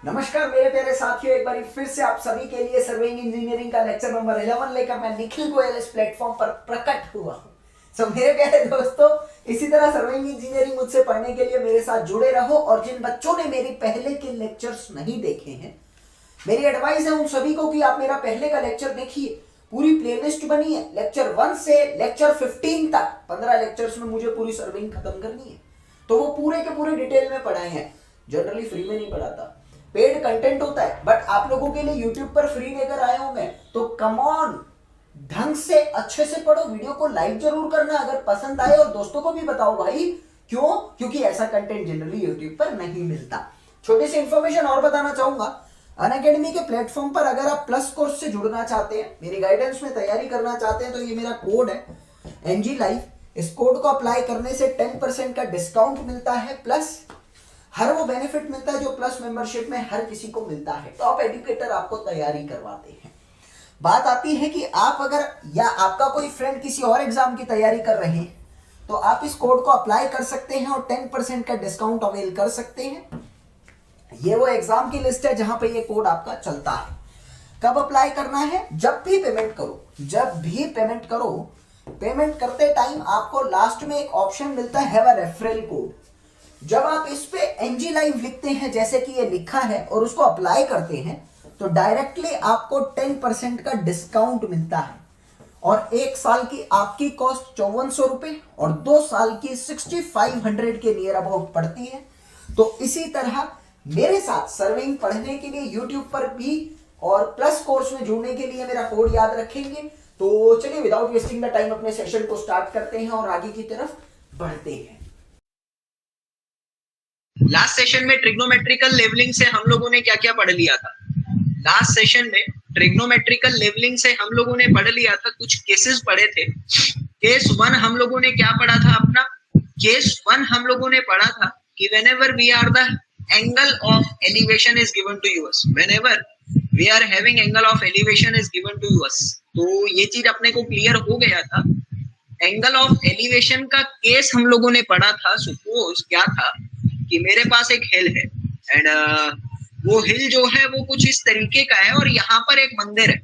नमस्कार मेरे प्यारे साथियों, एक बार फिर से आप सभी के लिए सर्विंग इंजीनियरिंग का लेक्चर नंबर 11 लेकर मैं निखिल गोयल इस प्लेटफॉर्म पर प्रकट हुआ हूँ। सो मेरे प्यारे दोस्तों, इसी तरह सर्विंग इंजीनियरिंग मुझसे पढ़ने के लिए मेरे साथ जुड़े रहो। और जिन बच्चों ने मेरे पहले के लेक्चर्स नहीं देखे हैं, मेरी एडवाइस है उन सभी को कि आप मेरा पहले का लेक्चर देखिए। पूरी प्लेलिस्ट बनी है, लेक्चर 1 से लेक्चर 15 तक 15 लेक्चर्स में मुझे पूरी सर्विंग खत्म करनी है, तो वो पूरे के पूरे डिटेल में पढ़ाए हैं। जनरली फ्री में नहीं पढ़ाता, पेड कंटेंट होता है, बट आप लोगों के लिए यूट्यूब पर फ्री लेकर आया हूं मैं, तो कम ऑन, ढंग से अच्छे से पढ़ो। वीडियो को लाइक जरूर करना अगर पसंद आए, और दोस्तों को भी बताओ भाई। क्यों? क्योंकि ऐसा कंटेंट जनरली यूट्यूब पर नहीं मिलता। छोटी सी इंफॉर्मेशन और बताना चाहूंगा, अनअकैडमी के प्लेटफॉर्म पर अगर आप प्लस कोर्स से जुड़ना चाहते हैं, मेरी गाइडेंस में तैयारी करना चाहते हैं, तो ये मेरा कोड है NG Life। इस कोड को अप्लाई करने से 10% का डिस्काउंट मिलता है, प्लस हर वो बेनिफिट मिलता है जो प्लस मेंबरशिप में हर किसी को मिलता है। टॉप एजुकेटर आपको तैयारी करवाते हैं। बात आती है कि आप अगर, या आपका कोई फ्रेंड किसी और एग्जाम की तैयारी कर रहे हैं, तो आप इस कोड को अप्लाई कर सकते हैं और 10% का डिस्काउंट अवेल कर सकते हैं। ये वो एग्जाम की लिस्ट है जहां पे ये कोड आपका चलता है। कब अप्लाई करना है? जब भी पेमेंट करो, जब भी पेमेंट करो। पेमेंट करते टाइम आपको लास्ट में एक ऑप्शन मिलता है, हैव अ रेफरल कोड। जब आप इस पे NG Live लिखते हैं जैसे कि ये लिखा है और उसको अप्लाई करते हैं, तो डायरेक्टली आपको 10% का डिस्काउंट मिलता है। और एक साल की आपकी कॉस्ट 5400 रुपए और 2 साल की 6500 के नियर अबाउट पड़ती है। तो इसी तरह मेरे साथ सर्विंग पढ़ने के लिए यूट्यूब पर भी और प्लस कोर्स में जुड़ने के लिए मेरा कोड याद रखेंगे। तो चलिए विदाउट वेस्टिंग द टाइम अपने सेशन को स्टार्ट करते हैं और आगे की तरफ बढ़ते हैं। लास्ट सेशन में ट्रिग्नोमेट्रिकल लेवलिंग से हम लोगों ने क्या क्या पढ़ लिया था? लास्ट सेशन में ट्रिग्नोमेट्रिकल लेवलिंग से हम लोगों ने पढ़ लिया था, कुछ केसेस पढ़े थे। केस 1 हम लोगों ने क्या पढ़ा था अपना? केस 1 हम लोगों ने पढ़ा था कि whenever we are the angle of elevation is given to us, whenever we are having angle of elevation is given to us, तो ये चीज अपने को क्लियर हो गया था। एंगल ऑफ एलिवेशन का केस हम लोगों ने पढ़ा था। सपोज क्या था कि मेरे पास एक हिल है एंड वो हिल जो है वो कुछ इस तरीके का है और यहाँ पर एक मंदिर है।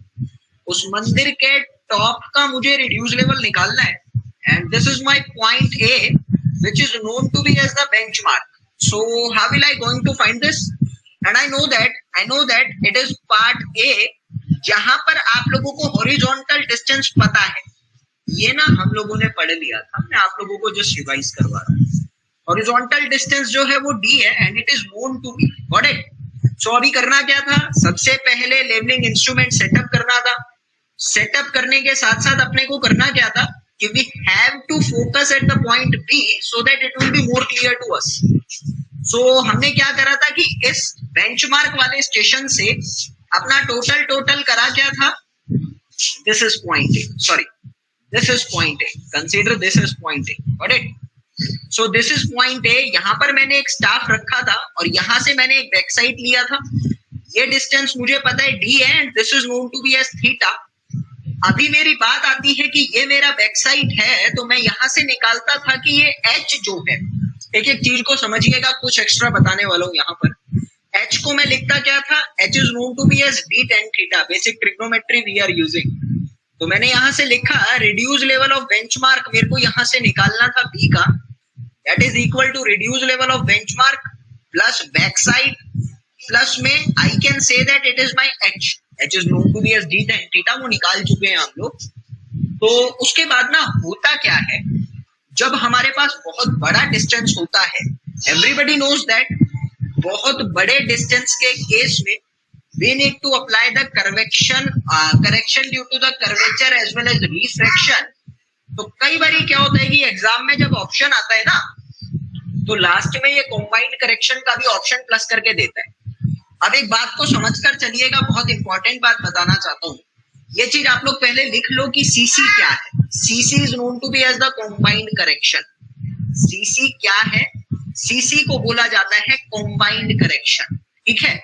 उस मंदिर के टॉप का मुझे रिड्यूस लेवल निकालना है and this is my point A which is known to be as the benchmark. So how will I going to find this? And I know that it is part A, जहां पर आप लोगों को horizontal distance पता है। ये ना हम लोगों ने पढ़ लिया था, मैं आप लोगों को जस्ट रिवाइज करवा रहा हूँ। हॉरिजॉन्टल डिस्टेंस जो है वो D है and it is known to be, got it? So अभी करना क्या था? सबसे पहले लेवलिंग इंस्ट्रूमेंट सेटअप करना था। सेटअप करने के साथ साथ अपने को करना क्या था कि we have to focus at the point B so that it will be more clear to us. So हमने क्या करा था कि इस बेंचमार्क वाले स्टेशन से अपना टोटल करा क्या था? This is point A, sorry this is point A, consider this is point A, got it? So this is point A। यहाँ पर मैंने एक स्टाफ रखा था और यहाँ से मैंने एक बैक साइड लिया था। ये डिस्टेंस मुझे पता है D है and this is known to be as theta. अभी मेरी बात आती है कि ये मेरा बैक साइड है, तो मैं यहाँ से निकालता था कि ये H जो है, एक एक चीज को समझिएगा, कुछ एक्स्ट्रा बताने वाला हूँ यहाँ पर। H को मैं लिखता क्या था? H is known to be as D tan theta, basic trigonometry we are using। तो मैंने यहाँ से लिखा रिड्यूस लेवल ऑफ बेंचमार्क, मेरे को यहाँ से निकालना था B का, that is equal to reduce level of benchmark plus back side plus में I can say that it is my H is known to be as D tan theta। वो निकाल चुके हैं हम लोग। तो उसके बाद ना होता क्या है, जब हमारे पास बहुत बड़ा डिस्टेंस होता है, एवरीबडी नोज दैट बहुत बड़े डिस्टेंस के केस में we need to apply the correction due to the curvature as well as refraction। तो कई बार क्या होता है कि एग्जाम में जब ऑप्शन आता है ना, तो लास्ट में ये कंबाइंड करेक्शन का भी ऑप्शन प्लस करके देता है। अब एक बात को समझकर चलिएगा, बहुत इंपॉर्टेंट बात बताना चाहता हूँ। ये चीज आप लोग पहले लिख लो कि CC क्या है। CC is known to be as the combined correction. CC क्या है? CC को बोला जाता है कंबाइंड करेक्शन, ठीक है?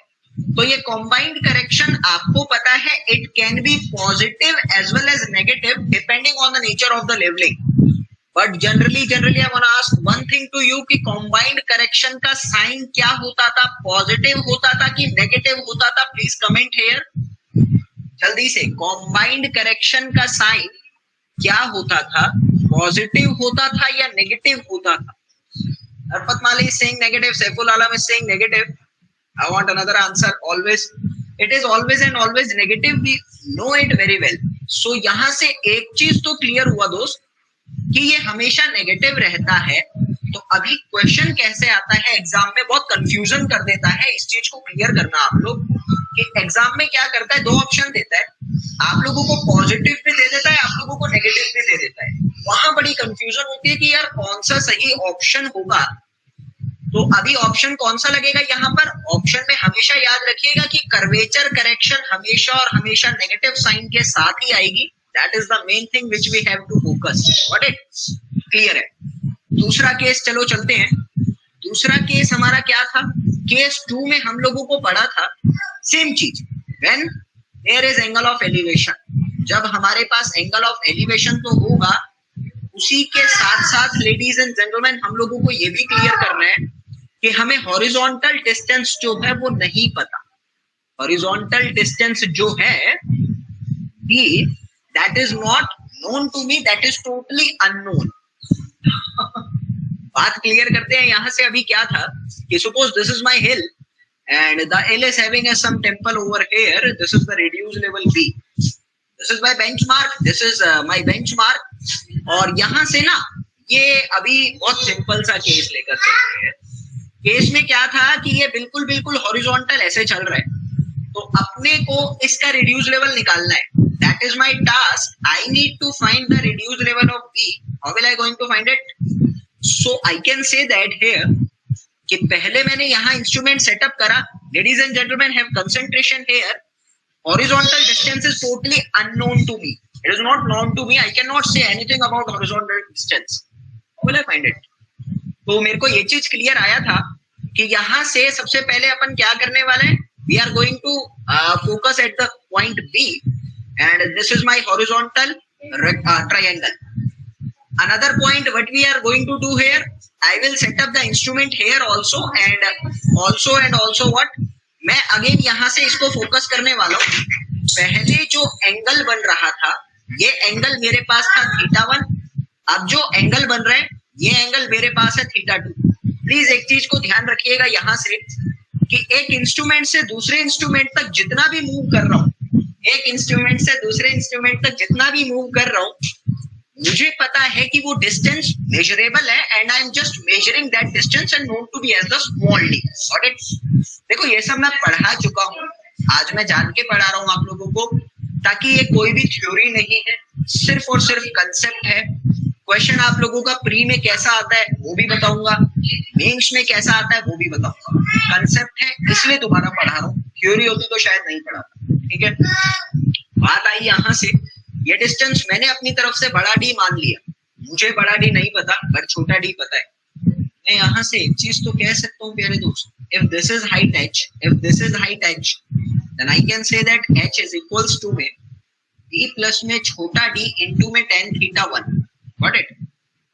तो ये कंबाइंड करेक्शन आपको पता है, it can be positive as well as negative depending on the nature of the levelling. But generally I want ask one thing to you कि कॉम्बाइंड करेक्शन का साइन क्या होता था, पॉजिटिव होता था कि नेगेटिव होता था? प्लीज कमेंट हियर जल्दी से। कॉम्बाइंड करेक्शन का साइन क्या होता था, पॉजिटिव होता था या नेगेटिव होता था? Arfat Mali is saying negative, Saiful Alam is saying negative. I want another answer. Always, it is always and always negative. We know it very well. So यहाँ से एक चीज तो क्लियर हुआ दोस्त कि ये हमेशा नेगेटिव रहता है। तो अभी क्वेश्चन कैसे आता है एग्जाम में, बहुत कंफ्यूजन कर देता है। इस चीज को क्लियर करना आप लोग कि एग्जाम में क्या करता है, दो ऑप्शन देता है, आप लोगों को पॉजिटिव भी दे देता है, आप लोगों को नेगेटिव भी दे देता है। वहां बड़ी कंफ्यूजन होती है कि यार कौन सा सही ऑप्शन होगा। तो अभी ऑप्शन कौन सा लगेगा यहाँ पर? ऑप्शन में हमेशा याद रखिएगा कि कर्वेचर करेक्शन हमेशा और हमेशा नेगेटिव साइन के साथ ही आएगी। That is the main thing which we have to focus. What it clear है? दूसरा केस चलो चलते हैं। दूसरा केस हमारा क्या था? केस 2 में हम लोगों को पढ़ा था सेम चीज, when there is angle of elevation. जब हमारे पास एंगल ऑफ एलिवेशन तो होगा, उसी के साथ साथ लेडीज एंड जेंटलमैन हम लोगों को ये भी क्लियर करना है कि हमें हॉरिजॉन्टल डिस्टेंस जो है वो नहीं पता। हॉरिजॉन्टल डिस्टेंस जो है that is not known to me, that is totally unknown. बात क्लियर करते हैं यहाँ से। अभी क्या था कि suppose this is my hill and the hill is having some temple over here. This is the reduced level B. This is my benchmark. This is my benchmark. और यहाँ से ना ये अभी बहुत सिंपल सा केस लेकर चलते हैं। केस में क्या था कि ये बिल्कुल बिल्कुल हॉरिजॉन्टल ऐसे चल रहा है, तो अपने को इसका रिड्यूस लेवल निकालना है। That is my task. I need to find the reduce level of B. How will I going to find it? So I can say that here कि पहले मैंने यहाँ इंस्ट्रूमेंट सेटअप करा। Ladies and gentleman have concentration here. Horizontal distance is totally unknown to me, it is not known to me. I can not say anything about horizontal distance. How will I find it? तो मेरे को ये चीज clear आया था कि यहाँ से सबसे पहले अपन क्या करने वाले हैं, we are going to focus at the point B and this is my horizontal triangle. Another point what we are going to do here, I will set up the instrument here also and also what, मैं again यहाँ से इसको focus करने वाला हूँ। पहले जो angle बन रहा था, ये एंगल मेरे पास था θ1। अब जो एंगल बन रहा है, ये एंगल मेरे पास है θ2। प्लीज एक चीज को ध्यान रखिएगा यहाँ से कि एक इंस्ट्रूमेंट से दूसरे इंस्ट्रूमेंट तक जितना भी मूव कर रहा हूँ, एक इंस्ट्रूमेंट से दूसरे इंस्ट्रूमेंट तक जितना भी मूव कर रहा हूँ, मुझे पता है कि वो डिस्टेंस मेजरेबल है and I am just measuring that distance and known to be as the small d. Got it? देखो ये सब मैं पढ़ा चुका हूँ, आज मैं जान के पढ़ा रहा हूँ आप लोगों को, ताकि ये कोई भी थ्योरी नहीं है, सिर्फ और सिर्फ कंसेप्ट है। क्वेश्चन आप लोगों का प्री में कैसा आता है वो भी बताऊंगा, मेंस में कैसा आता है वो भी बताऊंगा। कंसेप्ट है इसलिए दोबारा पढ़ा रहा हूँ, थ्योरी होती तो शायद नहीं पढ़ाता। ठीक है, बात आई यहाँ से, ये डिस्टेंस मैंने अपनी तरफ से बड़ा डी मान लिया। मुझे बड़ा डी नहीं पता बट छोटा डी पता है। मैं यहाँ से एक चीज तो कह सकता हूँ प्यारे दोस्त, if this is height h, then I can say that h is equals to में d प्लस में छोटा d इंटू में tan θ1। Got it?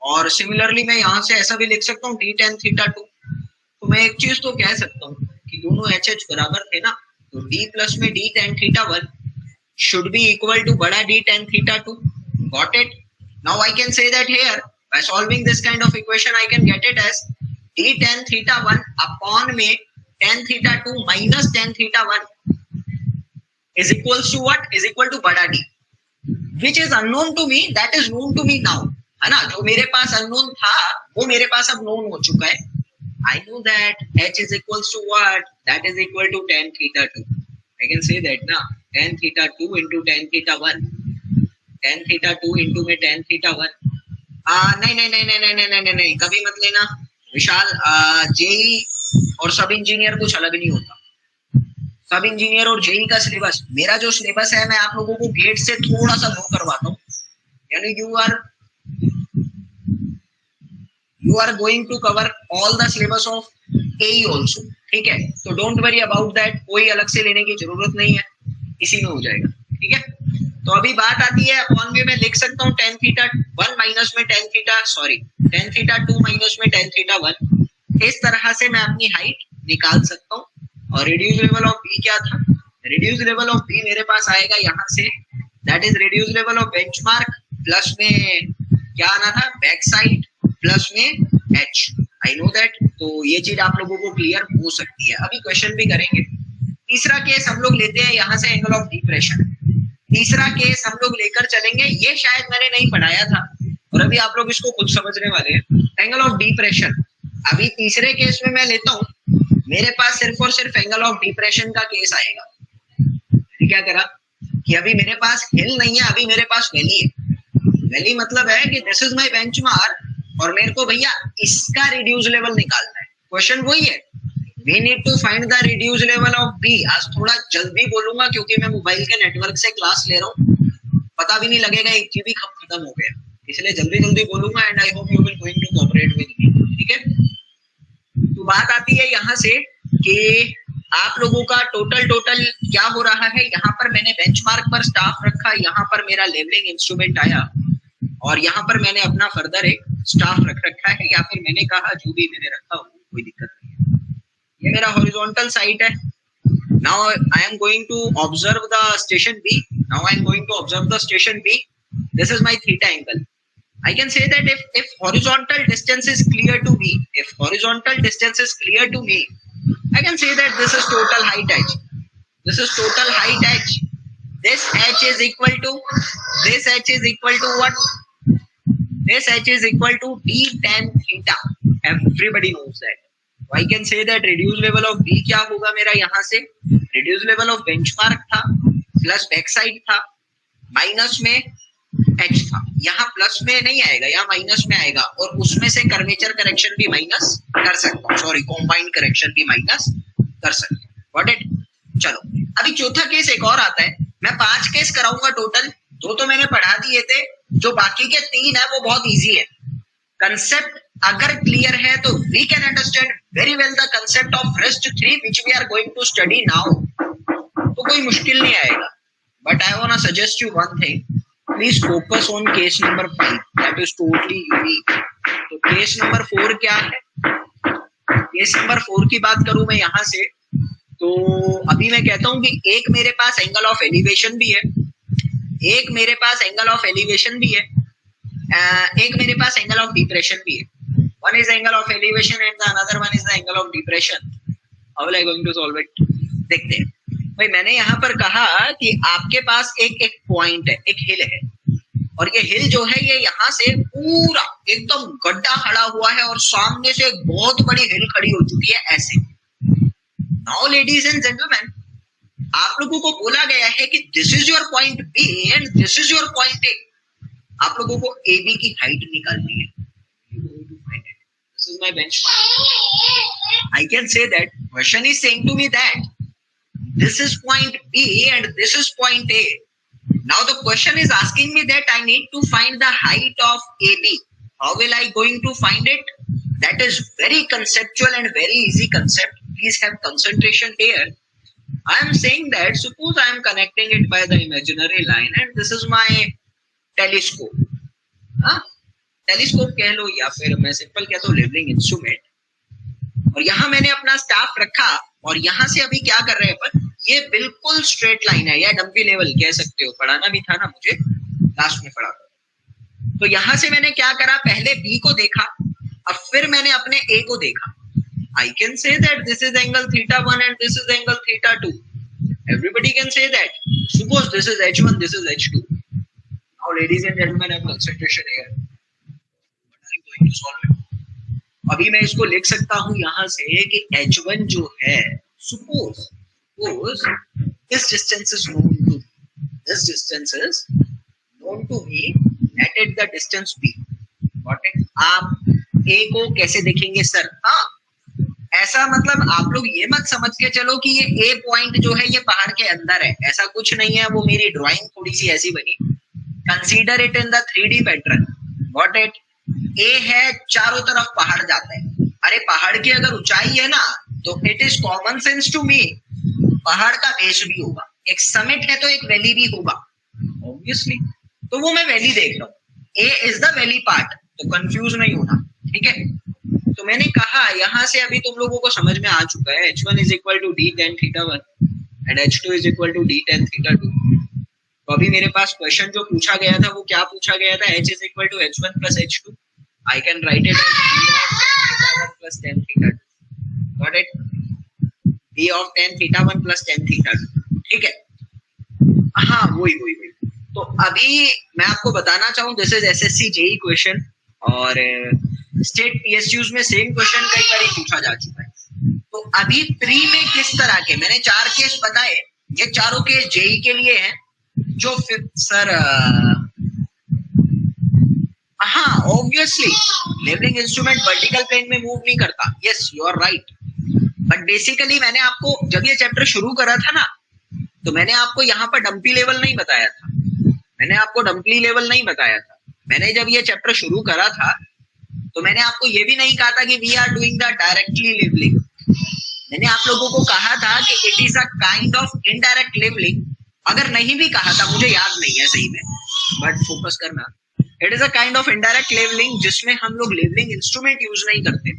और सिमिलरली मैं यहाँ से ऐसा भी लिख सकता हूँ d tan θ2। तो मैं एक चीज तो कह सकता हूँ कि दोनों h बराबर थे ना, तो d प्लस में d tan θ1 should be equal to बड़ा d tan θ2. Got it? Now I can say that here by solving this kind of equation I can get it as d tan θ1 upon में tan θ2 minus tan θ1 is equals to what? Is equal to बड़ा d, which is unknown to me, that is known to me now. है ना? जो मेरे पास unknown था वो मेरे पास अब known हो चुका है। I know that h is equals to what? That is equal to tan θ2. I can say that ना, tan θ2 into tan θ1, tan θ2 into में tan θ1। नहीं, कभी मत लेना विशाल। जेई और सब इंजीनियर कुछ अलग नहीं होता। सब इंजीनियर और जेई का सिलेबस, मेरा जो सिलेबस है मैं आप लोगों को गेट से थोड़ा सा लो करवाता हूँ, यानी you are going to cover all the syllabus of AE also। ठीक है, तो डोंट वरी अबाउट दैट, कोई अलग से लेने की जरूरत नहीं है, इसी में हो जाएगा। ठीक है, तो अभी बात आती है अपॉन में मैं लिख सकता हूँ tan थीटा 1 माइनस में tan theta tan theta 2 minus में tan थीटा 1। इस तरह से मैं अपनी हाइट निकाल सकता हूँ। और रिड्यूस लेवल ऑफ बी क्या था? रिड्यूस लेवल ऑफ बी मेरे पास आएगा यहाँ से, that is reduce level of benchmark plus में क्या आना था, बैक साइड प्लस में एच। I know that. तो ये चीज आप लोगों को क्लियर हो सकती है। अभी क्वेश्चन भी करेंगे। तीसरा केस हम लोग लेते हैं यहाँ से एंगल ऑफ डिप्रेशन। तीसरा केस हम लोग लेकर चलेंगे, ये शायद मैंने नहीं पढ़ाया था और अभी आप लोग इसको खुद समझने वाले हैं। एंगल ऑफ डिप्रेशन अभी तीसरे केस में मैं लेता हूँ, मेरे पास सिर्फ और सिर्फ एंगल ऑफ डिप्रेशन का केस आएगा। मैंने क्या करा कि अभी मेरे पास हिल नहीं है, अभी मेरे पास वैली है। वैली मतलब है कि दिस इज माय बेंचमार्क और मेरे को भैया इसका रिड्यूस लेवल निकालना है। क्वेश्चन वही है, we need to find the reduce level of B. आज थोड़ा जल्दी बोलूंगा क्योंकि मैं मोबाइल के नेटवर्क से क्लास ले रहा हूँ, पता भी नहीं लगेगा एक जीबी कब खत्म हो गया, इसलिए जल्दी जल्दी बोलूंगा and I hope you will going to cooperate with me. ठीक है, तो बात आती है यहाँ से कि आप लोगों का टोटल क्या हो रहा है। यहाँ पर मैंने बेंचमार्क पर स्टाफ रखा, यहाँ पर मेरा लेवलिंग इंस्ट्रूमेंट आया और यहाँ पर मैंने अपना फर्दर एक स्टाफ रख रखा है, या फिर मैंने कहा जो भी मैंने रखा हो कोई दिक्कत नहीं है। ये मेरा हॉरिजॉन्टल साइड है। Now I am going to observe the station B. Now I am going to observe the station B. This is my theta angle. I can say that if horizontal distance is clear to me, if horizontal distance is clear to me, I can say that this is total height h. This is total height h. This h is equal to what? This h is equal to d tan theta. Everybody knows that. So I can say that reduced level of b क्या होगा मेरा यहाँ से? Reduced level of benchmark था, plus backside था, minus में H था। यहाँ प्लस में नहीं आएगा, यहाँ माइनस में आएगा और उसमें से कर्वेचर करेक्शन भी माइनस कर सकता हूँ, सॉरी कॉम्बाइंड करेक्शन भी माइनस कर सकता हूँ। Got it? चलो अभी चौथा केस एक और आता है। मैं 5 केस कराऊंगा टोटल, 2 तो मैंने पढ़ा दिए थे, जो बाकी के 3 है वो बहुत इजी है। कंसेप्ट अगर क्लियर है तो we can understand very well the concept of rest 3 which we are going to study now. तो कोई मुश्किल नहीं आएगा, but I want to suggest you one thing, please focus on case number 5, that is totally unique. तो case number 4 क्या है? Case number 4 की बात करूं मैं यहाँ से, तो अभी मैं कहता हूं कि एक मेरे पास एंगल ऑफ एलिवेशन भी है, एक मेरे पास एंगल ऑफ एलिवेशन भी है, एक मेरे पास एंगल ऑफ डिप्रेशन भी है। One is angle of elevation and the another one is the angle of depression. How will I going to solve it? देखते हैं। भाई मैंने यहाँ पर कहा कि आपके पास एक पॉइंट है, एक हिल है, और ये हिल जो है ये यहाँ से पूरा एकदम गड्ढा खड़ा हुआ है और सामने से एक बहुत बड़ी हिल खड़ी हो चुकी है ऐसे। नाउ लेडीज एंड जेंटलमैन, आप लोगों को बोला गया है कि this is your point B and this is your point A. आप लोगों को ए बी की हाइट निकालनी है। This is my benchmark. I can say that question is saying to me that this is point B and this is point A. Now the question is asking me that I need to find the height of AB. How will I going to find it? That is very conceptual and very easy concept. Please have concentration here. I am saying that suppose I am connecting it by the imaginary line and this is my telescope. Telescope कह लो या फिर मैं simple कहता हूँ levelling instrument, और यहाँ मैंने अपना स्टाफ रखा और यहाँ से अभी क्या कर रहे हैं अपन, ये बिल्कुल स्ट्रेट लाइन है या डंपी लेवल कह सकते हो, पढ़ाना भी था ना मुझे, लास्ट में पढ़ा। तो यहाँ से मैंने क्या करा, पहले बी को देखा और फिर मैंने अपने ए को देखा। I can say that this is angle theta 1 and this is angle theta 2। Everybody can say that. Suppose this is h1, this is h2। Now ladies and gentleman, have concentration here. What are you going to solve it? अभी मैं इसको लिख सकता हूं यहाँ से कि h1 जो है, suppose this distance is known to me. This distance is known to me at the distance b. Got it? आप a को कैसे देखेंगे सर? ऐसा मतलब आप लोग ये मत समझ के चलो कि ये a पॉइंट जो है ये पहाड़ के अंदर है, ऐसा कुछ नहीं है। वो मेरी ड्राइंग थोड़ी सी ऐसी बनी। Consider it in the 3D pattern. Got it? ए है, चारों तरफ पहाड़ जाता है। अरे पहाड़ की अगर ऊंचाई है ना तो it is common sense to me, पहाड़ का बेस भी होगा। एक समिट है तो एक वैली भी होगा। ऑब्वियसली। तो वो मैं वैली देख रहा हूँ, ए इज द वैली पार्ट, तो कंफ्यूज नहीं होना, ठीक है। तो मैंने कहा यहाँ से अभी तुम लोगों को समझ में आ चुका है h1 is equal to d tan theta 1 and h2 is equal to d tan theta 2। तो अभी मेरे पास क्वेश्चन जो पूछा गया था वो क्या पूछा गया था, h is equal to h1 plus h2, I can write it as d of tan theta 1 plus tan theta 2, got it, d of tan theta 1 plus tan theta 2, ठीक है। हाँ वही। तो अभी मैं आपको बताना चाहूँ, this is SSC JE question और स्टेट पीएसयूज में सेम क्वेश्चन कई बार पूछा जा चुका है। तो अभी प्री में किस तरह के मैंने 4 केस बताए, ये चारों केस जेई के लिए हैं, जो फिर सर हाँ obviously levelling instrument vertical plane में मूव नहीं करता, yes you are right. But basically मैंने आपको जब ये चैप्टर शुरू करा था ना, तो मैंने आपको यहाँ पर डंपी लेवल नहीं बताया था, मैंने आपको डंपली लेवल नहीं बताया था। मैंने जब ये चैप्टर शुरू करा था तो मैंने आपको ये भी नहीं कहा था कि we are doing the directly levelling. मैंने आप लोगों को कहा था कि it is a kind of indirect levelling. अगर नहीं भी कहा था, मुझे याद नहीं है सही में, बट फोकस करना, it is a kind of indirect levelling जिसमें हम लोग लेवलिंग इंस्ट्रूमेंट यूज नहीं करते।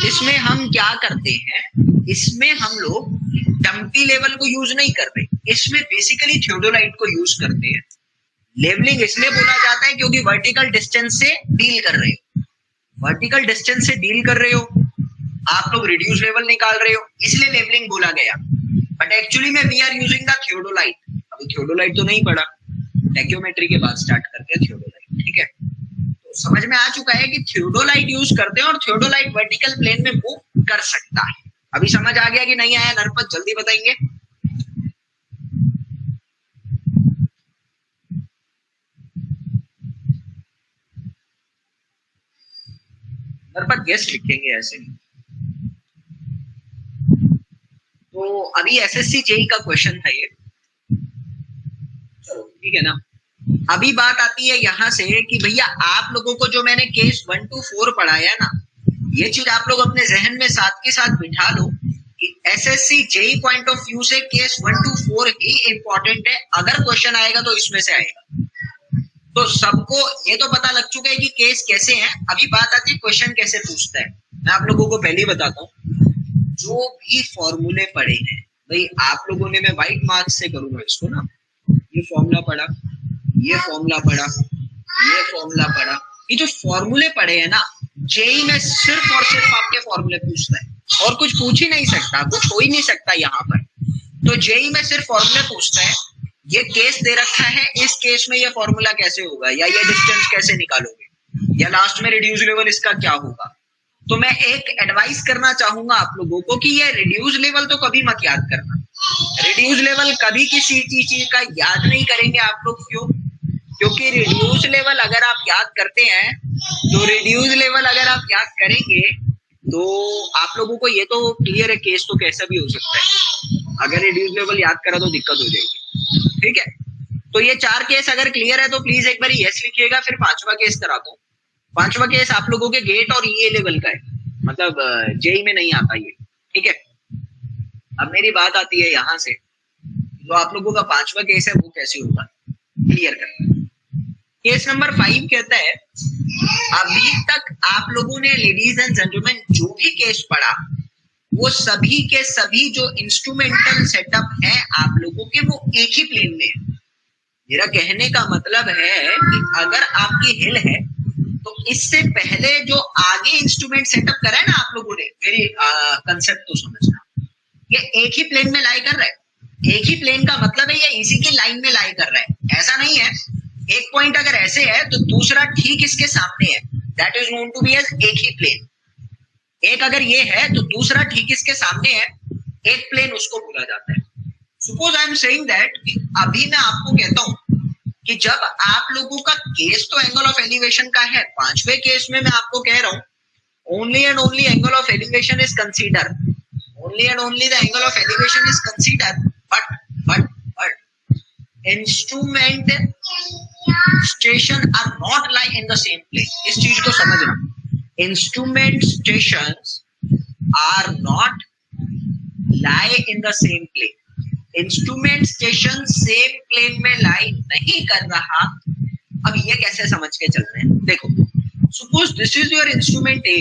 इसमें हम क्या करते हैं, इसमें हम लोग डंपी लेवल को यूज नहीं करते, इसमें बेसिकली थियोडोलाइट को यूज करते हैं। लेवलिंग इसलिए बोला जाता है क्योंकि वर्टिकल डिस्टेंस से डील कर रहे हो, वर्टिकल डिस्टेंस से डील कर रहे हो, आप लोग रिड्यूस लेवल निकाल रहे हो, इसलिए लेवलिंग बोला गया। बट एक्चुअली में we are using the theodolite. अभी थियोडोलाइट तो नहीं पढ़ा, टैक्योमेट्री के बाद स्टार्ट करते हैं थियोडोलाइट, ठीक है। तो समझ में आ चुका है कि थियोडोलाइट यूज करते हैं और थियोडोलाइट वर्टिकल प्लेन में मूव कर सकता है। अभी समझ आ गया कि नहीं आया नरपत, जल्दी बताएंगे। नरपत गेस लिखेंगे ऐसे नहीं। तो अभी एसएससी जेई का क्वेश्चन था ये, चलो ठीक है ना। अभी बात आती है यहाँ से कि भैया आप लोगों को जो मैंने केस 1 to 4 पढ़ाया ना, ये चीज आप लोग अपने जहन में साथ के साथ बिठा लो कि SSC JE point of view से केस 1 to 4 ही इंपॉर्टेंट है। अगर क्वेश्चन आएगा तो इसमें से आएगा। तो सबको ये तो पता लग चुका है कि केस कैसे हैं। अभी बात आती है क्वेश्चन कैसे पूछता है। मैं आप लोगों को पहले ही बताता हूँ, जो भी फॉर्मूले पढ़े हैं भाई आप लोगों ने, मैं व्हाइट मार्क्स से करूंगा इसको ना, ये फॉर्मूला पढ़ा, ये फॉर्मूला पढ़ा, ये फॉर्मूला पढ़ा, ये जो फॉर्मूले पढ़े हैं ना, जेई में सिर्फ और सिर्फ आपके फॉर्मूले पूछता है और कुछ पूछ ही नहीं सकता, कुछ हो ही नहीं सकता यहाँ पर। तो जेई में सिर्फ फॉर्मूले पूछता है। ये केस दे रखा है, इस केस में ये फॉर्मूला कैसे होगा, या ये डिस्टेंस कैसे निकालोगे, या लास्ट में रिड्यूस लेवल इसका क्या होगा। तो मैं एक एडवाइस करना चाहूंगा आप लोगों को कि ये रिड्यूस लेवल तो कभी मत याद करना। रिड्यूस लेवल कभी किसी चीज का याद नहीं करेंगे आप लोग। क्यों? क्योंकि रिड्यूस लेवल अगर आप याद करते हैं, तो रिड्यूस लेवल अगर आप याद करेंगे तो आप लोगों को ये तो क्लियर है केस तो कैसा भी हो सकता है। अगर रिड्यूस लेवल याद करा तो दिक्कत हो जाएगी, ठीक है। तो ये 4 केस अगर क्लियर है तो प्लीज एक बार यस लिखिएगा, फिर 5वां केस कराता हूँ। 5वां केस आप लोगों के गेट और ईए लेवल का है, मतलब जेई में नहीं आता ये, ठीक है। अब मेरी बात आती है यहाँ से, जो आप लोगों का 5वां केस है वो कैसे होगा क्लियर करना। केस नंबर 5 कहता है, अभी तक आप लोगों ने लेडीज एंड जेंटलमैन जो भी केस पढ़ा, वो सभी के सभी जो इंस्ट्रूमेंटल सेटअप है आप लोगों के, वो एक ही प्लेन में है। मेरा कहने का मतलब है कि अगर आपकी हिल है तो इससे पहले जो आगे इंस्ट्रूमेंट सेटअप करा है ना आप लोगों ने, मेरी कंसेप्ट तो समझना, ये एक ही प्लेन में लाई कर रहा है। एक ही प्लेन का मतलब है ये इसी की लाइन में लाई कर रहा है। ऐसा नहीं है एक पॉइंट अगर ऐसे है तो दूसरा ठीक इसके सामने है, that is known to be as एक ही प्लेन। एक अगर ये है तो दूसरा ठीक इसके सामने है, एक प्लेन उसको बोला जाता है। Suppose I am saying that कि अभी मैं आपको कहता हूं कि जब आप लोगों का केस तो एंगल ऑफ एलिवेशन का है, 5वें केस में मैं आपको कह रहा हूं only and only angle of elevation is consider, only and only the angle of elevation is consider, but instrument station are not lie in the same plane. इस चीज को समझना, instrument stations are not lie in the same plane. Instrument station same plane में lie नहीं कर रहा। अब ये कैसे समझ के चल रहे हैं, देखो suppose this is your instrument A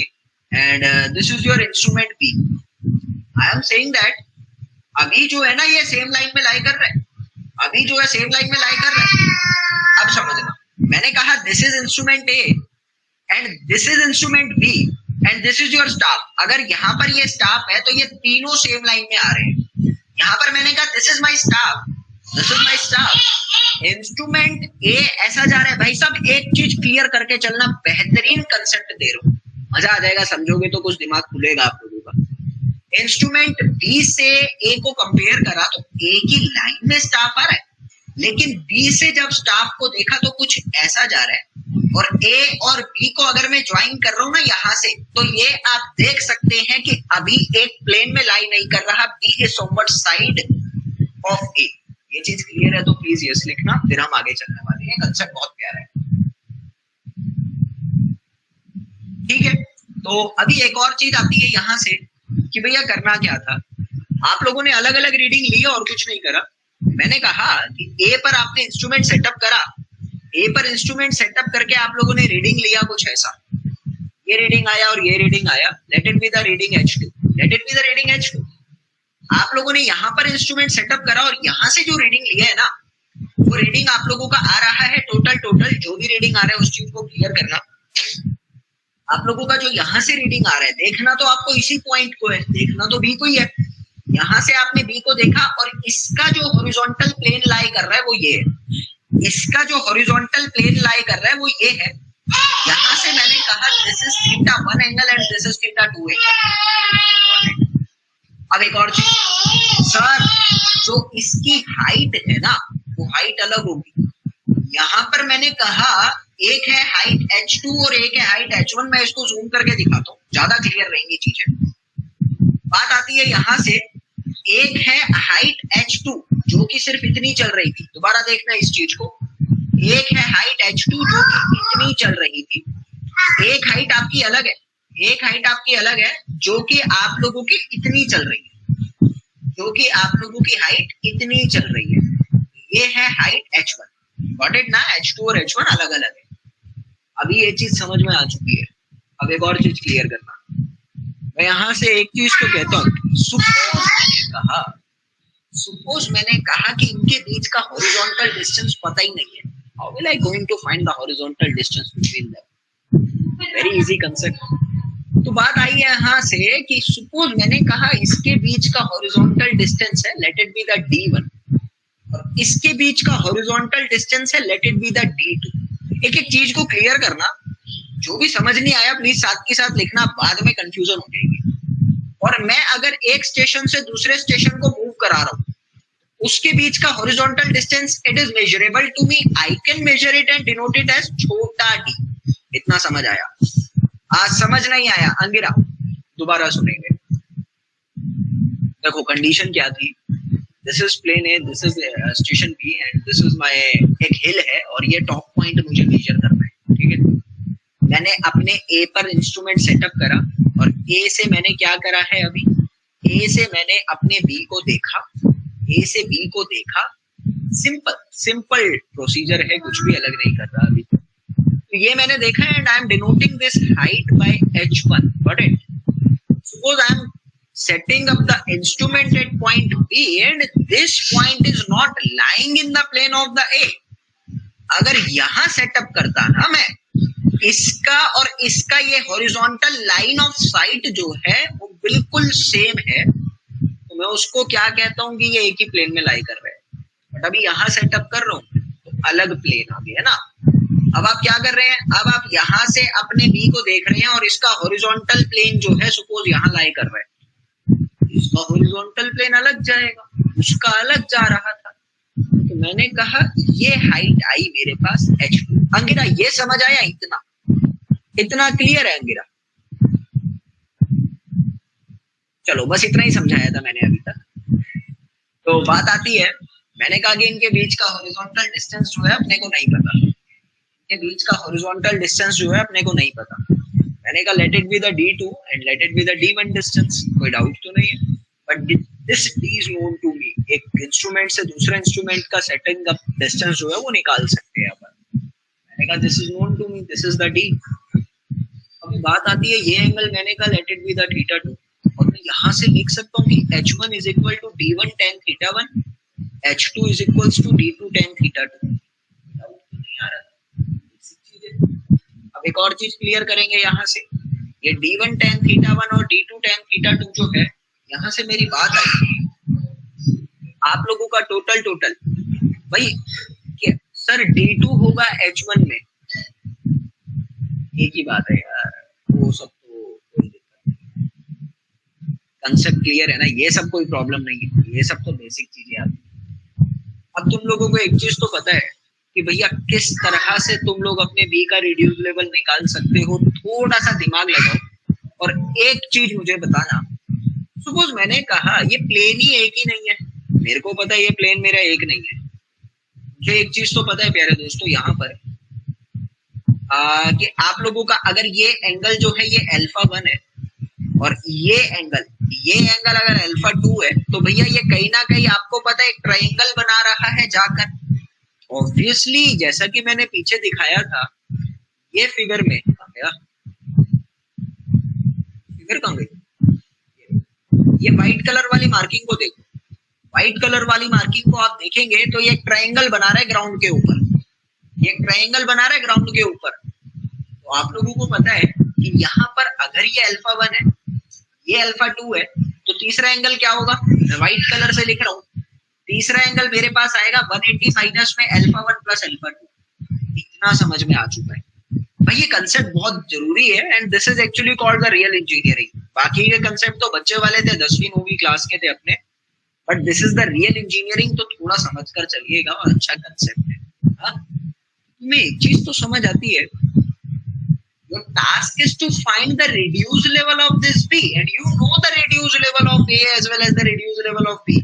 and this is your instrument B. I am saying that अभी जो है ना ये सेम लाइन में लाई कर रहा है, अभी जो है सेम लाइन में लाई कर रहा है। अब समझना, मैंने कहा this is instrument A and this is instrument B and this is your staff. अगर यहाँ पर ये स्टाफ है तो ये तीनों सेम लाइन में आ रहे हैं। यहाँ पर मैंने कहा this is my staff, this is my staff, instrument a ऐसा जा रहा है। भाई साहब एक चीज क्लियर करके चलना, बेहतरीन कंसेप्ट दे रहा हूँ, मजा आ जाएगा, समझोगे तो कुछ दिमाग खुलेगा आप लोगों का। इंस्ट्रूमेंट बी से ए को कंपेयर करा तो ए की लाइन में स्टाफ आ रहा है, लेकिन बी से जब स्टाफ को देखा तो कुछ ऐसा जा रहा है। और ए और बी को अगर मैं ज्वाइन कर रहा हूं ना यहाँ से, तो ये आप देख सकते हैं कि अभी एक प्लेन में लाई नहीं कर रहा, B is somewhat side of A. ये चीज क्लियर है तो प्लीज यस लिखना, फिर हम आगे चलने वाले हैं। कंसेप्ट बहुत प्यारा है, ठीक है। तो अभी एक और चीज आती है यहाँ से कि भैया करना क्या था। आप लोगों ने अलग अलग रीडिंग ली और कुछ नहीं करा। मैंने कहा कि ए पर आपने इंस्ट्रूमेंट सेटअप करा, ए पर इंस्ट्रूमेंट सेटअप करके आप लोगों ने रीडिंग लिया कुछ ऐसा, ये रीडिंग आया और ये रीडिंग आया, late it be the reading H2, late it be the reading H2। आप लोगों ने यहाँ पर इंस्ट्रूमेंट सेटअप करा और यहाँ से जो रीडिंग लिया है ना, वो रीडिंग आप लोगों का आ रहा है टोटल जो भी रीडिंग आ रहा है उस चीज को क्लियर करना। आप लोगों का जो यहाँ से रीडिंग आ रहा है, देखना तो आपको इसी पॉइंट को है, देखना तो बी को ही है। यहाँ से आपने बी को देखा और इसका जो हॉरिजॉन्टल प्लेन लाई कर रहा है वो ये है, इसका जो हॉरिजॉन्टल प्लेन लाई कर रहा है वो ये है। यहाँ से मैंने कहा this is θ1 angle and this is θ2 angle. अब एक और चीज सर, जो इसकी हाइट है ना वो हाइट अलग होगी। यहाँ पर मैंने कहा एक है हाइट H2 और एक है हाइट H1। मैं इसको जूम करके दिखाता हूँ, ज्यादा क्लियर रहेंगी चीजें। बात आती है यहाँ से, एक है हाइट H2 जो कि सिर्फ इतनी चल रही थी, दोबारा देखना इस चीज को, एक है हाइट H2 जो कि इतनी चल रही थी, एक हाइट आपकी अलग है, एक हाइट आपकी अलग है जो कि आप लोगों की इतनी चल रही है, जो कि आप लोगों की हाइट इतनी चल रही है। ये है हाइट H1, गॉट इट ना। H2 और H1 अलग अलग है। अभी ये चीज समझ में आ चुकी है। अब एक और चीज क्लियर करना, मैं यहाँ से एक चीज तो कहता हूँ, सपोज मैंने कहा कि इनके बीच का हॉरिजॉन्टल डिस्टेंस पता ही नहीं है, how will I going to find the horizontal distance between them? Very easy concept. तो बात आई है यहाँ से कि सपोज मैंने कहा इसके बीच का हॉरिजॉन्टल डिस्टेंस है, let it be the D1, और इसके बीच का हॉरिजॉन्टल डिस्टेंस है, let it be the D2। एक एक चीज को क्लियर करना, जो भी समझ नहीं आया प्लीज साथ के साथ लिखना, बाद में कंफ्यूजन हो जाएगी। और मैं अगर एक स्टेशन से दूसरे स्टेशन को मूव करा रहा हूँ, उसके बीच का horizontal distance it is measurable to me, I can measure it and denote it as छोटा d। इतना समझ आया? आज समझ नहीं आया अंगिरा, दोबारा सुनेंगे। देखो कंडीशन क्या थी, this is plane A, this is station B and this is my एक हिल है और ये टॉप पॉइंट मुझे मेजर करना है, ठीक है। मैंने अपने ए पर इंस्ट्रूमेंट सेटअप करा और ए से मैंने क्या करा है, अभी ए से मैंने अपने बी को देखा, ए से बी को देखा, सिंपल प्रोसीजर है, कुछ भी अलग नहीं कर रहा अभी। तो ये मैंने देखा and I M denoting this height bye H1, got it. Suppose I M setting up the instrument at point B and this point is not lying in the plane of the A। अगर यहाँ setup करता ना मैं इसका और इसका, ये horizontal line of site जो है वो बिल्कुल सेम है, तो मैं उसको क्या कहता हूँ कि ये एक ही प्लेन में लाई कर रहे हैं। बट अभी यहाँ सेटअप कर रहा हूँ तो अलग प्लेन आ गया ना। अब आप क्या कर रहे हैं, अब आप यहाँ से अपने बी को देख रहे हैं और इसका हॉरिजॉन्टल प्लेन जो है सपोज यहाँ लाई कर रहे हैं, इसका हॉरिजॉन्टल प्लेन अलग जाएगा, उसका अलग जा रहा था। तो मैंने कहा ये हाइट आई मेरे पास H2। अंगिरा ये समझ आया? इतना क्लियर है अंगिरा? चलो बस इतना ही समझाया था मैंने अभी तक। तो बात आती है, मैंने कहा कि इनके बीच का हॉरिजॉन्टल डिस्टेंस जो है अपने को नहीं पता, इनके बीच का हॉरिजॉन्टल डिस्टेंस जो है अपने को नहीं पता। मैंने कहा late it be the D2 and let it be the D1 distance, कोई डाउट तो नहीं है। But this d is known to me. एक इंस्ट्रूमेंट से दूसरे इंस्ट्रूमेंट का सेटिंग का डिस्टेंस जो है वो निकाल सकते हैं अपन। मैंने कहा this is known to me, this is the d। अभी बात आती है ये एंगल, मैंने कहा लेट इट बी द θ2, और मैं यहाँ से लिख सकता हूँ कि h1 is equal to d1 tan θ1, h2 is equal to d2 tan θ2। नहीं आ रहा, अब एक और चीज क्लियर करेंगे यहाँ से, ये d1 tan θ1 और d2 tan θ2 जो है, यहाँ से मेरी बात आई आप लोगों का टोटल भाई सर d2 होगा h1 में, एक ही बात है यार, वो सब तो कोई दिक्कत नहीं, कंसेप्ट क्लियर है ना, ये सब कोई प्रॉब्लम नहीं है, ये सब तो बेसिक चीजें आती है। अब तुम लोगों को एक चीज तो पता है कि भैया किस तरह से तुम लोग अपने बी का रिड्यूस लेवल निकाल सकते हो, थोड़ा सा दिमाग लगाओ। और एक चीज मुझे बताना, सपोज मैंने कहा ये प्लेन ही एक ही नहीं है, मेरे को पता है ये प्लेन मेरा एक नहीं है, मुझे एक चीज तो पता है प्यारे दोस्तों यहाँ पर कि आप लोगों का अगर ये एंगल जो है ये α1 है और ये एंगल अगर α2 है, तो भैया ये कहीं ना कहीं आपको पता है एक ट्रायंगल बना रहा है जाकर। ऑब्वियसली जैसा कि मैंने पीछे दिखाया था, ये फिगर में फिगर कहाँ गई, ये व्हाइट कलर वाली मार्किंग को देखो, व्हाइट कलर वाली मार्किंग को आप देखेंगे तो ये एक ट्रायंगल बना रहा है ग्राउंड के ऊपर, ये एक ट्रायंगल बना रहा है ग्राउंड के ऊपर। तो आप लोगों को पता है कि यहाँ पर अगर ये α1 है, ये α2 है, तो तीसरा एंगल क्या होगा, मैं व्हाइट कलर से लिख रहा हूँ, तीसरा एंगल मेरे पास आएगा 180 माइनस में α1 प्लस α2। इतना समझ में आ चुका है भाई, ये कंसेप्ट बहुत जरूरी है and this is actually called the real engineering. बाकी के कंसेप्ट तो बच्चे वाले थे, 10वीं 9वीं क्लास के थे अपने, but this is the real engineering, तो थोड़ा समझ कर चलिएगा और अच्छा कंसेप्ट है। तुम्हें एक चीज तो समझ आती है, your task is to find the reduced level of this B, and you know the reduced level of A as well as the reduced level of B.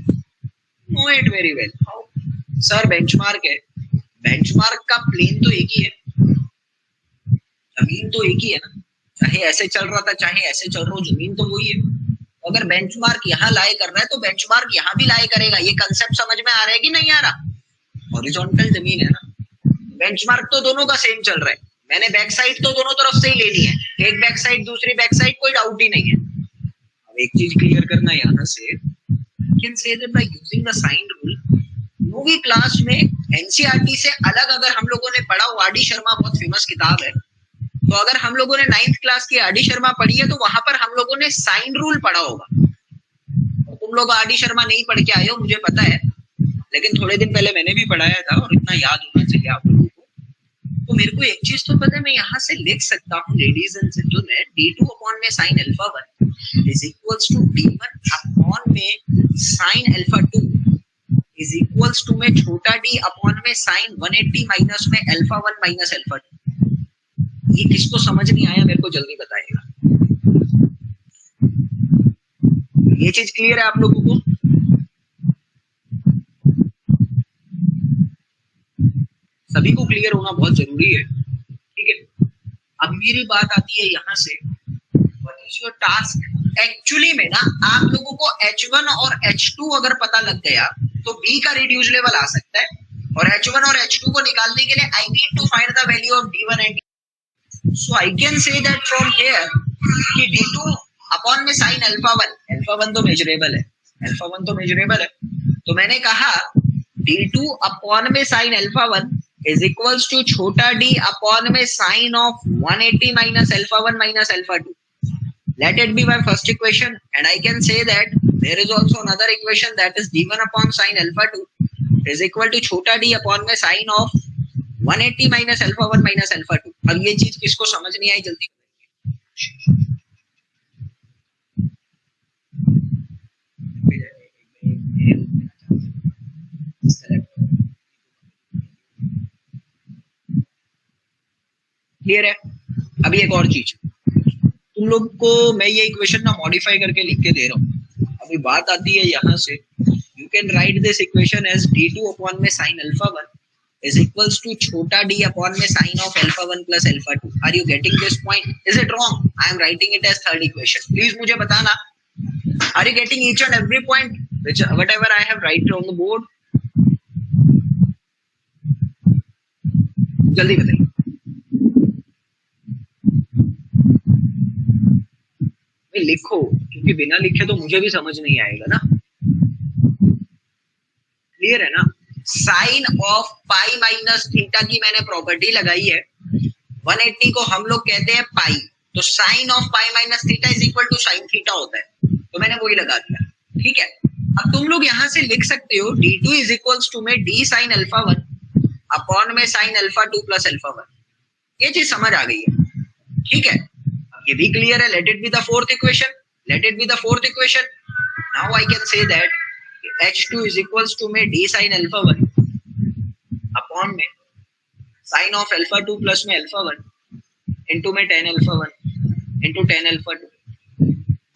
Know it very well. How? Sir, benchmark है, benchmark का plane तो एक ही है, जमीन तो एक ही है ना, चाहे ऐसे चल रहा था चाहे ऐसे चल रहा हो, जमीन तो वही है। अगर बेंचमार्क यहाँ लाई कर रहा है तो बेंचमार्क यहाँ भी लाई करेगा। ये कंसेप्ट समझ में आ रहा है कि नहीं आ रहा? हॉरिजॉन्टल जमीन है ना, बेंचमार्क तो दोनों का सेम चल रहा है, मैंने बैक साइड तो दोनों तरफ से ही लेनी है, एक बैक साइड दूसरी बैक साइड, कोई डाउट ही नहीं है। अब एक चीज क्लियर करना यहाँ से, can say that by using the sine rule, 9वीं क्लास में एनसीईआरटी से अलग अगर हम लोगों ने पढ़ा हो, आर डी शर्मा बहुत फेमस किताब है, तो अगर हम लोगों ने 9th क्लास की आर डी शर्मा पढ़ी है तो वहां पर हम लोगों ने साइन रूल पढ़ा होगा। तुम लोग आर डी शर्मा नहीं पढ़ के आए हो मुझे पता है, लेकिन थोड़े दिन पहले मैंने भी पढ़ाया था और इतना याद होना चाहिए आप लोगों को। तो मेरे को एक चीज तो पता है, मैं यहाँ से लिख सकता हूँ ladies and gentleman, d2 upon में sine α1 is equals to d1 upon में साइन α2 इज इक्वल्स टू में छोटा d अपॉन में साइन 180 माइनस में α1 माइनस α2। ये किसको समझ नहीं आया मेरे को जल्दी बताइएगा। ये चीज क्लियर है आप लोगों को? सभी को क्लियर होना बहुत जरूरी है, ठीक है। अब मेरी बात आती है यहाँ से, what is your task? Actually में ना आप लोगों को H1 और H2 अगर पता लग गया तो B का रिड्यूस लेवल आ सकता है, और H1 और H2 को निकालने के लिए I need to find the value of D1 एंड so I can say that from here कि D2 अपॉन में साइन α1 तो मेजरेबल है, तो मैंने कहा D2 अपॉन में साइन α1 is equals to छोटा d अपॉन में sine of 180 minus α1 minus α2. Let it be my first equation, and I can say that there is also another equation that is d1 upon sin α2 is equal to छोटा d upon में sine of 180 minus α1 minus α2. अब ये चीज किसको समझ नहीं आई जल्दी clear है? अभी एक और चीज तुम लोग को मैं ये इक्वेशन ना मॉडिफाई करके लिख के दे रहा हूँ। अभी बात आती है यहाँ से, you can write this equation as d2 upon में sin α1 is equals to छोटा d अपॉन में sin of α1 plus α2. Are you getting this point? Is it wrong? I am writing it as third equation. Please मुझे बताना, are you getting each and every point? which whatever I have write on the board. जल्दी बताइए. भाई लिखो, क्योंकि बिना लिखे तो मुझे भी समझ नहीं आएगा ना. क्लियर है ना. Sine of pi minus theta की मैंने प्रॉपर्टी लगाई है. 180 को हम लोग कहते हैं पाई, तो sine of pi minus theta is equal to sine theta होता है, तो मैंने वही लगा दिया. ठीक है. अब तुम लोग यहां से लिख सकते हो d2 इज इक्वल्स टू में d साइन अल्फा 1 अपॉन में साइन अल्फा 2 प्लस अल्फा 1. ये चीज समझ आ गई है. ठीक है. अब ये भी क्लियर है. Let it be the fourth equation. Let it be the fourth equation. Now I can say that h2 is equals to में d साइन अल्फा 1 अपॉन में साइन ऑफ अल्फा 2 प्लस में अल्फा 1 इनटू में tan alpha 1 into tan alpha 2.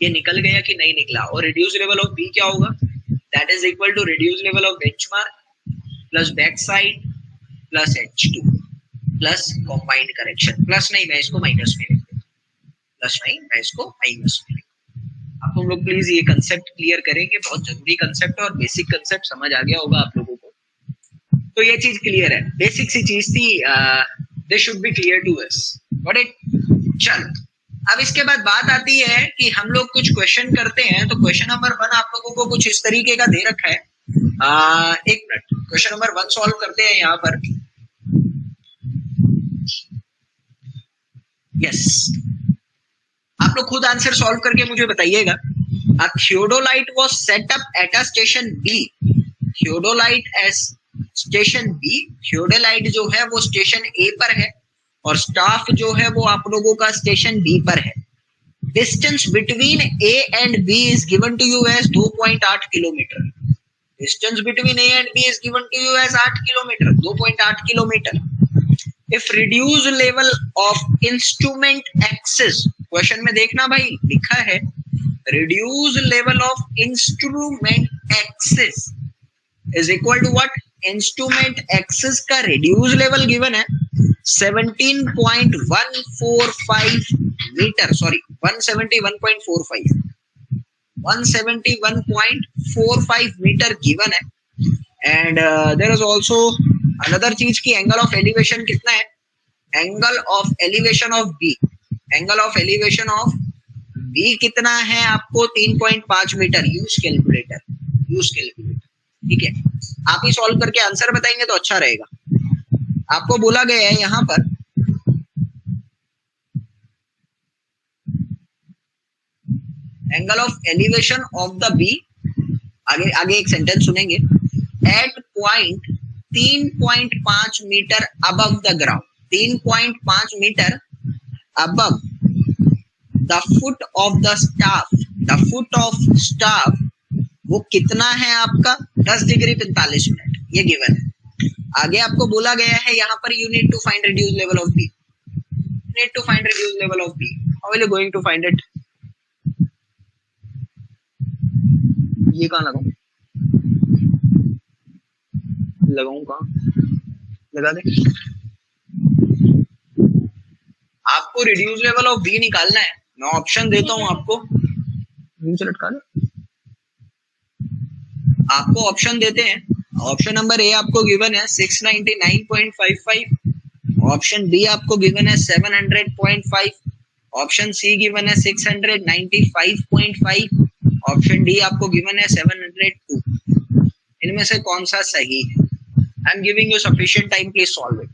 ये निकल गया कि नहीं निकला. और रिड्यूस लेवल ऑफ b क्या होगा? That is equal to reduce level of benchmark plus back side plus h2 plus combined correction. Plus नहीं, मैं इसको माइनस में लिख देता हूं. प्लस नहीं, मैं इसको माइनस में लिख. अब तुम लोग प्लीज ये कंसेप्ट क्लियर करेंगे. बहुत जरूरी कंसेप्ट है और बेसिक कंसेप्ट समझ आ गया होगा आप लोगों को. तो ये चीज क्लियर है. बेसिक सी चीज थी. They should be clear to us. Got it. चलो, अब इसके बाद बात आती है कि हम लोग कुछ क्वेश्चन करते हैं. तो क्वेश्चन नंबर 1 आप लोगों को कुछ इस तरीके का दे रखा है. एक मिनट, क्वेश्चन नंबर 1 सॉल्व करते हैं यहाँ पर. यस, आप लोग खुद आंसर सॉल्व करके मुझे बताइएगा. A theodolite was set up at a station B. Theodolite is station B. Theodolite जो है वो स्टेशन ए पर है और स्टाफ जो है वो आप लोगों का स्टेशन बी पर है. Distance between A and B is given to you as 2.8 kilometre. Distance between A and B is given to you as 8 kilometre, 2.8 kilometre. If reduce level of instrument axis, question में देखना भाई लिखा है reduce level of instrument axis is equal to what? Instrument axis का reduce level given है 17.145 metre. Sorry, 171.45 171.45 metre given है. And there is also another चीज की एंगल ऑफ एलिवेशन कितना है? Angle of elevation of B. Angle of elevation of B कितना है आपको? 3.5 metre. Use calculator, use calculator. ठीक है, आप ही सॉल्व करके आंसर बताएंगे तो अच्छा रहेगा. आपको बोला गया है यहां पर angle of elevation of the B. आगे एक सेंटेंस सुनेंगे. At point 3.5 metre above the ground. 3.5 metre above the foot of the staff. The foot of staff वो कितना है आपका? 10 डिग्री 45 मिनट. ये गिवन है. आगे आपको बोला गया है यहाँ पर you need to find reduce level of B. Need to find reduce level of B. How will you going to find it? ये कहाँ लगाऊं? लगाऊं कहाँ? लगा दे. आपको रिड्यूस लेवल ऑफ बी निकालना है. मैं ऑप्शन देता हूं आपको. लटका दे. आपको ऑप्शन देते हैं. ऑप्शन नंबर ए आपको गिवन है 699.55. ऑप्शन बी आपको गिवन है 700.5. ऑप्शन सी गिवन है 695.5. ऑप्शन डी आपको गिवन है 702. इनमें से कौन सा सही है? I am giving you sufficient time, please solve it.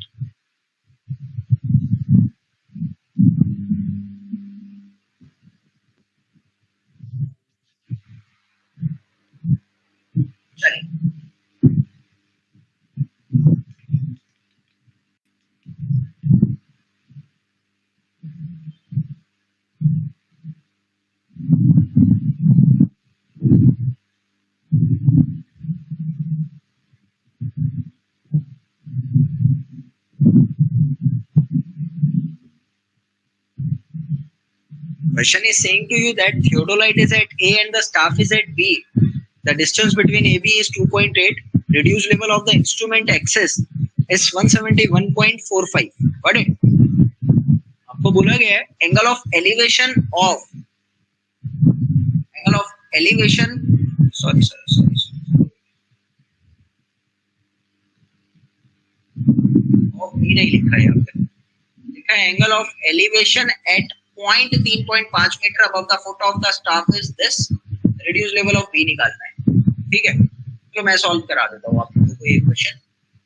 चलिए, question is saying to you that theodolite is at A and the staff is at B. The distance between AB is 2.8. Reduced level of the instrument axis is 171.45. Got it? आपको बोला गया है angle of elevation of sorry ये नहीं लिखा है यहाँ पे, लिखा है angle of elevation at point 3.5 metre above the foot of the staff is this, reduce level of B निकालना है। ठीक है, तो मैं सॉल्व करा देता हूँ आप लोगों को ये क्वेश्चन।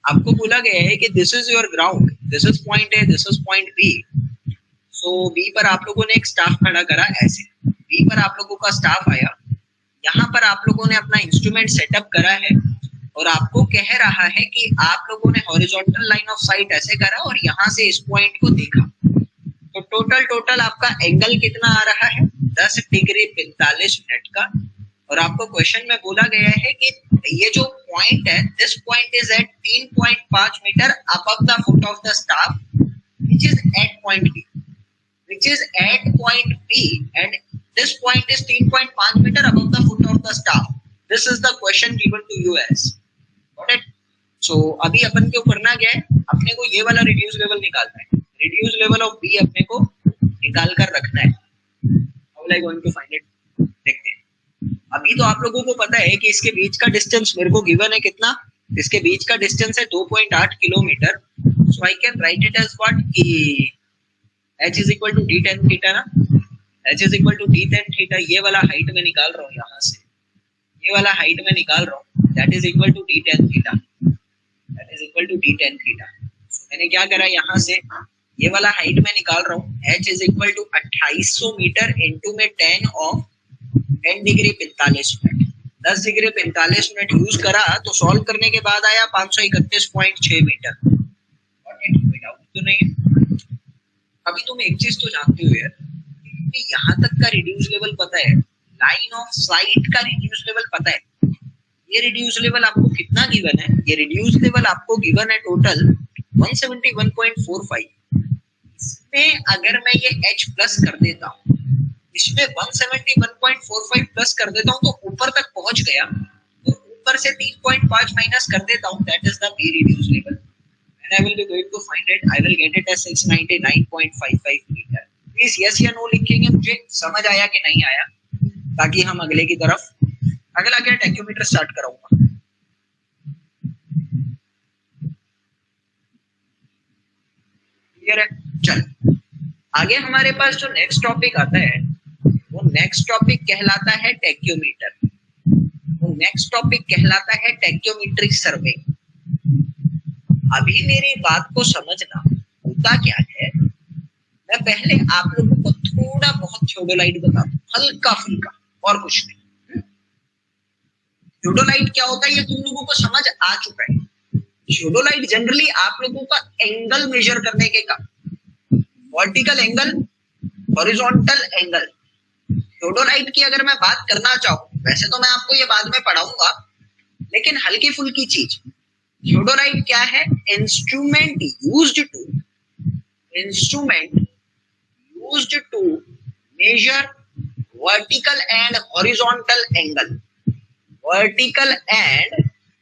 आपको बोला गया है कि this is your ground, this is point A, this is point B. So B पर आप लोगों ने एक स्टाफ खड़ा करा ऐसे, बी पर आप लोगों का स्टाफ आया, यहाँ पर आप लोगों ने अपना इंस्ट्रूमेंट सेटअप करा है और आपको कह रहा है कि आप लोगों ने हॉरिजॉन्टल लाइन ऑफ साइट ऐसे करा और यहाँ से इस पॉइंट को देखा। तो टोटल आपका एंगल कितना आ रहा है, 10 डिग्री 45 मिनट का। और आपको क्वेश्चन में बोला गया है कि ये जो पॉइंट है, this point is at 3.5 metre above the foot of the staff which is at point B, which is at point B and this point is 3.5 meter above the foot of the staff. This is the question given to you as. Got it? So अभी अपन को करना क्या है, अपने को ये वाला reduce level निकालना है, रिड्यूस लेवल ऑफ बी अपने को निकाल कर रखना है। How will I going to find it? देखते हैं। अभी तो आप लोगों को पता है कि इसके बीच का डिस्टेंस मेरे को गिवन है कितना, इसके बीच का डिस्टेंस है 2.8 kilometre. So I can write it as what कि h is equal to d tan theta ना, h is equal to d tan theta, ये वाला हाइट में निकाल रहा हूँ यहाँ से, ये वाला हाइट में निकाल रहा हूँ, that is equal to d tan theta, that is equal to d tan theta। So मैंने क्या करा, यहाँ से ये वाला हाइट में निकाल रहा हूँ, h is equal to 2800 metre into में 10 of 10 degree 45 minute, 10 degree 45 minute use करा तो सॉल्व करने के बाद आया 531.6 मीटर। कोई डाउट तो नहीं है? अभी तुम एक चीज तो जानते हो यार, यहाँ तक का रिड्यूस लेवल पता है, लाइन ऑफ साइट का रिड्यूस लेवल पता है। ये रिड्यूस लेवल आपको कितना गिवन है, ये रिड्यूस लेवल आपको गिवन है टोटल 171.45। इसमें अगर मैं ये h प्लस कर देता हूँ, इसमें 171.45 प्लस कर देता हूँ तो ऊपर तक पहुंच गया, तो ऊपर से 3.5 माइनस कर देता हूँ, that is the be reduce level and I will be going to find it, I will get it as 699.55 metre. Please yes या नो लिखेंगे, मुझे समझ आया कि नहीं आया, ताकि हम अगले की तरफ, अगला क्या टैक्योमीटर स्टार्ट कराऊंगा। क्लियर है? चल आगे हमारे पास जो नेक्स्ट टॉपिक आता है, वो नेक्स्ट टॉपिक कहलाता है टैक्योमीटर, वो नेक्स्ट टॉपिक कहलाता है टैक्योमेट्रिक सर्वे। अभी मेरी बात को समझना, होता क्या है, मैं पहले आप लोगों को थोड़ा बहुत थियोडोलाइट बता दूं, हल्का फुल्का, और कुछ नहीं। थियोडोलाइट क्या होता है ये तुम लोगों को समझ आ चुका है। थियोडोलाइट जनरली आप लोगों का एंगल मेजर करने के काम, vertical angle, horizontal angle. Theodolite की अगर मैं बात करना चाहूँ, वैसे तो मैं आपको ये बाद में पढ़ाऊंगा, लेकिन हल्की फुल्की चीज, थियोडोलाइट क्या है, instrument used to measure vertical and horizontal angle, vertical and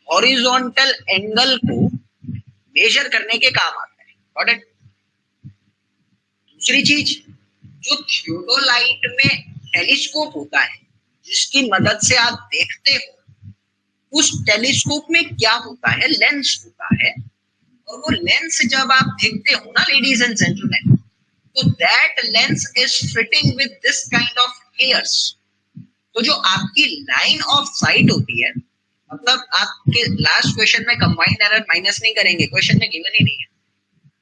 horizontal angle को मेजर करने के काम आता है। Got it? दूसरी चीज, जो थियोडोलाइट में टेलीस्कोप होता है, जिसकी मदद से आप देखते हो, उस टेलीस्कोप में क्या होता है, लेंस होता है, और वो लेंस जब आप देखते हो ना लेडीज एंड जेंटलमैन, तो that lens is fitting with this kind of hairs. तो जो आपकी लाइन ऑफ साइट होती है, मतलब आपके लास्ट क्वेश्चन में कंबाइंड एरर माइनस नहीं करेंगे, क्वेश्चन में गिवन ही नहीं है,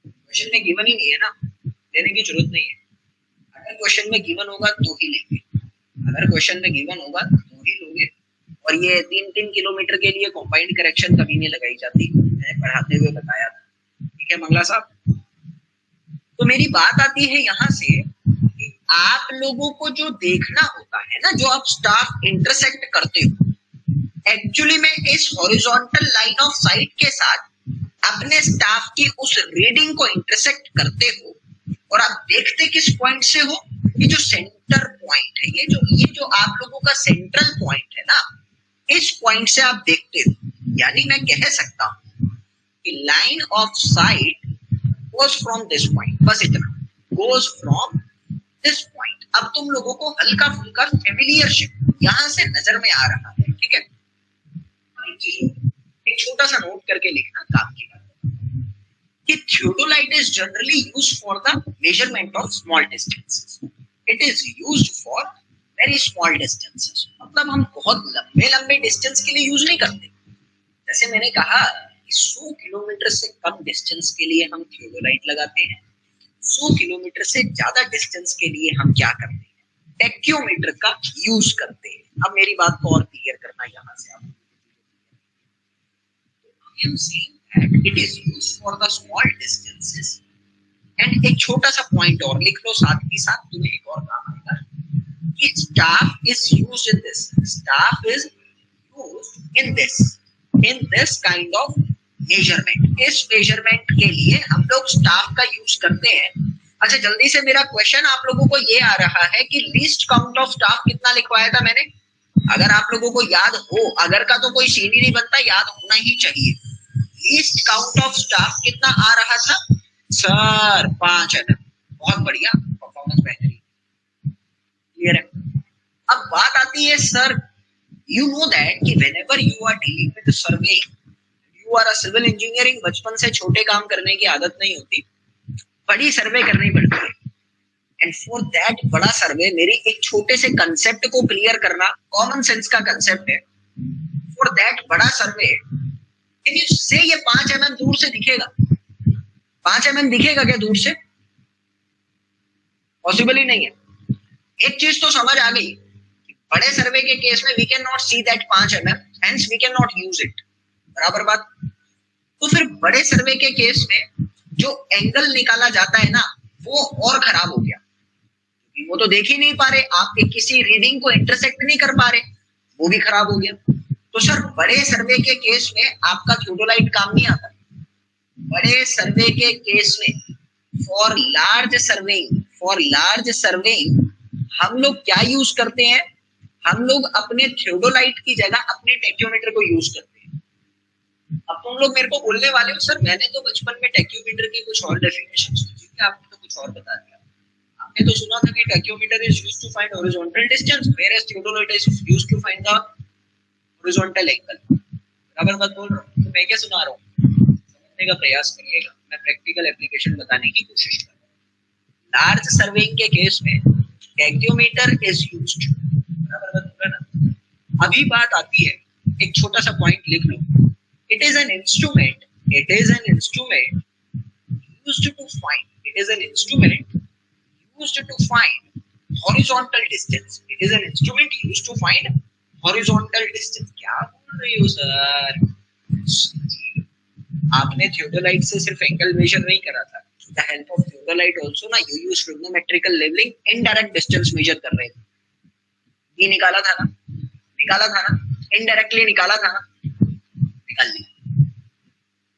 क्वेश्चन में गिवन ही नहीं है ना, लेने की जरूरत नहीं है। अगर क्वेश्चन में गिवन होगा तो ही लेंगे, अगर क्वेश्चन में गिवन होगा तो ही लोगे। और ये 3-3 किलोमीटर के लिए कंबाइंड करेक्शन कभी नहीं लगाई जाती, मैंने पढ़ाते हुए बताया था। ठीक है मंगला साहब? तो मेरी बात आती है यहाँ से कि आप लोगों को जो देखना होता है ना, जो आप स्टाफ इंटरसेक्ट करते हो, एक्चुअली में इस हॉरिजॉन्टल लाइन ऑफ साइट के साथ अपने स्टाफ की उस रीडिंग को इंटरसेक्ट करते हो, और आप देखते किस पॉइंट से हो, ये जो सेंटर पॉइंट है, ये जो आप लोगों का सेंट्रल पॉइंट है ना, इस पॉइंट से आप देखते हो। यानी मैं कह सकता हूं कि line of site goes from this point, बस इतना, गोज फ्रॉम दिस पॉइंट। अब तुम लोगों को हल्का फुल्का फेमिलियरशिप यहां से नजर में आ रहा है। ठीक है, एक छोटा सा नोट करके लिखना काम की बात। कि theodolite is generally used for the measurement of small distances. It is used for very small distances. मतलब हम बहुत लंबे लंबे डिस्टेंस के लिए यूज नहीं करते. जैसे मैंने कहा 100 किलोमीटर से कम डिस्टेंस के लिए हम थियोडोलाइट लगाते हैं. 100 किलोमीटर से ज्यादा डिस्टेंस के लिए हम क्या करते हैं, टेक्योमीटर का यूज करते हैं. अब मेरी बात को और क्लियर करना यहां से आप it is use for the small distances. And एक छोटा सा पॉइंट और लिख लो साथ ही साथ, तुम्हें एक और काम आएगा कि staff is used in this. Staff is used in this kind of measurement. इस मेजरमेंट के लिए हम लोग स्टाफ का यूज करते हैं. अच्छा, जल्दी से मेरा क्वेश्चन आप लोगों को ये आ रहा है कि लीस्ट काउंट ऑफ स्टाफ कितना लिखवाया था मैंने. अगर आप लोगों को याद हो, अगर का तो कोई सीन ही नहीं बनता, याद होना ही चाहिए. लीस्ट काउंट ऑफ स्टाफ कितना आ रहा था सर? 5 mm. बहुत बढ़िया, परफॉर्मेंस बेहतरीन, क्लियर है. अब बात आती है सर, यू नो दैट कि whenever you are dealing with survey, you are a civil engineering, बचपन से छोटे काम करने की आदत नहीं होती, बड़ी सर्वे करनी पड़ती है. एंड फॉर दैट बड़ा सर्वे मेरी एक छोटे से कंसेप्ट को क्लियर करना कॉमन सेंस का कंसेप्ट है. फॉर दैट बड़ा सर्वे कैन यू से ये 5 mm दूर से दिखेगा? 5 mm दिखेगा क्या दूर से? पॉसिबल ही नहीं है. एक चीज तो समझ आ गई, बड़े सर्वे के केस में we can not see that 5 mm, hence we can not use it. बराबर बात. तो फिर बड़े सर्वे के केस में जो एंगल निकाला जाता है ना, वो और खराब हो गया. वो तो देख ही नहीं पा रहे, आप किसी रीडिंग को इंटरसेक्ट नहीं कर पा रहे, वो भी खराब हो गया. तो सर बड़े सर्वे के केस में आपका थियोडोलाइट काम नहीं आता. बड़े सर्वे के केस में फॉर लार्ज सर्वेइंग हम लोग क्या यूज करते हैं? हम लोग अपने थियोडोलाइट की जगह अपने टेक्योमीटर को यूज करते हैं. अब तुम लोग मेरे को बोलने वाले हो सर मैंने तो बचपन में टेक्योमीटर की कुछ और डेफिनेशन सुनी थी, आपने तो कुछ और बता दिया. आपने तो सुना था कि tacheometer is used to find horizontal distance, whereas theodolite is used to find the horizontal angle. बराबर बात बोल रहा हूं. तो मैं क्या सुना रहा हूं, समझने का प्रयास करिएगा. मैं प्रैक्टिकल एप्लीकेशन बताने की कोशिश कर रहा हूं. लार्ज सर्वेइंग के केस में टेक्योमीटर इज यूज्ड. बराबर बात बोल रहा ना. अभी बात आती है, एक छोटा सा पॉइंट लिख लो. It is an instrument used to find horizontal distance. It is an instrument used to find horizontal distance. क्या बोल रही हो सर? आपने थियोडोलाइट से सिर्फ एंगल मेजर नहीं करा था. The help of theodolite also ना, you use trigonometrical leveling, indirect distance measure कर रहे थे. ये निकाला था ना, indirectly निकाला था ना, निकाल लिया.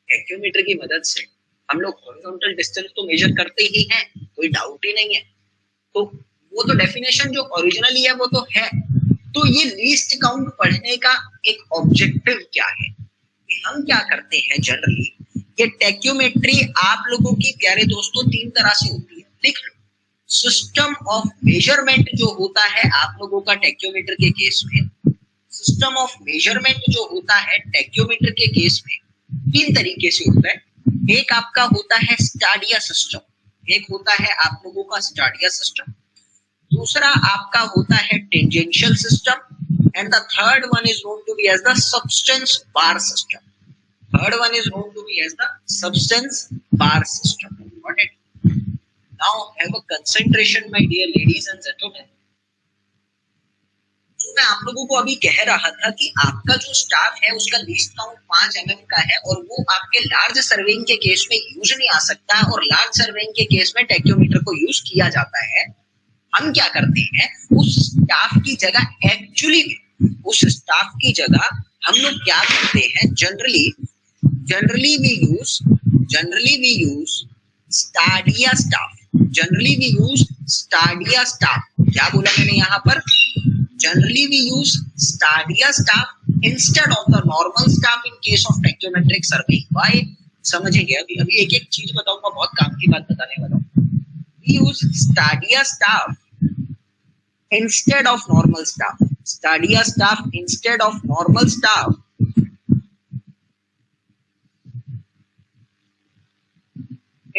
टेक्योमीटर की मदद से हम लोग हॉरिजॉन्टल डिस्टेंस तो मेजर करते ही हैं, कोई डाउट ही नहीं है. तो वो तो डेफिनेशन जो ओरिजिनली है वो तो है. तो ये लीस्ट काउंट पढ़ने का एक ऑब्जेक्टिव क्या है कि हम क्या करते हैं जनरली. ये टेक्योमेट्री आप लोगों की प्यारे दोस्तों 3 तरह से होती है, लिख लो. सिस्टम ऑफ मेजरमेंट जो होता है आप लोगों का टेक्योमीटर के केस में, सिस्टम ऑफ मेजरमेंट जो होता है टेक्योमीटर के केस में 3 तरीके से होता है. एक आपका होता है स्टाडिया सिस्टम, एक होता है आप लोगों का स्टाडिया सिस्टम, दूसरा आपका होता है tangential system, and the third one is known to be as the subtense bar system. Got it? Now have a concentration, my dear ladies and gentlemen. मैं आप लोगों को अभी कह रहा था कि आपका जो स्टाफ है उसका लीस्ट काउंट 5 mm का है और वो आपके लार्ज सर्वेइंग के केस में यूज नहीं आ सकता, और लार्ज सर्वेइंग के केस में टेक्योमीटर को यूज किया जाता है. हम क्या करते हैं, उस स्टाफ की जगह एक्चुअली में उस स्टाफ की जगह हम लोग क्या करते हैं, generally we use stadia staff. क्या बोला मैंने यहाँ पर? Generally we use stadia staff instead of the normal staff in case of tachyometric survey. Why? समझेंगे. अभी एक एक चीज बताऊंगा, बहुत काम की बात बताने वाला हूँ. We use stadia staff instead of normal staff. Stadia staff instead of normal staff.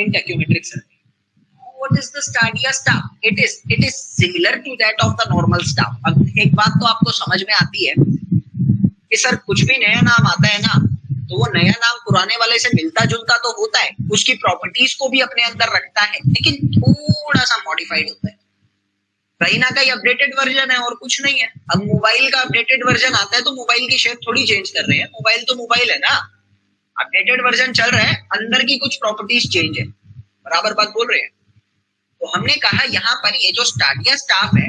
in tachyometric survey. What is the Stadia staff? It is similar to that of the normal staff. अब एक बात तो आपको समझ में आती है कि सर कुछ भी नया नाम आता है ना, तो वो नया नाम पुराने वाले से मिलता जुलता तो होता है, उसकी प्रॉपर्टीज को भी अपने अंदर रखता है, लेकिन थोड़ा सा मॉडिफाइड होता है, कहीं ना कहीं अपडेटेड वर्जन है और कुछ नहीं है। अब मोबाइल का अपडेटेड वर्जन आता है तो मोबाइल की शेप थोड़ी चेंज कर रहे हैं, मोबाइल तो मोबाइल है ना, अपडेटेड वर्जन चल रहा है, अंदर की कुछ प्रॉपर्टीज चेंज है, बराबर बात बोल रहे हैं। तो हमने कहा यहाँ पर ये जो स्टाडिया स्टाफ है,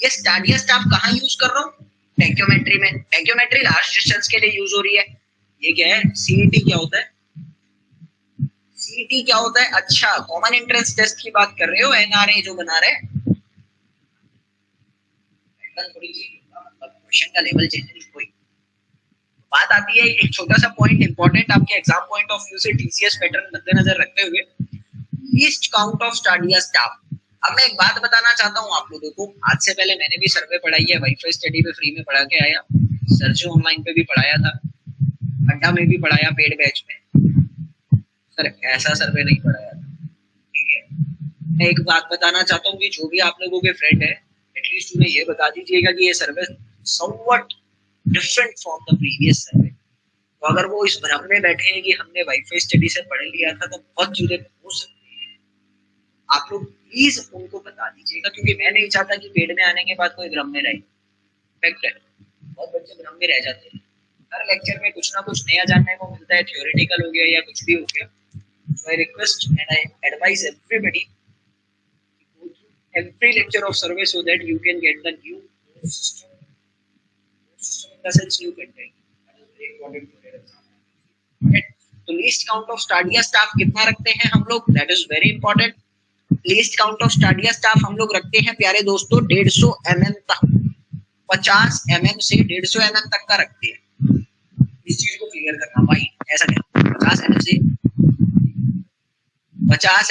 ये स्टाडिया स्टाफ कहाँ यूज कर रहा हूँ? टैक्योमेट्री में। टैक्योमेट्री लार्ज डिस्टेंस के लिए यूज हो रही है। ये क्या है? सीईटी क्या होता है? सीईटी क्या होता है? अच्छा, कॉमन एंट्रेंस टेस्ट की बात कर रहे हो, एनआरए जो बना रहे हैं, थोड़ी मतलब क्वेश्चन का लेवल चेंज है। कोई बात आती है, एक छोटा सा पॉइंट इंपॉर्टेंट आपके एग्जाम पॉइंट ऑफ व्यू से टीसीएस पैटर्न मद्देनजर रखते हुए, least count of stadia staff. अब मैं एक बात बताना चाहता हूँ आप लोगों को, आज से पहले मैंने भी सर्वे पढ़ाई है, वाईफाई स्टडी पे फ्री में पढ़ा के आया, सर्चो ऑनलाइन पे भी पढ़ाया था, अड्डा में भी पढ़ाया पेड बैच में, सर ऐसा सर्वे नहीं पढ़ाया था, ठीक है। मैं एक बात बताना चाहता हूँ कि जो भी आप लोगों के फ्रेंड है, एटलीस्ट उन्हें ये बता दीजिएगा कि ये survey somewhat different from the previous survey. तो अगर वो इस भ्रम में बैठे हैं कि हमने वाईफाई स्टडी से पढ़ लिया था, तो बहुत चीजें हो सकती है, आप लोग प्लीज उनको बता दीजिएगा, क्योंकि मैं नहीं चाहता कि पेड में आने के बाद कोई भ्रम में रहे। फैक्ट है, बहुत बच्चे भ्रम में रह जाते हैं, हर लेक्चर में कुछ ना कुछ नया जानने को मिलता है, थ्योरेटिकल हो गया या कुछ भी हो गया। So I request and I advise everybody to go through every lecture of survey so that you can get the new system in the sense new content. That is very important for your exam. Okay. तो least count of stadia staff कितना रखते हैं हम लोग? That is very important. Least count of stadia staff हम लोग रखते हैं प्यारे दोस्तों 150 mm तक, 50 mm से 150 mm तक का रखते हैं। इस चीज को क्लियर करना, वाइड ऐसा क्या, 50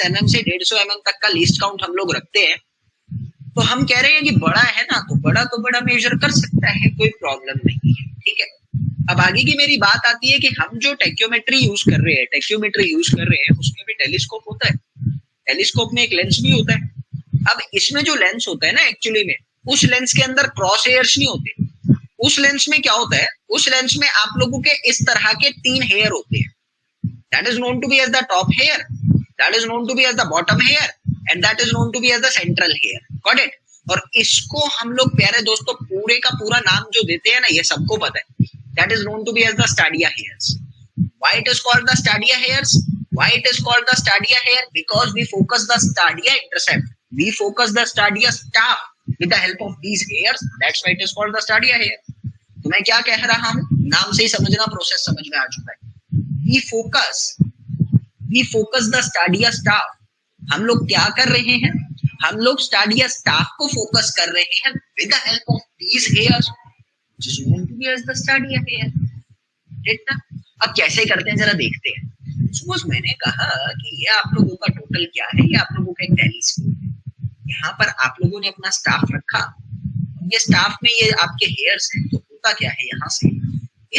mm से 150 mm तक का लीस्ट काउंट हम लोग रखते हैं। तो हम कह रहे हैं कि बड़ा है ना, तो बड़ा मेजर कर सकता है, कोई प्रॉब्लम नहीं है, ठीक है। अब आगे की मेरी बात आती है कि हम जो टैक्योमेट्री यूज कर रहे हैं, उसमें भी टेलीस्कोप होता है, टेलीस्कोप में एक लेंस भी होता है। अब इसमें जो लेंस होता है ना, एक्चुअली में उस लेंस के अंदर क्रॉस हेयर्स नहीं होते। उस लेंस में क्या होता है? उस लेंस में आप लोगों के इस तरह के 3 हेयर होते हैं। That is known to be as the top hair, that is known to be as the bottom hair and that is known to be as the central hair. Got it? और इसको हम लोग प्यारे दोस्तों पूरे का पूरा नाम जो देते हैं ना, ये सबको पता है, that is known to be as the stadia hairs. Why it is called the stadia hairs? Why it is called the stadia hair? Because we focus the stadia intercept. We focus the stadia staff with the help of these hairs. That's why it is called the stadia hair. तो मैं क्या कह रहा हूँ, नाम से ही समझना, process समझ में आ चुका है। We focus the stadia staff. हम लोग क्या कर रहे हैं? हम लोग स्टाडिया स्टाफ को फोकस कर रहे हैं with the help of these hairs, which is known to be as the stadia hair. ठीक ना? अब कैसे करते हैं जरा देखते हैं। सपोज मैंने कहा कि ये आप लोगों का टोटल क्या है, ये आप लोगों का एक टेलीस्कोप है, यहाँ पर आप लोगों ने अपना स्टाफ रखा, ये स्टाफ में ये आपके हेयर्स हैं, तो होता क्या है, यहाँ से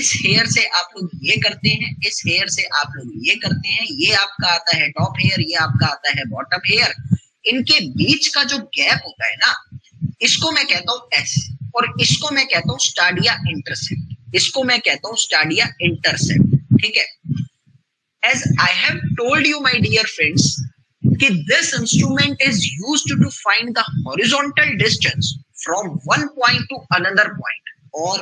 इस हेयर से आप लोग ये करते हैं, इस हेयर से आप लोग ये करते हैं, ये आपका आता है टॉप हेयर, ये आपका आता है बॉटम हेयर। इनके बीच का जो गैप होता है ना, इसको मैं कहता हूँ एस, और इसको मैं कहता हूँ स्टाडिया इंटरसेप्ट, इसको मैं कहता हूँ स्टाडिया इंटरसेप्ट, ठीक है। As I have told you my dear friends कि this instrument is used to find the horizontal distance from one point to another point, or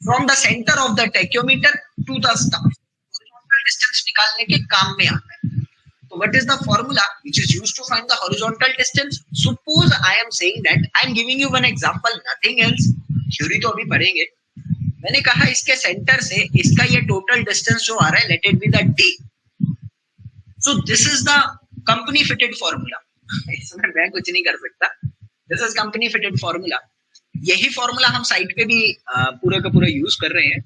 from the center of the tachyometer to the staff. Horizontal distance निकालने के काम में आता है। So what is the formula which is used to find the horizontal distance? Suppose I am saying that I am giving you one example, nothing else. Theory तो अभी पढ़ेंगे। मैंने कहा इसके सेंटर से इसका ये टोटल डिस्टेंस जो आ रहा है, let it be the D. So this is the company fitted formula. इसमें मैं कुछ नहीं कर सकता, this is company fitted formula. यही फॉर्मूला हम साइट पे भी पूरे का पूरा यूज कर रहे हैं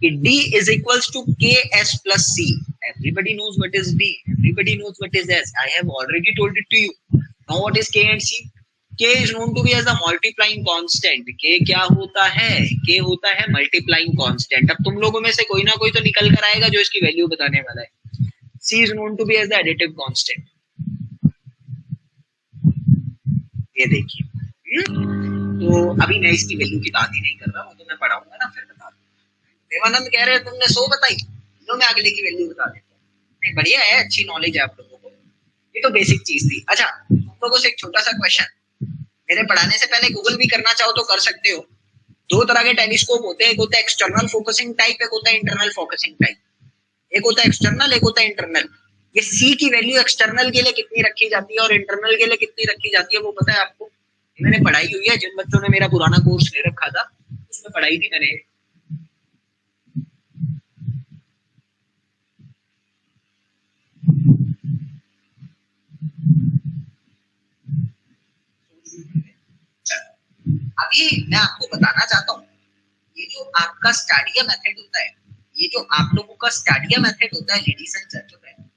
कि D is equals to KS plus C. Everybody knows what is D. Everybody knows what is S. I have already told it to you. Now what is K and C? K is known to be as the multiplying constant. K क्या होता है? K होता है multiplying constant. अब तुम लोगों में से कोई ना कोई तो निकल कर आएगा जो इसकी वैल्यू बताने वाला है। C is known to be as the additive constant. ये देखिए, तो अभी मैं इसकी वैल्यू की बात ही नहीं कर रहा हूँ, तो मैं पढ़ाऊंगा ना फिर बता दूंगा। देवानंद कह रहे हैं तुमने 100 बताई, लो मैं अगले की वैल्यू बता देता हूँ। नहीं बढ़िया है, अच्छी नॉलेज है आप लोगों को, ये तो बेसिक चीज थी। अच्छा तुम लोगों से एक छोटा सा क्वेश्चन, मेरे पढ़ाने से पहले गूगल भी करना चाहो तो कर सकते हो। 2 तरह के टेलीस्कोप होते हैं, एक होता है एक्सटर्नल फोकसिंग टाइप, एक होता है इंटरनल फोकसिंग टाइप। एक होता है एक्सटर्नल, एक होता है इंटरनल। ये C की वैल्यू एक्सटर्नल के लिए कितनी रखी जाती है और इंटरनल के लिए कितनी रखी जाती है वो पता है आपको? मैंने पढ़ाई हुई है, जिन बच्चों ने मेरा पुराना कोर्स ले रखा था उसमें पढ़ाई थी मैंने। अभी मैं आपको बताना चाहता हूँ, ये जो आपका स्टाडिया मेथड होता है, ये जो आप लोगों का स्टाडिया मेथड होता है लेडीज एंड जेंटलमैन,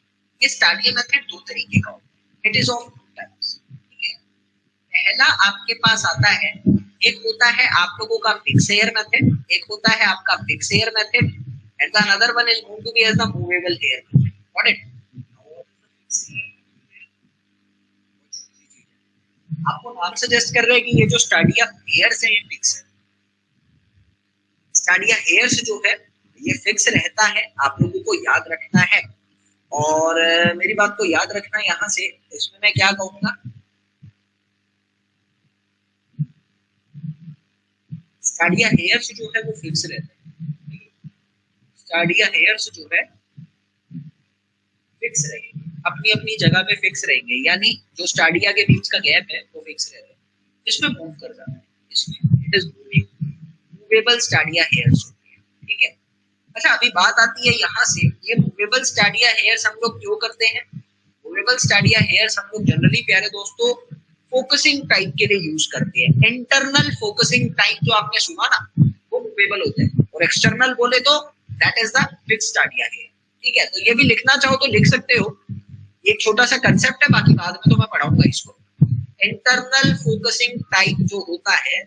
ये स्टाडिया मेथड 2 तरीके का होता है। इट इज ऑफ 2 टाइप्स, ठीक है। पहला आपके पास आता है, एक होता है आप लोगों का फिक्स हेयर मेथड, एक होता है आपका fix hair method, and the another one is known to be as the movable hair method. Got it? आपको नाम सजेस्ट कर रहे हैं कि ये जो स्टाडिया हेयर्स है ये फिक्स है। स्टाडिया हेयर्स जो है ये फिक्स रहता है, आप लोगों को याद रखना है। और मेरी बात को याद रखना यहाँ से, इसमें मैं क्या कहूंगा, स्टाडिया हेयर्स जो है वो फिक्स रहता है। स्टाडिया हेयर्स जो है फिक्स रहेंगे, अपनी अपनी जगह पे फिक्स रहेंगे, यानी जो स्टाडिया के बीच का गैप है वो फिक्स रहता है, इसमें मूव कर जाता है, इसमें it is movable stadia hairs होती है, ठीक है। अच्छा अभी बात आती है यहाँ से, ये मूवेबल स्टाडिया हेयर्स हम लोग क्यों करते हैं? मूवेबल स्टाडिया हेयर्स हम लोग जनरली प्यारे दोस्तों फोकसिंग टाइप के लिए यूज करते हैं। इंटरनल फोकसिंग टाइप जो आपने सुना ना वो मूवेबल होते हैं, और एक्सटर्नल बोले तो that is the fixed stadia here, ठीक है। तो ये भी लिखना चाहो तो लिख सकते हो, ये एक छोटा सा कंसेप्ट है, बाकी बाद में तो मैं पढ़ाऊंगा इसको। इंटरनल फोकसिंग टाइप जो होता है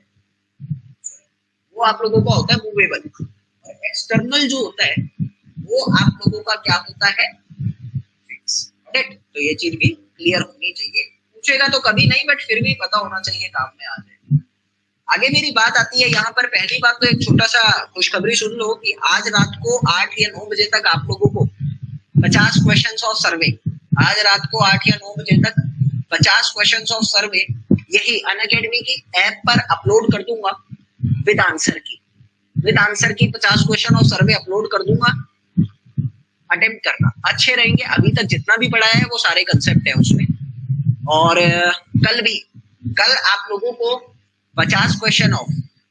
वो आप लोगों का होता है मूवेबल, और एक्सटर्नल जो होता है वो आप लोगों का क्या होता है? फिक्स। तो ये चीज भी क्लियर होनी चाहिए, पूछेगा तो कभी नहीं बट फिर भी पता होना चाहिए, काम में आ जाए। आगे मेरी बात आती है यहाँ पर, पहली बात तो एक छोटा सा खुशखबरी सुन लो कि आज रात को 8 या 9 बजे तक आप लोगों को 50 क्वेश्चंस ऑफ सर्वे, आज रात को 8 या 9 बजे तक 50 क्वेश्चंस ऑफ सर्वे यही अनअकैडमी की ऐप पर अपलोड कर दूंगा विद आंसर की। विद आंसर की 50 क्वेश्चन ऑफ सर्वे अपलोड कर दूंगा, अटेम्प्ट करना, अच्छे रहेंगे। अभी तक जितना भी पढ़ाया है वो सारे कंसेप्ट है उसमें। और कल आप लोगों को 50 क्वेश्चन ऑफ,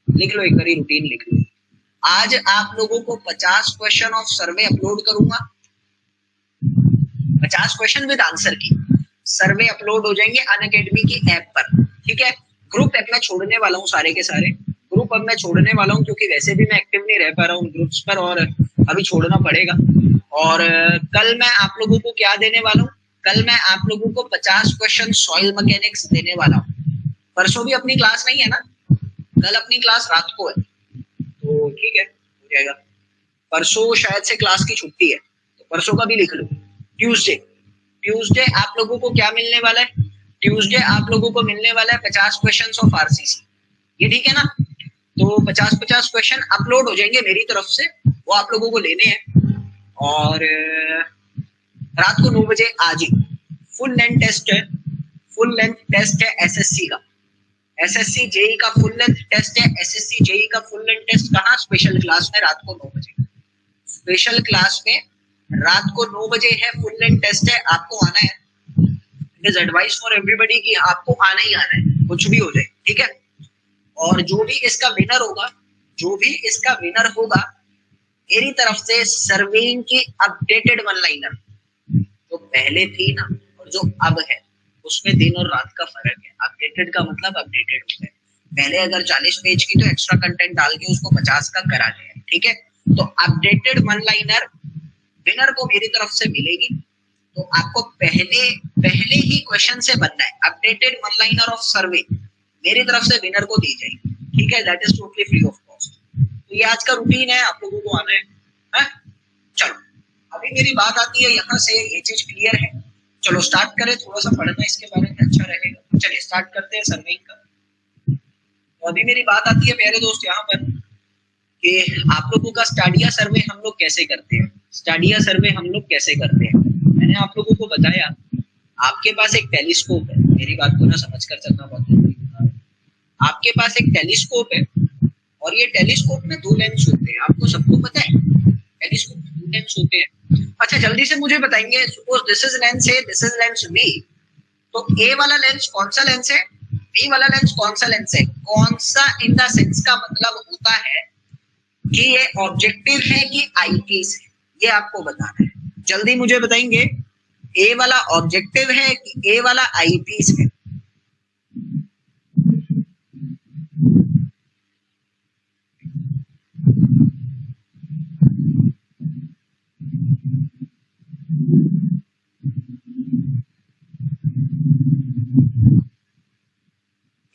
लिख लो एक बारी रूटीन लिख लो, आज आप लोगों को 50 क्वेश्चन ऑफ सर्वे अपलोड करूंगा, 50 क्वेश्चन विद आंसर की सर्वे अपलोड हो जाएंगे अनअकैडमी की ऐप पर, ठीक है। ग्रुप ऐप में छोड़ने वाला हूँ, सारे के सारे ग्रुप अब मैं छोड़ने वाला हूँ, क्योंकि वैसे भी मैं एक्टिव नहीं रह पा रहा हूँ ग्रुप्स पर, और अभी छोड़ना पड़ेगा। और कल मैं आप लोगों को क्या देने वाला हूँ? कल मैं आप लोगों को 50 क्वेश्चन सॉइल मैकेनिक्स देने वाला हूँ। परसों भी अपनी क्लास नहीं है ना, कल अपनी क्लास रात को है, तो ठीक है हो जाएगा। परसों शायद से क्लास की छुट्टी है, तो परसों का भी लिख लो। ट्यूसडे आप लोगों को क्या मिलने वाला है? ट्यूसडे आप लोगों को मिलने वाला है 50 क्वेश्चन ऑफ आरसीसी, ये ठीक है ना। तो 50 क्वेश्चन अपलोड हो जाएंगे मेरी तरफ से, वो आप लोगों को लेने हैं। और रात को 9 बजे आज ही फुल लेंथ टेस्ट है, फुल लेंथ टेस्ट है एसएससी का, एसएससी जेई का फुल लेंथ टेस्ट है, एसएससी जेई का फुल लेंथ टेस्ट कहाँ? स्पेशल क्लास में रात को 9 बजे, स्पेशल क्लास में रात को 9 बजे है, फुल लेंथ टेस्ट है, आपको आना है। It is advice for everybody कि आपको आना ही आना है, कुछ भी हो जाए, ठीक है। और जो भी इसका विनर होगा, जो भी इसका विनर होगा, मेरी तरफ से सर्वेइंग की अपडेटेड वन लाइनर जो पहले थी ना और जो अब है उसमें दिन और रात का फर्क है। अपडेटेड का मतलब अपडेटेड होता है, पहले अगर 40 पेज की तो एक्स्ट्रा कंटेंट डाल के उसको 50 का करा दिया, ठीक है। तो अपडेटेड वन लाइनर विनर को मेरी तरफ से मिलेगी, तो आपको पहले ही क्वेश्चन से बनना है। अपडेटेड वन लाइनर ऑफ सर्वे मेरी तरफ से विनर को दी जाएगी, ठीक है। That is totally free of cost. तो ये आज का रूटीन है, आप लोगों को आना है, चलो अभी अभी मेरी बात आती है यहाँ से, ये चीज क्लियर है? चलो स्टार्ट करें, थोड़ा सा पढ़ना इसके बारे में अच्छा रहेगा। चलिए स्टार्ट करते हैं सर्वेइंग का। तो अभी मेरी बात आती है प्यारे दोस्त यहाँ पर कि आप लोगों का स्टाडिया सर्वे हम लोग कैसे करते हैं। स्टाडिया सर्वे हम लोग कैसे करते हैं, मैंने आप लोगों को बताया। आपके पास एक टेलीस्कोप है, मेरी बात को ना समझ कर चलना बहुत। आपके पास एक टेलीस्कोप है और ये टेलीस्कोप में दो लेंस होते हैं, आपको सबको पता है टेलीस्कोप में दो लेंस होते हैं। अच्छा जल्दी से मुझे बताएंगे, suppose this is lens A, this is lens B, तो ए वाला लेंस कौन सा लेंस है, बी वाला लेंस कौन सा लेंस है? कौन सा इन द सेंस का मतलब होता है कि ये ऑब्जेक्टिव है कि आईपीस है, ये आपको बताना है। जल्दी मुझे बताएंगे, ए वाला ऑब्जेक्टिव है कि ए वाला आईपीस है?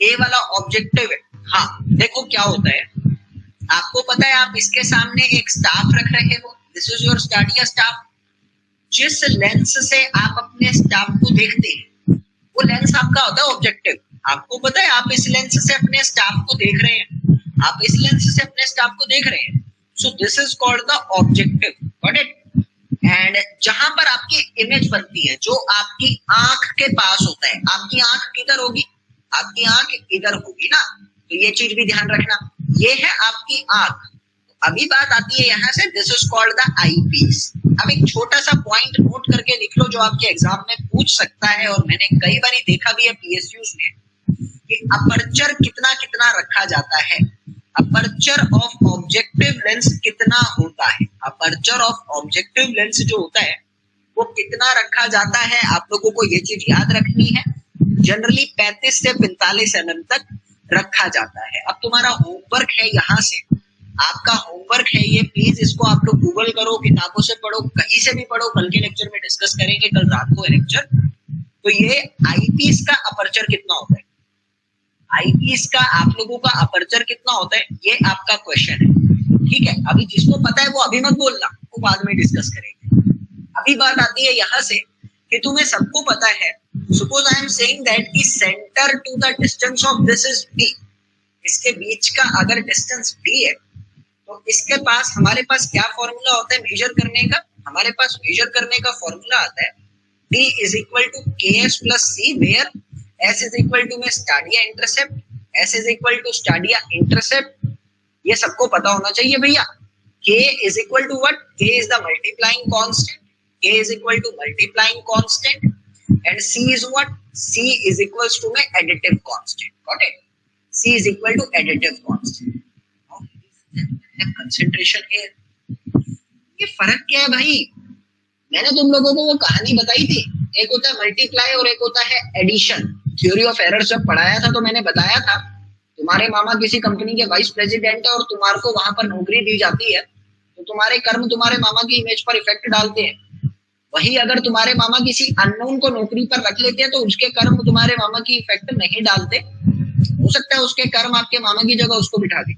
ए वाला ऑब्जेक्टिव है। हाँ देखो क्या होता है, आपको पता है आप इसके सामने एक स्टाफ रख रहे हो, this is your stadia staff. जिस लेंस से आप अपने स्टाफ को देखते हैं वो लेंस आपका होता है ऑब्जेक्टिव। आपको पता है आप इस लेंस से अपने स्टाफ को देख रहे हैं, आप इस लेंस से अपने स्टाफ को देख रहे हैं, so this is called the objective, got it. And जहां पर आपकी इमेज बनती है, जो आपकी आंख के पास होता है, आपकी आंख किधर होगी? आपकी आंख इधर होगी ना, तो ये चीज भी ध्यान रखना, ये है आपकी आंख। अभी बात आती है यहाँ से, this is called the eyepiece. अब एक छोटा सा पॉइंट नोट करके लिख लो जो आपके एग्जाम में पूछ सकता है, और मैंने कई बार देखा भी है पीएसयूज में कि अपर्चर कितना कितना रखा जाता है। अपर्चर ऑफ ऑब्जेक्टिव लेंस कितना होता है? अपर्चर ऑफ ऑब्जेक्टिव लेंस जो होता है वो कितना रखा जाता है, आप लोगों को ये चीज याद रखनी है। जनरली 35 से 45 mm तक रखा जाता है। अब तुम्हारा होमवर्क है, यहाँ से आपका होमवर्क है ये, प्लीज इसको आप लोग गूगल करो, किताबों से पढ़ो, कहीं से भी पढ़ो, कल के लेक्चर में डिस्कस करेंगे, कल रात को है लेक्चर। तो ये आईपीस का अपर्चर कितना होता है, आईपीस का आप लोगों का अपर्चर कितना होता है, ये आपका क्वेश्चन है, ठीक है। अभी जिसको पता है वो अभी मत बोलना, वो बाद में डिस्कस करेंगे। अभी बात आती है यहाँ से कि तुम्हें सबको पता है, suppose I am saying that की centre to the distance of this is b, इसके बीच का अगर डिस्टेंस b है तो इसके पास, हमारे पास क्या फॉर्मूला होता है मेजर करने का? हमारे पास मेजर करने का फॉर्मूला आता है d is equal to ks plus c, where s is equal to में stadia intercept, s is equal to stadia intercept. ये सबको पता होना चाहिए भैया। k is equal to what? k is the multiplying constant, k is equal to multiplying constant, and c is what? c is equals to my additive constant, got it? c is equal to additive constant. concentration here, ये फर्क क्या है भाई? मैंने तुम लोगों को वो कहानी बताई थी, एक होता है मल्टीप्लाई और एक होता है एडिशन। थ्योरी ऑफ एरर्स जब पढ़ाया था तो मैंने बताया था, तुम्हारे मामा किसी कंपनी के वाइस प्रेसिडेंट है और तुम्हारे को वहां पर नौकरी दी जाती है, तो तुम्हारे कर्म तुम्हारे मामा की इमेज पर इफेक्ट डालते हैं। वही अगर तुम्हारे मामा किसी अननोन को नौकरी पर रख लेते हैं तो उसके कर्म तुम्हारे मामा की इफेक्ट नहीं डालते, हो सकता है उसके कर्म आपके मामा की जगह उसको बिठा दे।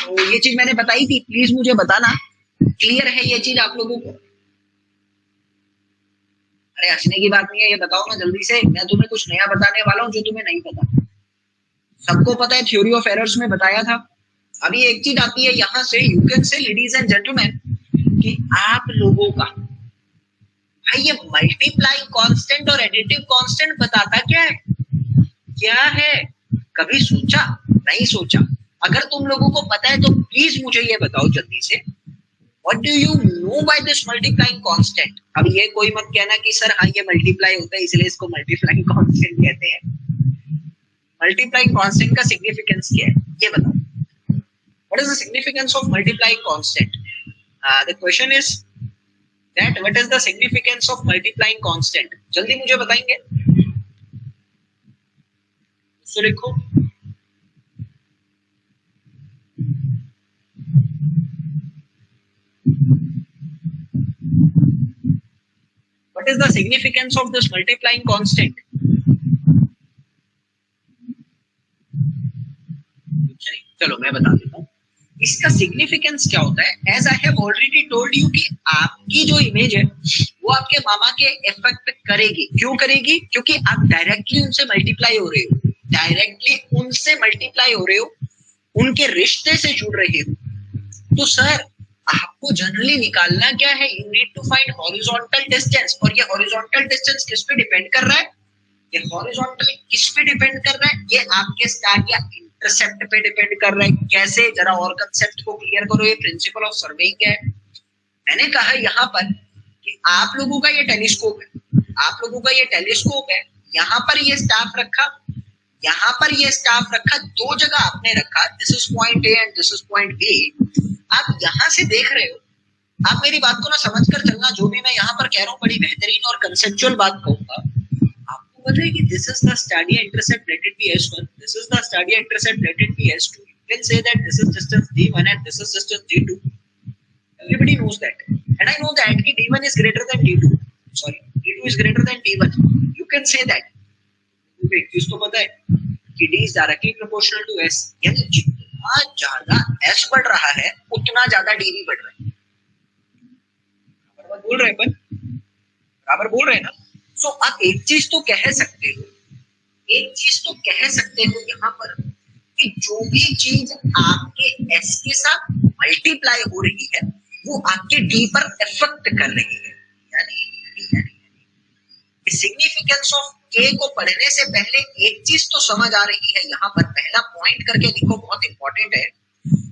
तो ये चीज मैंने बताई थी, प्लीज मुझे बताना क्लियर है ये चीज आप लोगों को? अरे हंसने की बात नहीं है, ये बताओ ना जल्दी से, मैं तुम्हें कुछ नया बताने वाला हूँ जो तुम्हें नहीं पता। सबको पता है, थ्योरी ऑफ एरर्स में बताया था। अभी एक चीज आती है यहाँ से, यू कैन से लेडीज एंड जेंटलमैन कि आप लोगों का भाई ये मल्टीप्लाइंग कांस्टेंट और एडिटिव कांस्टेंट बताता क्या है? क्या है? कभी सोचा? नहीं सोचा? अगर तुम लोगों को पता है तो प्लीज मुझे ये बताओ जल्दी से, what do you know by this multiplying constant? अब ये कोई मत कहना कि सर हाँ ये मल्टीप्लाई होता है इसलिए इसको मल्टीप्लाइंग कांस्टेंट कहते हैं। मल्टीप्लाइंग कांस्टेंट का सिग्निफिकेंस क्या है ये बताओ। What is the significance of multiplying constant? The question is that what is the significance of multiplying constant? जल्दी मुझे बताएंगे, तो लिखो। What is the significance of this multiplying constant? चलो मैं बता देता हूँ। इसका सिग्निफिकेंस क्या होता है? As I have already told you कि आपकी जो इमेज है वो आपके मामा के इफेक्ट करेगी। क्यों करेगी? क्योंकि आप डायरेक्टली उनसे मल्टीप्लाई हो रहे हो, डायरेक्टली उनसे मल्टीप्लाई हो रहे हो, उनके रिश्ते से जुड़ रहे हो। तो सर आपको जनरली निकालना क्या है? You need to find horizontal distance. और ये हॉरिजॉन्टल डिस्टेंस किस पे डिपेंड कर रहा है? ये हॉरिजॉन्टल किस पे डिपेंड कर रहा है? ये आपके स्टार्ट या इंटरसेप्ट पे डिपेंड कर रहा है। कैसे? जरा और कंसेप्ट को क्लियर करो। ये प्रिंसिपल ऑफ सर्वेइंग क्या है? मैंने कहा यहाँ पर कि आप लोगों का ये टेलीस्कोप है, आप लोगों का ये टेलीस्कोप है, यहाँ पर ये स्टाफ रखा, यहाँ पर ये स्टाफ रखा, दो जगह आपने रखा, this is point A and this is point B. आप यहाँ से देख रहे हो, आप मेरी बात को ना समझ कर चलना, जो भी मैं यहाँ पर कह रहा हूँ बड़ी बेहतरीन और कंसेप्चुअल बात कहूंगा। आपको पता है कि this is the stadia intercept, late it B s1, this is the stadia intercept, late it B s2, you can say that this is distance d1 and this is distance d2. Everybody knows that, and I know that कि d1 is greater than d2, sorry d2 is greater than d1, you can say that. एक चीज तो पता है कि d is directly proportional to s, यानी जितना ज्यादा s बढ़ रहा है उतना ज्यादा d भी बढ़ रहा है। बराबर बोल रहे हैं, बराबर बोल रहे हैं ना? सो आप एक चीज तो कह सकते हो, एक चीज तो कह सकते हो यहाँ पर कि जो भी चीज आपके s के साथ मल्टीप्लाई हो रही है वो आपके d पर इफेक्ट कर रही है। यानी सिग्निफिकेंस ऑफ k को पढ़ने से पहले एक चीज तो समझ आ रही है, यहाँ पर पहला पॉइंट करके लिखो, बहुत इंपॉर्टेंट है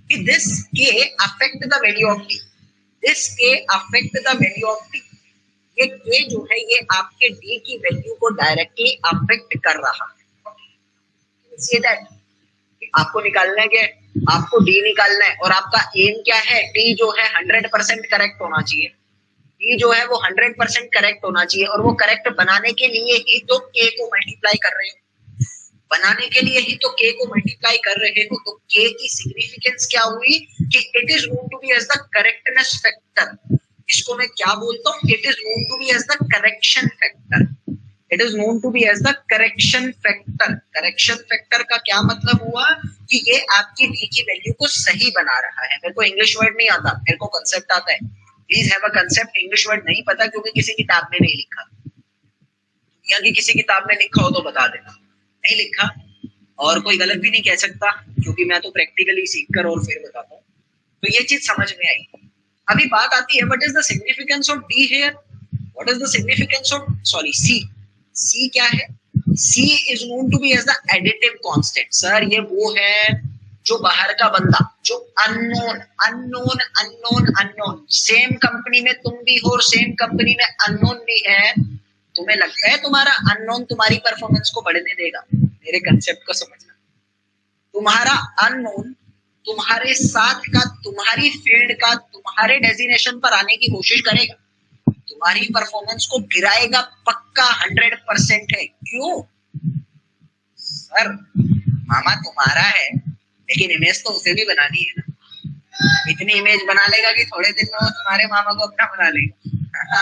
कि this k affect the value of d, this k affect the value of d। ये k जो है ये आपके d की वैल्यू को डायरेक्टली अफेक्ट कर रहा है। See that? आपको निकालना है, आपको d निकालना है और आपका एम क्या है? d जो है 100% करेक्ट होना चाहिए, d जो है वो 100% करेक्ट होना चाहिए, और वो करेक्ट बनाने के लिए ही तो k को मल्टीप्लाई कर रहे हो, बनाने के लिए ही तो k को मल्टीप्लाई कर रहे हो। तो k की सिग्निफिकेंस क्या हुई कि it is known to be as the correctness factor. इसको मैं क्या बोलता हूँ? It is known to be as the correction factor, it is known to be as the correction factor. Correction factor का क्या मतलब हुआ कि ये आपकी d की वैल्यू को सही बना रहा है। मेरे को इंग्लिश वर्ड नहीं आता, मेरे को कंसेप्ट आता है। Please have a concept, English word नहीं पता क्योंकि किसी किताब में नहीं लिखा, दुनिया की किसी किताब में लिखा हो तो बता देना, नहीं लिखा और कोई गलत भी नहीं कह सकता क्योंकि मैं तो प्रैक्टिकली सीख कर और फिर बताता हूँ। तो ये चीज समझ में आई। अभी बात आती है what is the significance of d here, what is the significance of sorry c। c क्या है? c is known to be as the additive constant. Sir ये वो है जो बाहर का बंदा, जो unknown unknown unknown unknown, same company में तुम भी हो और सेम कंपनी में अननोन भी है, तुम्हें लगता है तुम्हारा अननोन तुम्हारी परफॉर्मेंस को बढ़ने देगा? मेरे कंसेप्ट को समझना, तुम्हारा अननोन तुम्हारे साथ का, तुम्हारी फील्ड का, तुम्हारे डेजिग्नेशन पर आने की कोशिश करेगा, तुम्हारी परफॉर्मेंस को गिराएगा, पक्का 100% है। क्यों? सर मामा तुम्हारा है लेकिन इमेज तो उसे भी बनानी है ना, इतनी इमेज बना लेगा कि थोड़े दिन में तुम्हारे मामा को अपना बना लेगा।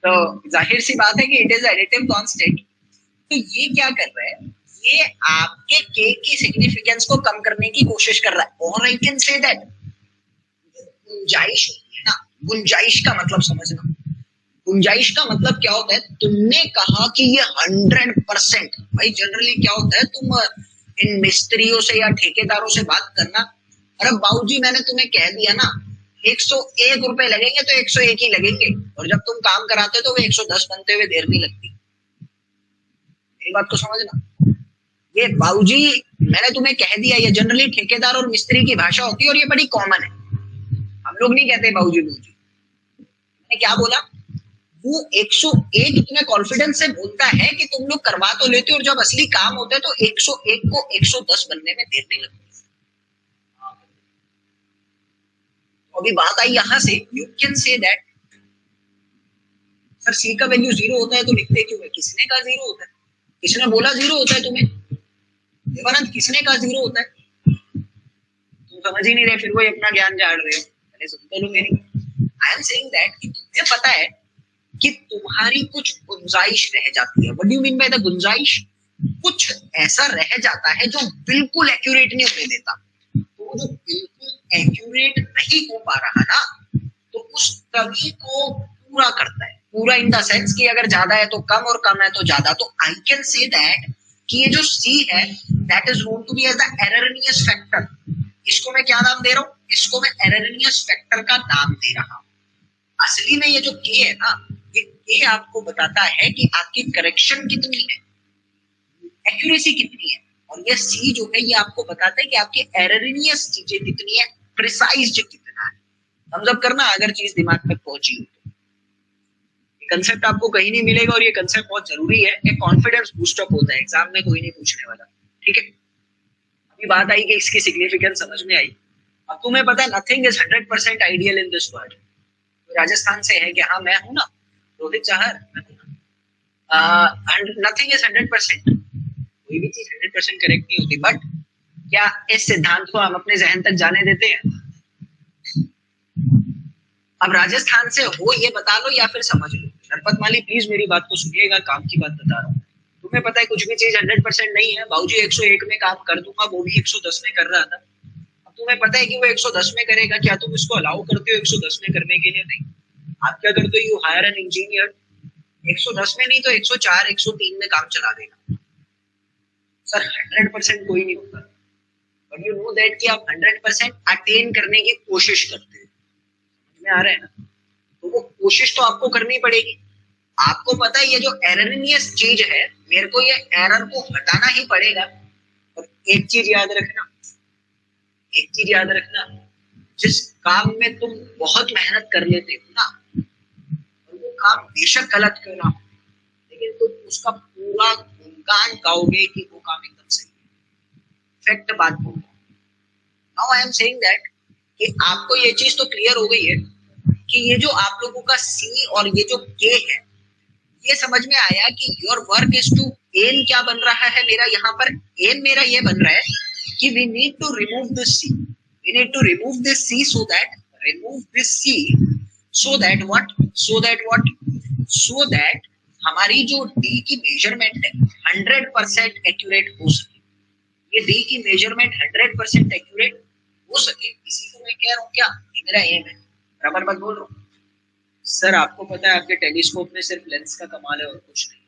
तो जाहिर सी बात है कि इट इज एडिटिव कांस्टेंट। तो ये क्या कर रहा है? ये आपके k की सिग्निफिकेंस को कम करने की कोशिश कर रहा है। और आई कैन से दैट गुंजाइश है ना, गुंजाइश का मतलब समझना, गुंजाइश का मतलब क्या होता है? तुमने कहा कि ये 100%, भाई जनरली क्या होता है, तुम इन मिस्त्रियों से या ठेकेदारों से बात करना, अरे बाबूजी मैंने तुम्हें कह दिया ना 101 रुपए लगेंगे तो 101 ही लगेंगे, और जब तुम काम कराते हो तो वो 110 बनते हुए देर नहीं लगती। मेरी बात को समझना, ये बाबूजी मैंने तुम्हें कह दिया, ये जनरली ठेकेदार और मिस्त्री की भाषा होती है और ये बड़ी कॉमन है, हम लोग नहीं कहते बाबूजी बाबूजी। मैंने क्या बोला? वो 101 इतने कॉन्फिडेंस से बोलता है कि तुम लोग करवा तो लेते हो और जब असली काम होता है तो 101 को 110 बनने में देर नहीं लगती। अभी बात आई यहां से, you can say that sir C का वैल्यू 0 होता है तो लिखते क्यों है? किसने कहा 0 होता है? किसने बोला 0 होता है तुम्हें? देवानंद किसने कहा 0 होता है? तुम समझ ही नहीं रहे, फिर वही अपना ज्ञान झाड़ रहे हो। पहले सुनते लो मेरी। आई एम सेइंग दैट कि तुम्हें पता है कि तुम्हारी कुछ गुंजाइश रह जाती है। What do you mean by the गुंजाइश? कुछ ऐसा रह जाता है जो बिल्कुल एक्यूरेट नहीं होने देता। तो वो जो बिल्कुल एक्यूरेट नहीं हो पा रहा ना, तो उस कमी को पूरा करता है। पूरा इन द सेंस कि अगर ज्यादा है तो कम और कम है तो ज्यादा। तो आई कैन से दैट कि ये जो सी है that is known to be as the erroneous factor. इसको मैं क्या नाम दे रहा हूँ? इसको मैं एररनियस फैक्टर का नाम दे रहा हूँ। असली में ये जो के है ना, ये के आपको बताता है कि आपकी करेक्शन कितनी है, एक्यूरेसी कितनी है, और ये सी जो है ये आपको बताता है कि आपकी एररनियस चीजें कितनी है, प्रिसाइज कितना है। हम जब करना अगर चीज दिमाग तक पहुंची हो तो कंसेप्ट आपको कहीं नहीं मिलेगा, और ये कंसेप्ट बहुत जरूरी है। एक कॉन्फिडेंस बूस्टअप होता है, एग्जाम में कोई नहीं पूछने वाला, ठीक है। अभी बात आई कि इसकी सिग्निफिकेंस समझ में आई। अब तुम्हें पता है nothing is 100% ideal in this world. Rajasthan से है कि हाँ मैं हूं ना, रोहित चाहर मैं हूं ना, नथिंग इज 100%। कोई भी चीज 100% करेक्ट नहीं होती, बट क्या इस सिद्धांत को हम अपने जहन तक जाने देते हैं? अब राजस्थान से हो ये बता लो या फिर समझ लो। नरपत माली प्लीज मेरी बात को सुनिएगा, काम की बात बता रहा हूँ। तुम्हें पता है कुछ भी चीज 100% नहीं है। बाबूजी 101 में काम कर दूंगा, वो भी 110 में कर रहा था। अब तुम्हें पता है कि वो 110 में करेगा, क्या तुम इसको अलाउ करते हो 110 में करने के लिए? नहीं। आप क्या करते हो? यू हायर एन इंजीनियर, 110 में नहीं तो 104 103 में काम चला देगा। सर 100% कोई नहीं होता, बट यू नो दैट कि आप 100% अटेन करने की कोशिश करते हो। समझ में आ रहा है ना? तो वो कोशिश तो आपको करनी पड़ेगी। आपको पता है ये जो एररनियस चीज है, मेरे को ये एरर को हटाना ही पड़ेगा। और एक चीज याद रखना, एक चीज याद रखना, जिस काम में तुम बहुत मेहनत कर लेते हो ना, और वो काम बेशक गलत क्यों ना हो, लेकिन तुम उसका पूरा गुणगान गाओगे कि वो काम एकदम सही है। फैक्ट बात बोल रहा हूं। Now I am saying that कि आपको ये चीज तो क्लियर हो गई है कि ये जो आप लोगों का सी और ये जो के है, ये समझ में आया कि your work is to, M क्या बन रहा है मेरा यहाँ पर? एम मेरा ये बन रहा है कि we need to remove this C, we need to remove this C so that, remove this C so that what, so that what, so that हमारी जो डी की मेजरमेंट है 100% एक्यूरेट हो सके। ये डी की मेजरमेंट 100% एक्यूरेट हो सके, इसी को मैं कह रहा हूँ। क्या ये मेरा एम है? बराबर मत बोल रहा हूँ। सर आपको पता है आपके टेलीस्कोप में सिर्फ लेंस का कमाल है और कुछ नहीं है।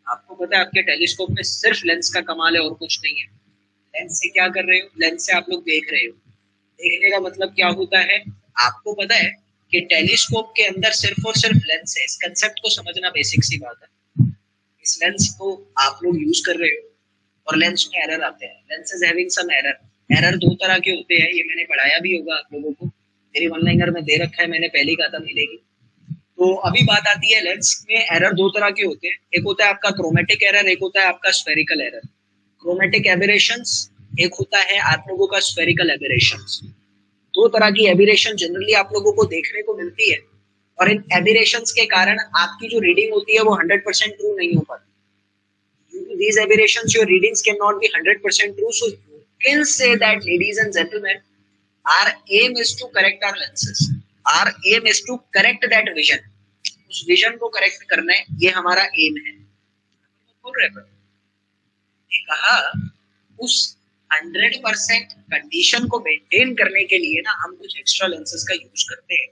आपको पता है आपके टेलीस्कोप में सिर्फ लेंस का कमाल है और कुछ नहीं है। लेंस से क्या कर रहे हो? लेंस से आप लोग देख रहे हो। देखने का मतलब क्या होता है? आपको पता है कि टेलीस्कोप के अंदर सिर्फ और सिर्फ लेंस है। इस कंसेप्ट को समझना बेसिक सी बात है। इस लेंस को आप लोग यूज कर रहे हो और लेंस में एरर आते हैं। Lenses having some error. Error दो तरह के होते हैं, ये मैंने पढ़ाया भी होगा आप लोगों को, मेरी ऑनलाइनर में दे रखा है, मैंने पहले कहा था मिलेगी। तो अभी बात आती है लेंस में एरर दो तरह के होते हैं। एक होता है आपका क्रोमेटिक एरर, एक होता है आपका स्फेरिकल एरर। क्रोमेटिक एबेरेशंस, एक होता है आप लोगों का स्फेरिकल एबेरेशंस। दो तरह की एबेरेशन जनरली आप लोगों को देखने को मिलती है, और इन एबेरेशंस के कारण आपकी जो रीडिंग होती है वो 100% ट्रू नहीं हो पाती। Due to these aberrations, your readings cannot be 100% true. So you can say that, ladies and gentlemen, our aim is to correct our lenses. Our aim is to correct that vision. उस vision को correct करना है, ये हमारा M है। बोल रहे हैं कहा उस 100% कंडीशन को मेंटेन करने के लिए ना हम कुछ एक्स्ट्रा लेंसेज का यूज करते हैं।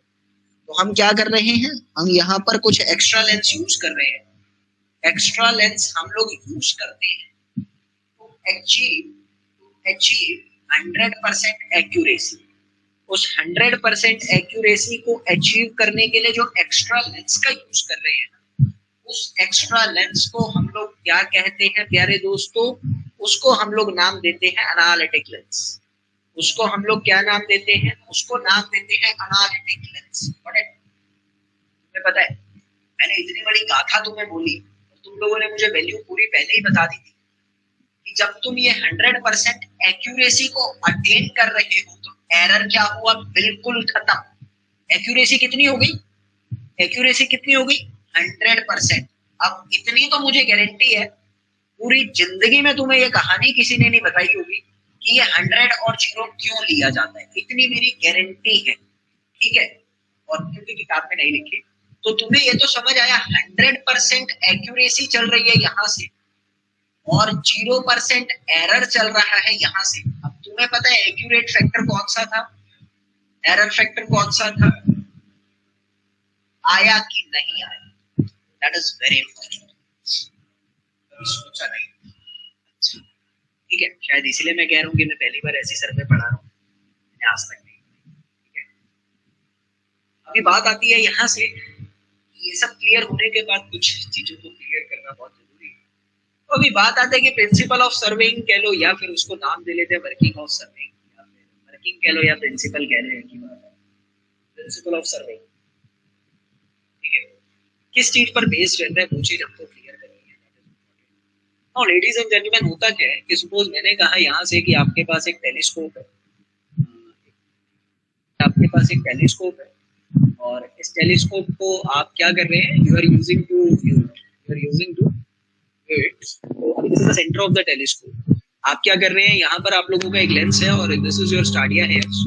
तो हम क्या कर रहे हैं? हम यहाँ पर कुछ एक्स्ट्रा लेंस यूज कर रहे हैं। एक्स्ट्रा लेंस हम लोग यूज करते हैं तो अचीव 100% एक्यूरेसी। उस 100% एक्यूरेसी को अचीव करने के लिए जो एक्स्ट्रा लेंस का यूज कर रहे हैं, उस एक्स्ट्रा लेंस को हम लोग क्या कहते हैं प्यारे दोस्तों? उसको हम लोग नाम देते हैं एनालिटिक लेंस। उसको हम लोग क्या नाम देते हैं? उसको नाम देते हैं एनालिटिक लेंस। तुम्हें पता है मैंने इतनी बड़ी गाथा तुम्हें बोली, तुम लोगों ने मुझे वैल्यू पूरी पहले ही बता दी थी कि जब तुम ये 100% एक्यूरेसी को अटेन कर रहे हो तो एरर क्या हुआ? बिल्कुल खत्म। एक्यूरेसी कितनी हो गई? एक्यूरेसी कितनी हो गई? 100%। अब इतनी तो मुझे गारंटी है, पूरी जिंदगी में तुम्हें ये कहानी किसी ने नहीं बताई होगी कि ये 100 और 0 क्यों लिया जाता है। इतनी मेरी गारंटी है, ठीक है? और क्योंकि किताब में नहीं लिखी, तो तुम्हें ये तो समझ आया 100% एक्यूरेसी चल रही है यहाँ से और 0% एरर चल रहा है यहाँ से। अब तुम्हें पता है एक्यूरेट फैक्टर कौन सा था? एरर फैक्टर कौन सा था, आया कि नहीं आया, दैट इज वेरी इंपॉर्टेंट, सोचा नहीं। ठीक है, शायद इसीलिए मैं कह रहा हूँ कि मैं पहली बार ऐसी सर्वे पढ़ा रहा हूँ, मैंने आज तक नहीं। ठीक है, अभी बात आती है यहाँ से, ये सब क्लियर होने के बाद कुछ चीजों को क्लियर करना बहुत जरूरी है। तो अभी बात आती है कि प्रिंसिपल ऑफ सर्वेइंग कह लो, या फिर उसको नाम दे लेते हैं वर्किंग ऑफ सर्वेइंग, या फिर वर्किंग कह लो या प्रिंसिपल कह लो, एक ही बात है, प्रिंसिपल ऑफ सर्वेइंग। ठीक है, किस चीज पर बेस्ड रहता है वो चीज हमको क्लियर करनी है। और लेडीज एंड जेंटलमैन, होता क्या है कि सपोज मैंने कहा यहाँ से कि आपके पास एक टेलीस्कोप है, आपके पास एक टेलीस्कोप है, और इस टेलीस्कोप को आप क्या कर रहे हैं, you are using to view, you are using to it. तो अभी this is the centre of the telescope, आप क्या कर रहे हैं, यहाँ पर आप लोगों का एक लेंस है और this is your stadia hairs.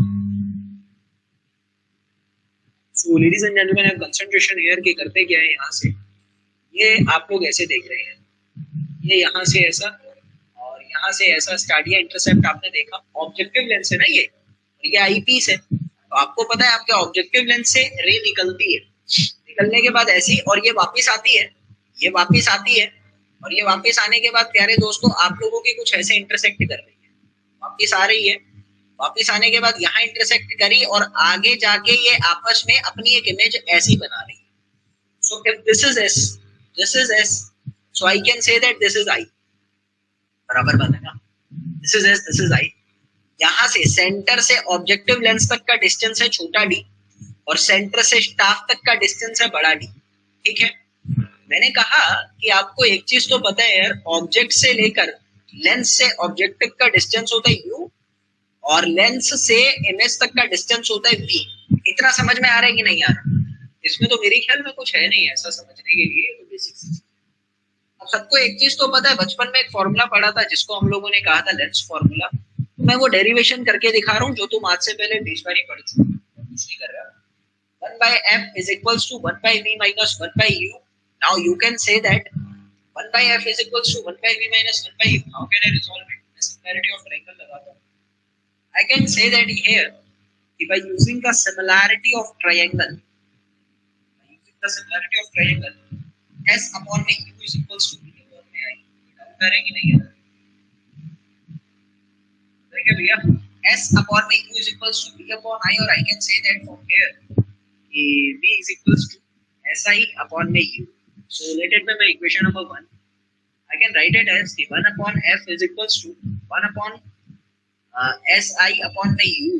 So ladies and gentleman, आप कंसंट्रेशन हियर के करते क्या है, यहाँ से ये आप लोग ऐसे देख रहे हैं, ये यहाँ से ऐसा और यहाँ से ऐसा स्टाडिया इंटरसेप्ट आपने देखा, ऑब्जेक्टिव लेंस है ना ये, और ये आई पीस है। तो आपको पता है आपके ऑब्जेक्टिव लेंस से रे निकलती है, निकलने के बाद ऐसी, और ये वापस आती है, ये वापस आती है, और ये वापस आने के बाद प्यारे दोस्तों आप लोगों की कुछ ऐसे इंटरसेक्ट कर रही है, वापस आ रही है, वापस आने के बाद यहाँ इंटरसेक्ट करी, और आगे जाके ये आपस में अपनी एक इमेज ऐसी बना रही है। So if this is S, this is S, so I can say that this is I, बराबर बात है ना, this is S, this is I। यहाँ से सेंटर से ऑब्जेक्टिव लेंस तक का डिस्टेंस है छोटा डी, और सेंटर से स्टाफ तक का डिस्टेंस है बड़ा डी। ठीक है, मैंने कहा कि आपको एक चीज तो पता है यार, ऑब्जेक्ट से लेकर लेंस से ऑब्जेक्टिव का डिस्टेंस होता है u, और लेंस से इमेज तक का डिस्टेंस होता है v। इतना समझ में आ रहा है कि नहीं आ रहा? इसमें तो मेरे ख्याल में कुछ है नहीं ऐसा समझने के लिए, तो बेसिक्स। अब सबको एक चीज तो पता है, बचपन में एक फॉर्मूला पढ़ा था जिसको हम लोगों ने कहा था लेंस फॉर्मूला, तो मैं वो डेरिवेशन करके दिखा रहा हूँ, जो तुम आज से पहले 20 बार ही पढ़ चुके हो, कुछ नहीं कर रहा। 1 by f is equals to 1 by v minus 1 by u। Now you can say that 1 by f is equals to 1 by v minus 1 by u। How can I resolve it? मैं similarity of triangle लगाता हूँ। I can say that here by using the similarity of triangle, the similarity of triangle, s upon में u is equals to v upon में i। Doubt करेंगे नहीं है करेंगे भैया, s upon में u is equals to v upon i, और I can say that from here कि v is equals to si upon में u। So let it be my equation number 1। I can write it as 1 upon f is equals to 1 upon si upon में u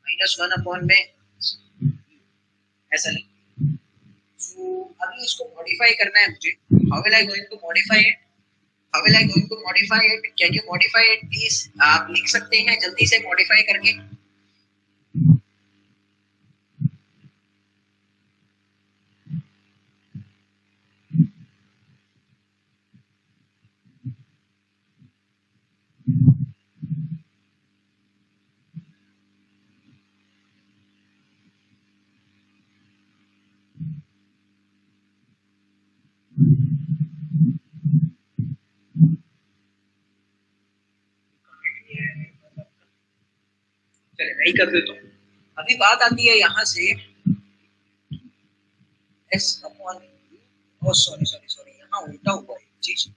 minus 1 upon में ऐसा लिख। So अभी इसको modify करना है मुझे। How will I going to modify it? How will I going to modify it? Can you modify it please? आप लिख सकते हैं जल्दी से मॉडिफाई करके। चले नहीं कर देता हूँ। अभी बात आती है यहाँ से s upon oh sorry यहाँ उल्टा हुआ है चीज,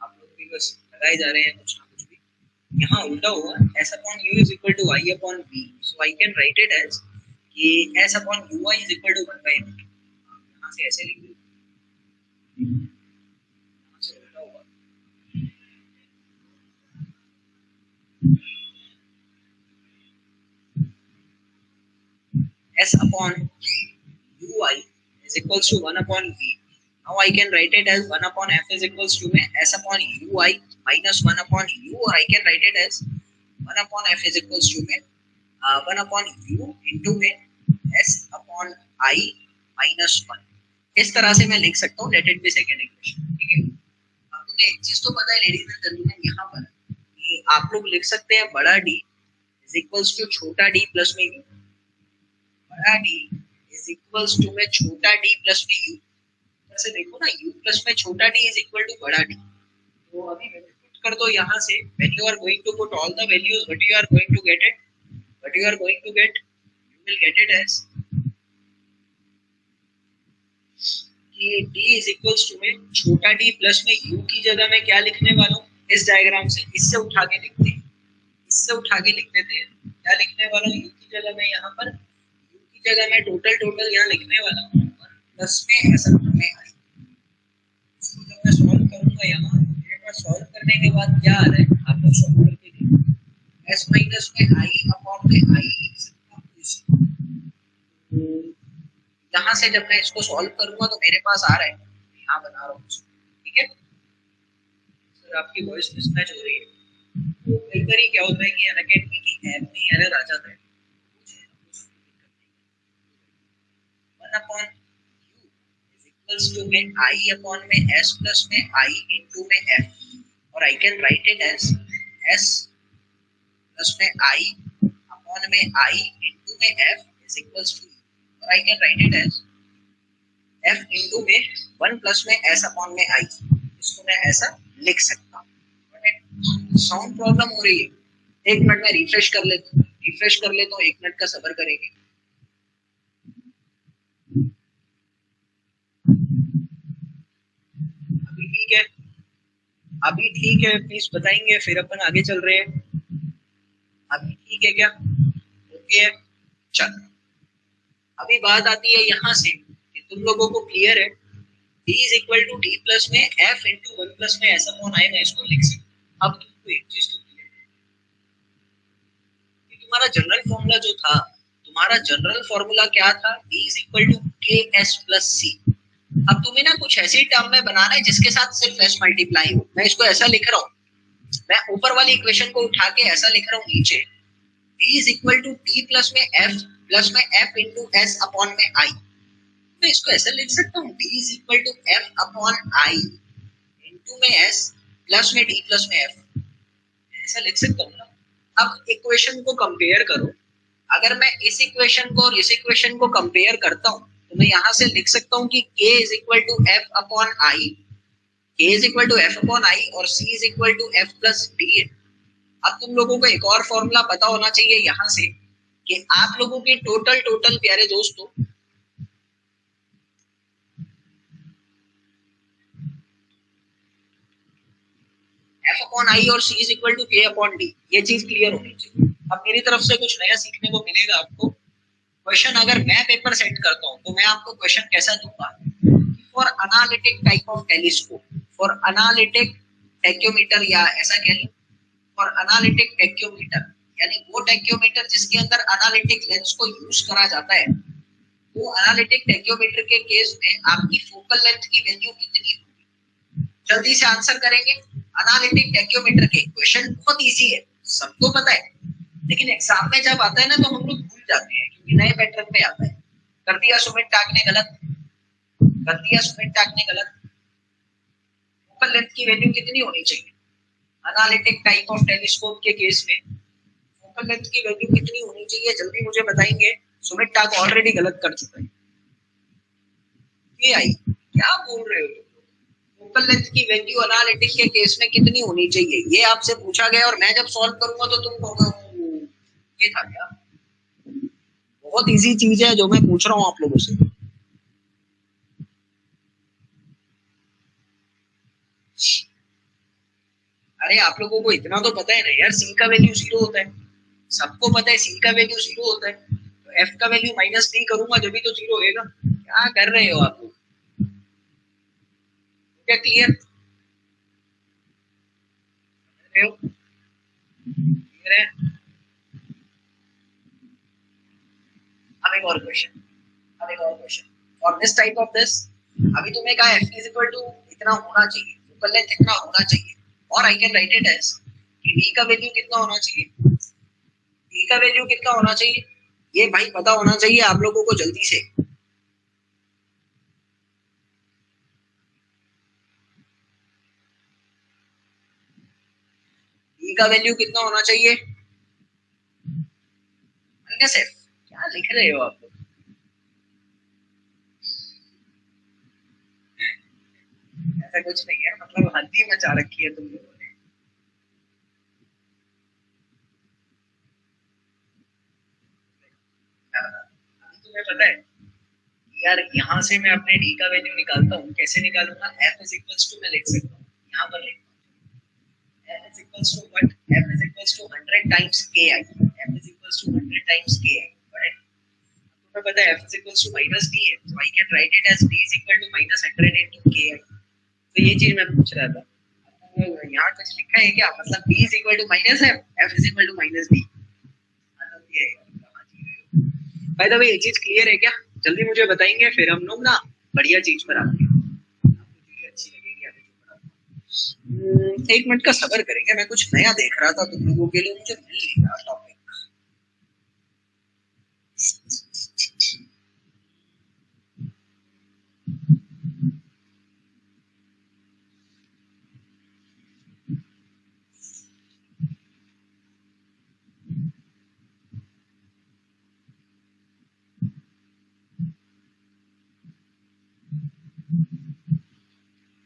आप लोग भी बस लगाए जा रहे हैं कुछ ना कुछ भी, यहाँ उल्टा हुआ s upon u is equal to i upon v। so I can write it as कि s upon ui is equal to 1 by v। यहाँ से ऐसे लिख दो, यहाँ से उल्टा हुआ s upon ui is equals to 1 upon v। Now I can write it as 1 upon f is equals to में s upon ui minus 1 upon u, और I can write it as 1 upon f is equals to में 1 upon u into में s upon i minus 1। इस तरह से मैं लिख सकता हूँ, late it B second equation. ठीक है, अब तुम्हें एक चीज तो पता है लेडीज एंड जेंटलमैन, यहाँ पर कि आप लोग लिख सकते हैं बड़ा d is equals to छोटा d प्लस में u, बड़ा d is equals to में छोटा d प्लस में u। ऐसे देखो ना, u प्लस में छोटा d is equal to बड़ा d। तो अभी पुट कर दो यहाँ से, when you are going to put all the values, what you are going to get it, what you are going to get will get it as कि d is equals to में छोटा d plus में u की जगह मैं क्या लिखने वाला हूँ इस डायग्राम से, इससे उठा के लिखते हैं, इससे उठा के लिख देते हैं। क्या लिखने वाला हूँ u की जगह मैं यहाँ पर, u की जगह मैं टोटल यहाँ लिखने वाला हूँ प्लस में ऐसा में आई। इसको जब मैं सॉल्व करूंगा यहाँ, मेरे पास सॉल्व करने के बाद क्या आ रहा है आप लोग सॉल्व करके देखो, s माइनस में आई अपॉन में आई लिख सकता हूँ। यहाँ से जब मैं इसको सॉल्व करूंगा तो मेरे पास आ रहा है, यहाँ बना रहा हूँ, ठीक है। सर आपकी वॉइस मिसमैच हो रही है, तो कई बार क्या होता है कि अनअकैडमी की ऐप में एरर आ जाता है। 1 upon u is equals to में i अपॉन में s प्लस में i इनटू में f, और I can write it as s plus में i अपॉन में i इनटू में f इज इक्वल्स टू, और I can write it as f into में 1 प्लस में s अपॉन में i, इसको मैं ऐसा लिख सकता हूँ। साउंड प्रॉब्लम हो रही है, एक मिनट में रिफ्रेश कर लेता हूँ, एक मिनट का सब्र करेंगे। अभी ठीक है प्लीज बताएंगे, फिर अपन आगे चल रहे हैं। अभी ठीक है क्या? ओके है, चल अभी बात आती है यहाँ से कि तुम लोगों को क्लियर है d is equal to d plus में f इंटू 1 प्लस में ऐसा कौन आए, मैं इसको लिख सकता हूँ। अब तुमको एक चीज तो क्लियर है कि तुम्हारा जनरल फॉर्मूला क्या था, d is equal to ks plus c। अब तुम्हें ना कुछ ऐसी टर्म में बनाना है जिसके साथ सिर्फ s मल्टीप्लाई हो। मैं इसको ऐसा लिख रहा हूँ, मैं ऊपर वाली इक्वेशन को उठा के ऐसा लिख रहा हूँ नीचे, d is equal to d plus में f प्लस में f इंटू s अपॉन में i। मैं इसको ऐसा लिख सकता हूँ, d is equal to f upon i into में s प्लस में d प्लस में f, ऐसा लिख सकता हूँ ना। अब इक्वेशन को कंपेयर करो, अगर मैं इस इक्वेशन को और इस इक्वेशन को कंपेयर करता हूँ तो मैं यहाँ से लिख सकता हूँ कि k is equal to f upon i, k is equal to f upon i और c is equal to f plus d है। अब तुम लोगों को एक और फॉर्मूला पता होना चाहिए यहाँ से कि आप लोगों के टोटल प्यारे दोस्तों, f अपॉन i और c is equal to k upon d, ये चीज क्लियर होनी चाहिए। अब मेरी तरफ से कुछ नया सीखने को मिलेगा आपको। क्वेश्चन अगर मैं पेपर सेट करता हूँ तो मैं आपको क्वेश्चन कैसा दूंगा, for analytic type of telescope, for analytic tacheometer, या ऐसा कह लो फॉर एनालिटिक टेक्योमीटर, यानी वो टेक्योमीटर जिसके अंदर एनालिटिक लेंस को यूज करा जाता है, वो एनालिटिक टेक्योमीटर के केस में आपकी फोकल लेंथ की वैल्यू कितनी होगी। जल्दी से आंसर करेंगे। एनालिटिक टेक्योमीटर के क्वेश्चन बहुत इजी है, सबको पता है, लेकिन एग्जाम में जब आता है ना तो हम लोग भूल जाते हैं क्योंकि नए पैटर्न में आता है। कर दिया सुमित टाक ने गलत, फोकल लेंथ की वैल्यू कितनी होनी चाहिए एनालिटिक टाइप ऑफ टेलीस्कोप के केस में, फोकल लेंथ की वैल्यू कितनी होनी चाहिए, जल्दी मुझे बताएंगे। सुमित टाक ऑलरेडी गलत कर चुका है। ये आई क्या बोल रहे हो, फोकल लेंथ की वैल्यू एनालिटिक के केस में कितनी होनी चाहिए, ये आपसे पूछा गया और मैं जब सॉल्व करूंगा तो तुम कहोगे ये था क्या। बहुत इजी चीज है जो मैं पूछ रहा हूँ आप लोगों से। अरे आप लोगों को इतना तो पता है ना यार, सी का वैल्यू 0 होता है, सबको पता है सी का वैल्यू 0 होता है, तो एफ का वैल्यू माइनस डी करूंगा जब भी तो 0 होएगा। क्या कर रहे हो आप लोग, क्या क्लियर है? अब एक और क्वेश्चन और दिस टाइप ऑफ दिस, अभी तुम्हें कहा एफ इज इक्वल टू इतना होना चाहिए, फोकल लेंथ इतना होना चाहिए, और I can write it as कि डी का वैल्यू कितना होना चाहिए, डी का वैल्यू कितना होना चाहिए, ये भाई पता होना चाहिए आप लोगों को जल्दी से। डी का वैल्यू कितना होना चाहिए, माइनस एफ। क्या लिख रहे हो आप लोग, ऐसा कुछ नहीं है, मतलब हल्दी मचा रखी है तुम लोगों ने। अभी तुम्हें पता है यार, यहाँ से मैं अपने डी का वैल्यू निकालता हूँ, कैसे निकालूंगा? एफ इज इक्वल्स टू, मैं लिख सकता हूँ यहाँ पर, लिख F is equals to what? F is equals to 100 times K I, F is equals to 100 times K I, right? तुम्हें पता है F is equals to minus D है, so I can write it as d is equal to minus 100 into ki। तो ये चीज मैं पूछ रहा था, यहाँ कुछ लिखा है क्या? मतलब d is equal to minus f, f is equal to minus d। By the way ये चीज क्लियर है क्या? जल्दी मुझे बताएंगे, फिर हम लोग ना बढ़िया चीज पर आते हैं, आपको अच्छी लगेगी आगे। एक मिनट का सब्र करेंगे, मैं कुछ नया देख रहा था तुम लोगों के लिए, मुझे मिल नहीं रहा टॉपिक।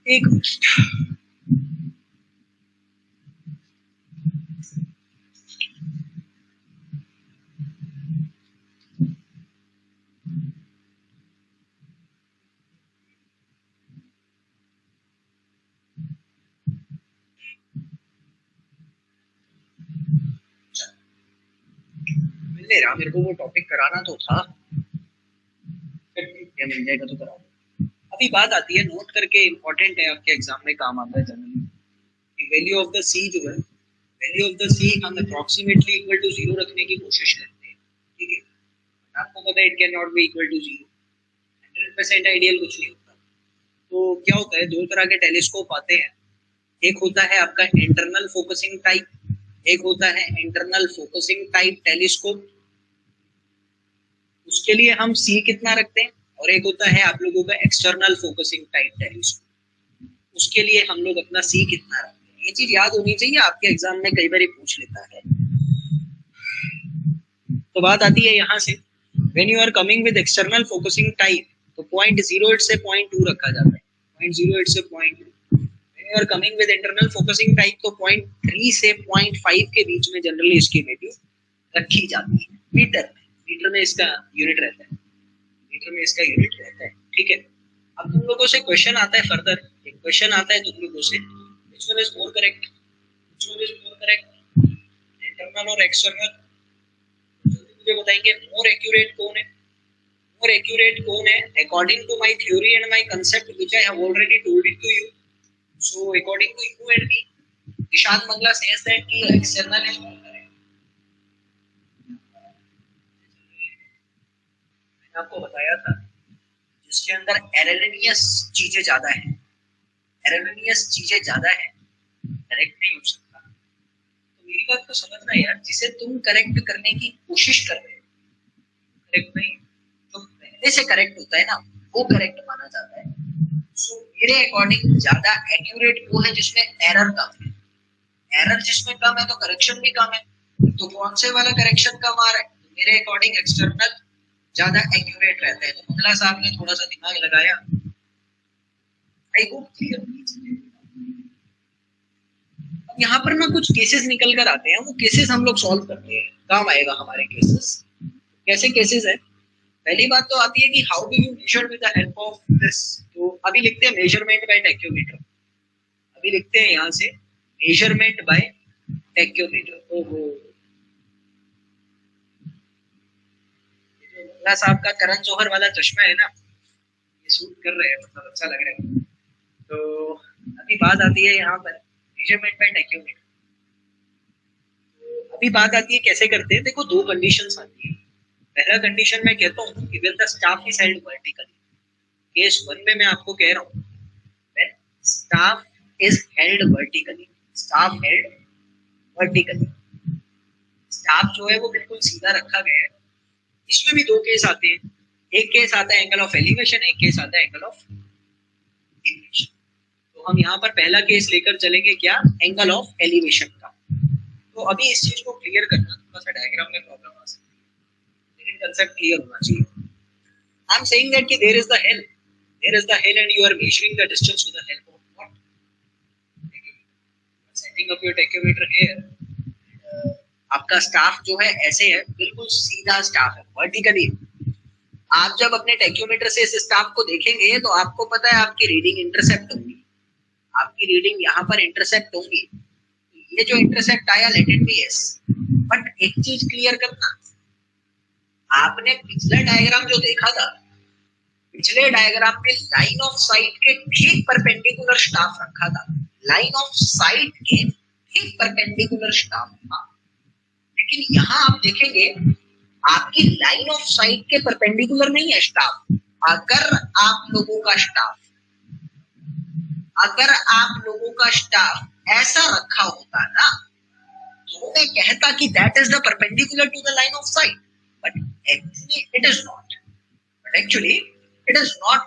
एक मिनट, मिल नहीं रहा मेरे को, वो टॉपिक कराना तो था, मिल जाएगा तो करा। अभी बात आती है, नोट करके, इंपॉर्टेंट है, आपके एग्जाम में काम आता है जनरली। वैल्यू ऑफ द सी जो है, वैल्यू ऑफ द सी हम अप्रोक्सीमेटली इक्वल टू 0 रखने की कोशिश करते हैं, ठीक है? आपको पता है it can not be equal to 0, 100% ideal कुछ नहीं होता। तो क्या होता है, दो तरह के टेलीस्कोप आते हैं, एक होता है आपका इंटरनल फोकसिंग टाइप, एक होता है इंटरनल फोकसिंग टाइप टेलीस्कोप, उसके लिए हम सी कितना रखते हैं, और एक होता है आप लोगों का एक्सटर्नल फोकसिंग टाइप टेलीस्कोप, उसके लिए हम लोग अपना सी कितना रखते हैं। ये चीज याद होनी चाहिए, आपके एग्जाम में कई बार पूछ लेता है। तो बात आती है यहाँ से, when you are coming with external focusing type, तो 0.08 से 0.2 रखा जाता है, 0.08 से 0.2। When you are coming with internal focusing type, तो 0.3 से 0.5 के बीच में जनरली इसकी वैल्यू रखी जाती है। मीटर में इसका यूनिट रहता है, मीटर में इसका यूनिट रहता है, ठीक है? अब तुम लोगों से क्वेश्चन आता है, फर्दर एक क्वेश्चन आता है तुम लोगों से, which one is more correct, which one is more correct, internal और एक्सटर्नल? मुझे बताएंगे मोर एक्यूरेट कौन है, मोर एक्यूरेट कौन है according to my theory and my concept which I have already told it to you. So according to you and me, Nishant Mangla says that कि external is more correct. आपको बताया था जिसके अंदर एररनियस चीजें ज्यादा है, एररनियस चीजें ज्यादा है, करेक्ट नहीं हो सकता। तो मेरी बात को समझना यार, जिसे तुम करेक्ट करने की कोशिश कर रहे हो, करेक्ट नहीं, तो पहले से करेक्ट होता है ना, वो करेक्ट माना जाता है। सो मेरे अकॉर्डिंग ज्यादा एक्यूरेट वो है जिसमें एरर कम है, एरर जिसमें कम है तो करेक्शन भी कम है। तो कौन से वाला करेक्शन कम आ रहा है? मेरे अकॉर्डिंग एक्सटर्नल ज्यादा एक्यूरेट रहता है। तो मंगला साहब ने थोड़ा सा दिमाग लगाया, आई होप क्लियर होनी चाहिए। अब यहाँ पर ना कुछ केसेस निकल कर आते हैं, वो केसेस हम लोग सॉल्व करते हैं, काम आएगा हमारे केसेस। कैसे केसेस है? पहली बात तो आती है कि how do you measure with the help of this. तो अभी लिखते हैं मेजरमेंट बाय टेक्योमीटर, अभी लिखते हैं यहाँ से मेजरमेंट बाय टेक्योमीटर। तो साहब का करण जौहर वाला चश्मा है ना, ये सूट कर रहे हैं, मतलब अच्छा लग रहा है। तो अभी बात आती है यहाँ पर मेजरमेंट बाय टेक्योमीटर। अभी बात आती है कैसे करते हैं। देखो दो कंडीशंस आती है। पहला कंडीशन मैं कहता हूँ कि when the staff is held vertically, case 1 में मैं आपको कह रहा हूँ when staff is held vertically, staff held vertically, staff जो है वो बिल्कुल सीधा रखा गया है। इसमें भी दो केस आते हैं, एक केस आता है एंगल ऑफ एलिवेशन, एक केस आता है एंगल ऑफ इंक्लिनेशन। तो हम यहाँ पर पहला केस लेकर चलेंगे, क्या? एंगल ऑफ एलिवेशन का। तो अभी इस चीज को क्लियर करना, थोड़ा सा डायग्राम में प्रॉब्लम आ सकती है, लेकिन कंसेप्ट क्लियर होना चाहिए। आई एम सेइंग दैट कि there is the hill, there is the hill and you are measuring the distance with the help of what? Setting up your tacheometer here, आपका staff जो है ऐसे है, बिल्कुल सीधा स्टाफ है, वर्टिकली। आप जब अपने टैक्योमीटर से इस स्टाफ को देखेंगे तो आपको पता है आपकी रीडिंग इंटरसेप्ट होगी, आपकी रीडिंग यहाँ पर इंटरसेप्ट होगी। ये जो इंटरसेप्ट आया late it B S, but एक चीज क्लियर करना, आपने पिछला डायग्राम जो देखा था, पिछले डायग्राम में लाइन ऑफ साइट के ठीक परपेंडिकुलर स्टाफ रखा था, लाइन ऑफ साइट के ठीक परपेंडिकुलर स्टाफ था। लेकिन यहाँ आप देखेंगे आपकी लाइन ऑफ साइट के परपेंडिकुलर नहीं है स्टाफ। अगर आप लोगों का स्टाफ ऐसा रखा होता ना, तो मैं कहता कि that is the perpendicular to the line of sight, but actually it is not,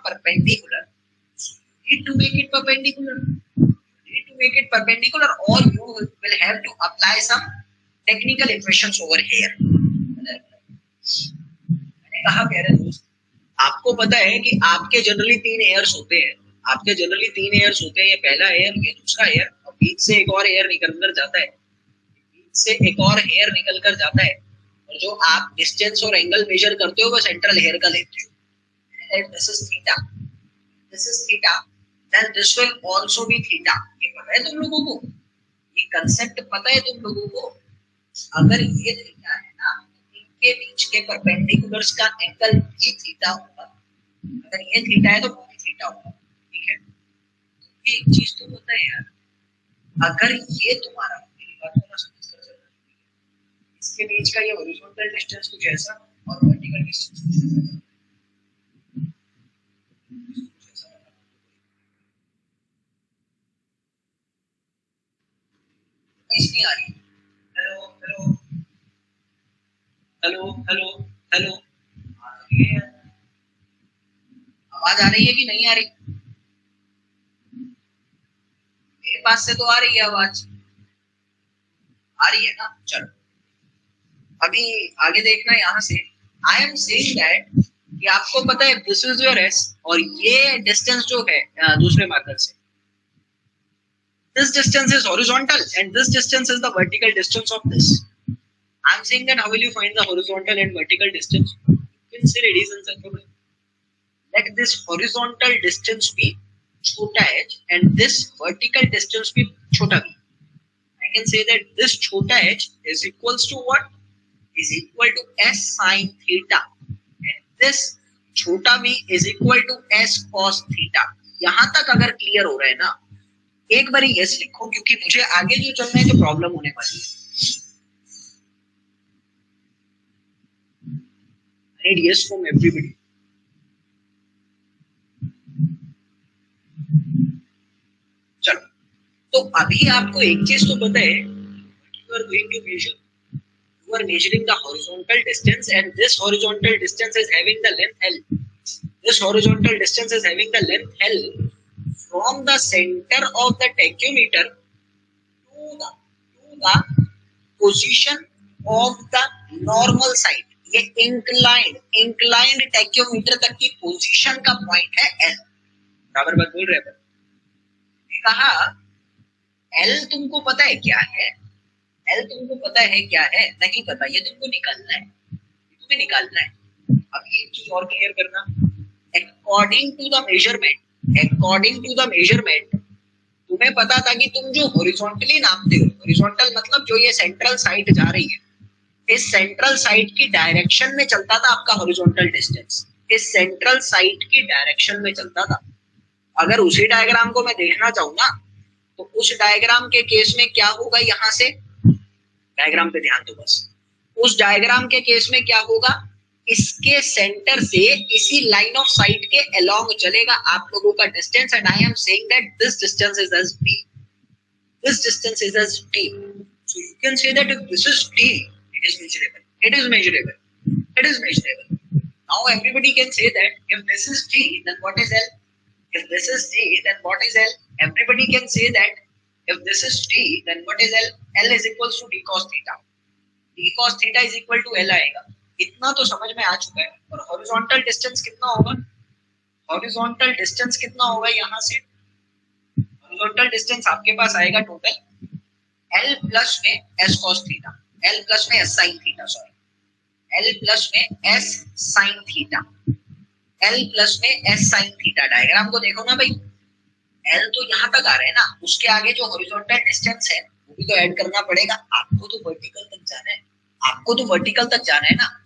perpendicular. So you need to make it perpendicular, or you will have to apply some technical equations over here. मैंने कहा प्यारे दोस्त, आपको पता है कि आपके generally 3 years होते हैं, ये पहला एयर, ये दूसरा एयर, और बीच से एक और एयर निकल कर जाता है, और जो आप डिस्टेंस और एंगल मेजर करते हो वो सेंट्रल हेयर का लेते हो। This is theta, then this will also be theta। ये पता है तुम लोगों को, ये कंसेप्ट पता है तुम लोगों को। अगर ये थीटा है ना, इनके बीच के परपेंडिकुलर्स का एंगल भी थीटा होगा। अगर ये थीटा है तो वो भी थीटा होगा, ठीक है। तो एक चीज तो पता है यार, अगर ये तुम्हारा, मेरी बात को ना समझ कर चलना, इसके बीच का ये हॉरिजॉन्टल डिस्टेंस कुछ ऐसा और वर्टिकल डिस्टेंस कुछ ऐसा, नहीं आ रही। हेलो, आवाज आ रही है कि नहीं आ रही? मेरे पास से तो आ रही है आवाज, आ रही है ना। चलो अभी आगे देखना यहाँ से। आई एम सेइंग दैट कि आपको पता है दिस इज योर एस, और ये डिस्टेंस जो है दूसरे मार्कर से, this distance is horizontal and this distance is the vertical distance of this. I'm saying that how will you find the horizontal and vertical distance? You can say, ladies and gentlemen, let this horizontal distance be chota h and this vertical distance be chota b. I can say that this chota h is equals to what? Is equal to s sin theta, and this chota b is equal to s cos theta. यहाँ तक अगर clear हो रहा है ना, एक बार yes लिखो, क्योंकि मुझे आगे जो चलना है तो प्रॉब्लम होने वाली है। I need yes from everybody. चलो, तो अभी आपको एक चीज तो पता है, you are going to measure, you are measuring the horizontal distance, and this horizontal distance is having the length L. This horizontal distance is having the length L from the center of the tachymeter to the position of the normal side. ये inclined tachymeter तक की position का point है L। बराबर बात बोल रहे हैं। कहा L तुमको पता है क्या है? नहीं पता, ये तुमको निकालना है, तुम्हें निकालना है। अब एक चीज और क्लियर करना, according to the measurement तुम्हें पता था कि तुम जो हॉरिजॉन्टली नापते हो, हॉरिजॉन्टल मतलब जो ये सेंट्रल साइड जा रही है, इस सेंट्रल साइड की डायरेक्शन में चलता था आपका हॉरिजॉन्टल डिस्टेंस, इस सेंट्रल साइड की डायरेक्शन में चलता था। अगर उसी डायग्राम को मैं देखना चाहूँ ना, तो उस डायग्राम के केस में क्या होगा, यहाँ से डायग्राम पे ध्यान दो बस। उस डायग्राम के केस में क्या होगा, इसके सेंटर से इसी लाइन ऑफ साइट के अलोंग चलेगा आप लोगों का distance, and I am saying that this distance is as d, this distance is as d. So you can say that if this is d, it is measurable. Now everybody can say that if this is d, then what is L? If this is d, then what is L? Everybody can say that if this is d, then what is L? L is equals to d cos theta. d cos theta is equal to L आएगा। इतना तो समझ में आ चुका है। और horizontal distance कितना होगा? यहाँ से हॉरिजॉन्टल डिस्टेंस आपके पास आएगा टोटल L प्लस में S cos theta. L plus में S sine theta, sorry L plus में S sine theta, L plus में एस साइन थीटा। डायग्राम को देखो ना भाई, एल तो यहाँ तक आ रहा है ना, उसके आगे जो हॉरिजॉन्टल डिस्टेंस है वो भी तो ऐड करना पड़ेगा। आपको तो वर्टिकल तक जाना है, आपको तो वर्टिकल तक जाना है ना।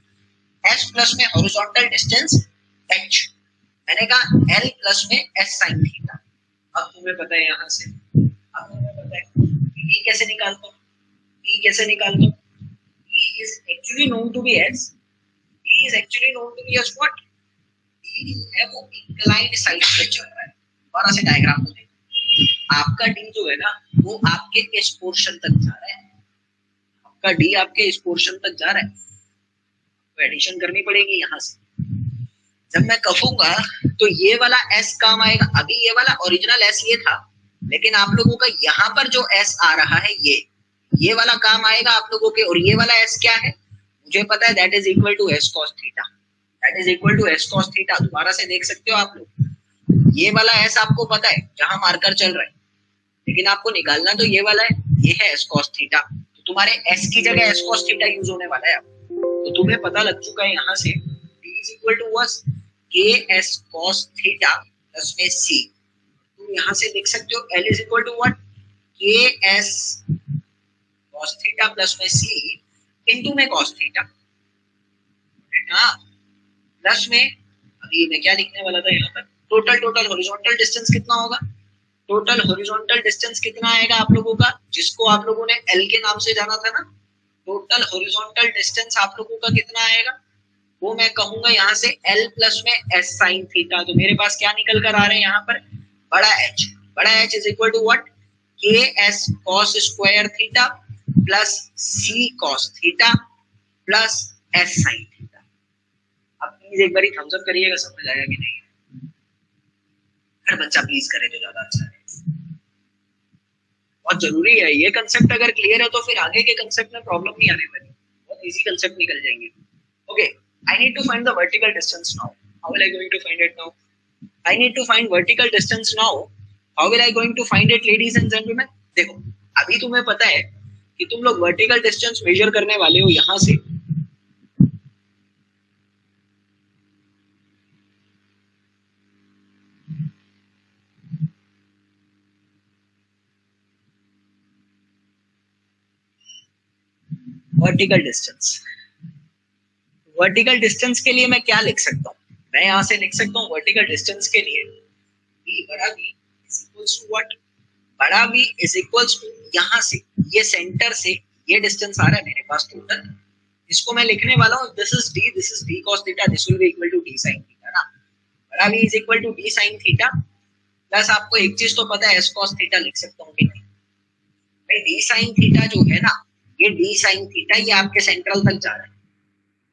एस प्लस में हॉरिजॉन्टल डिस्टेंस एच, मैंने कहा एल प्लस में एस साइन थीटा। अब तुम्हें पता है यहाँ से, अब तुम्हें पता है ई कैसे निकालता हूँ, ई कैसे निकालता हूँ, E is actually known to be S, E is actually known to be S what, E है वो इंक्लाइंड साइड पे चल रहा है। दोबारा से डायग्राम को देखो, आपका डी जो है ना वो आपके इस पोर्शन तक जा रहा है, आपका डी आपके इस पोर्शन तक जा रहा है, तो एडिशन करनी पड़ेगी यहाँ से। जब मैं कहूंगा तो ये वाला एस काम आएगा, अभी ये वाला ओरिजिनल एस ये था, लेकिन आप लोगों का यहाँ पर जो एस आ रहा है ये वाला काम आएगा आप लोगों के। और ये वाला एस क्या है मुझे पता है, that is equal to S cos theta, that is equal to S cos theta. दोबारा से देख सकते हो आप लोग, ये वाला एस आपको पता है जहां मार्कर चल रहा है, लेकिन आपको निकालना तो ये वाला है, ये है एस कॉस थीटा। तो तुम्हारे एस की जगह एस कॉस थीटा यूज होने वाला है। तो तुम्हें पता लग चुका है यहाँ से d is equal to was K S cos theta plus में सी। तुम यहाँ से लिख सकते हो l is equal to what, K S cos theta plus में सी इनटू में कॉस थीटा, प्लस में अभी मैं क्या लिखने वाला था यहाँ पर, टोटल हॉरिजॉन्टल डिस्टेंस कितना होगा, टोटल हॉरिजॉन्टल डिस्टेंस कितना आएगा आप लोगों का, जिसको आप लोगों ने एल के नाम से जाना था ना, टोटल हॉरिजॉन्टल डिस्टेंस आप लोगों का कितना आएगा, वो मैं कहूंगा यहाँ से एल प्लस में एस साइन थीटा। तो मेरे पास क्या निकल कर आ रहे हैं यहाँ पर, बड़ा H is equal to what, K S cos square theta plus C cos theta plus S sine theta. अब प्लीज एक बार थम्स अप करिएगा, समझ आया कि नहीं, हर बच्चा प्लीज करे तो ज्यादा अच्छा है, बहुत जरूरी है ये कंसेप्ट। अगर क्लियर है तो फिर आगे के कंसेप्ट में प्रॉब्लम नहीं आने वाली, बहुत इजी कंसेप्ट निकल जाएंगे। Okay, I need to find the vertical distance now, how will I going to find it now, I need to find vertical distance now, how will I going to find it ladies and gentleman. देखो अभी तुम्हें पता है कि तुम लोग vertical distance measure करने वाले हो यहाँ से, वर्टिकल डिस्टेंस। वर्टिकल डिस्टेंस के लिए मैं क्या लिख सकता हूँ, मैं यहाँ से लिख सकता हूँ वर्टिकल डिस्टेंस के लिए v बड़ा v is equals to what, बड़ा v इज इक्वल्स टू यहाँ से ये सेंटर से ये डिस्टेंस आ रहा है मेरे पास टोटल, इसको मैं लिखने वाला हूँ this is d cos theta, this will be equal to d sin theta ना। बड़ा v is equal to d sin theta plus आपको एक चीज तो पता है s cos थीटा लिख सकता हूँ कि नहीं भाई, d sin थीटा जो है ना, ये d sin थीटा ये आपके सेंट्रल तक जा रहा है,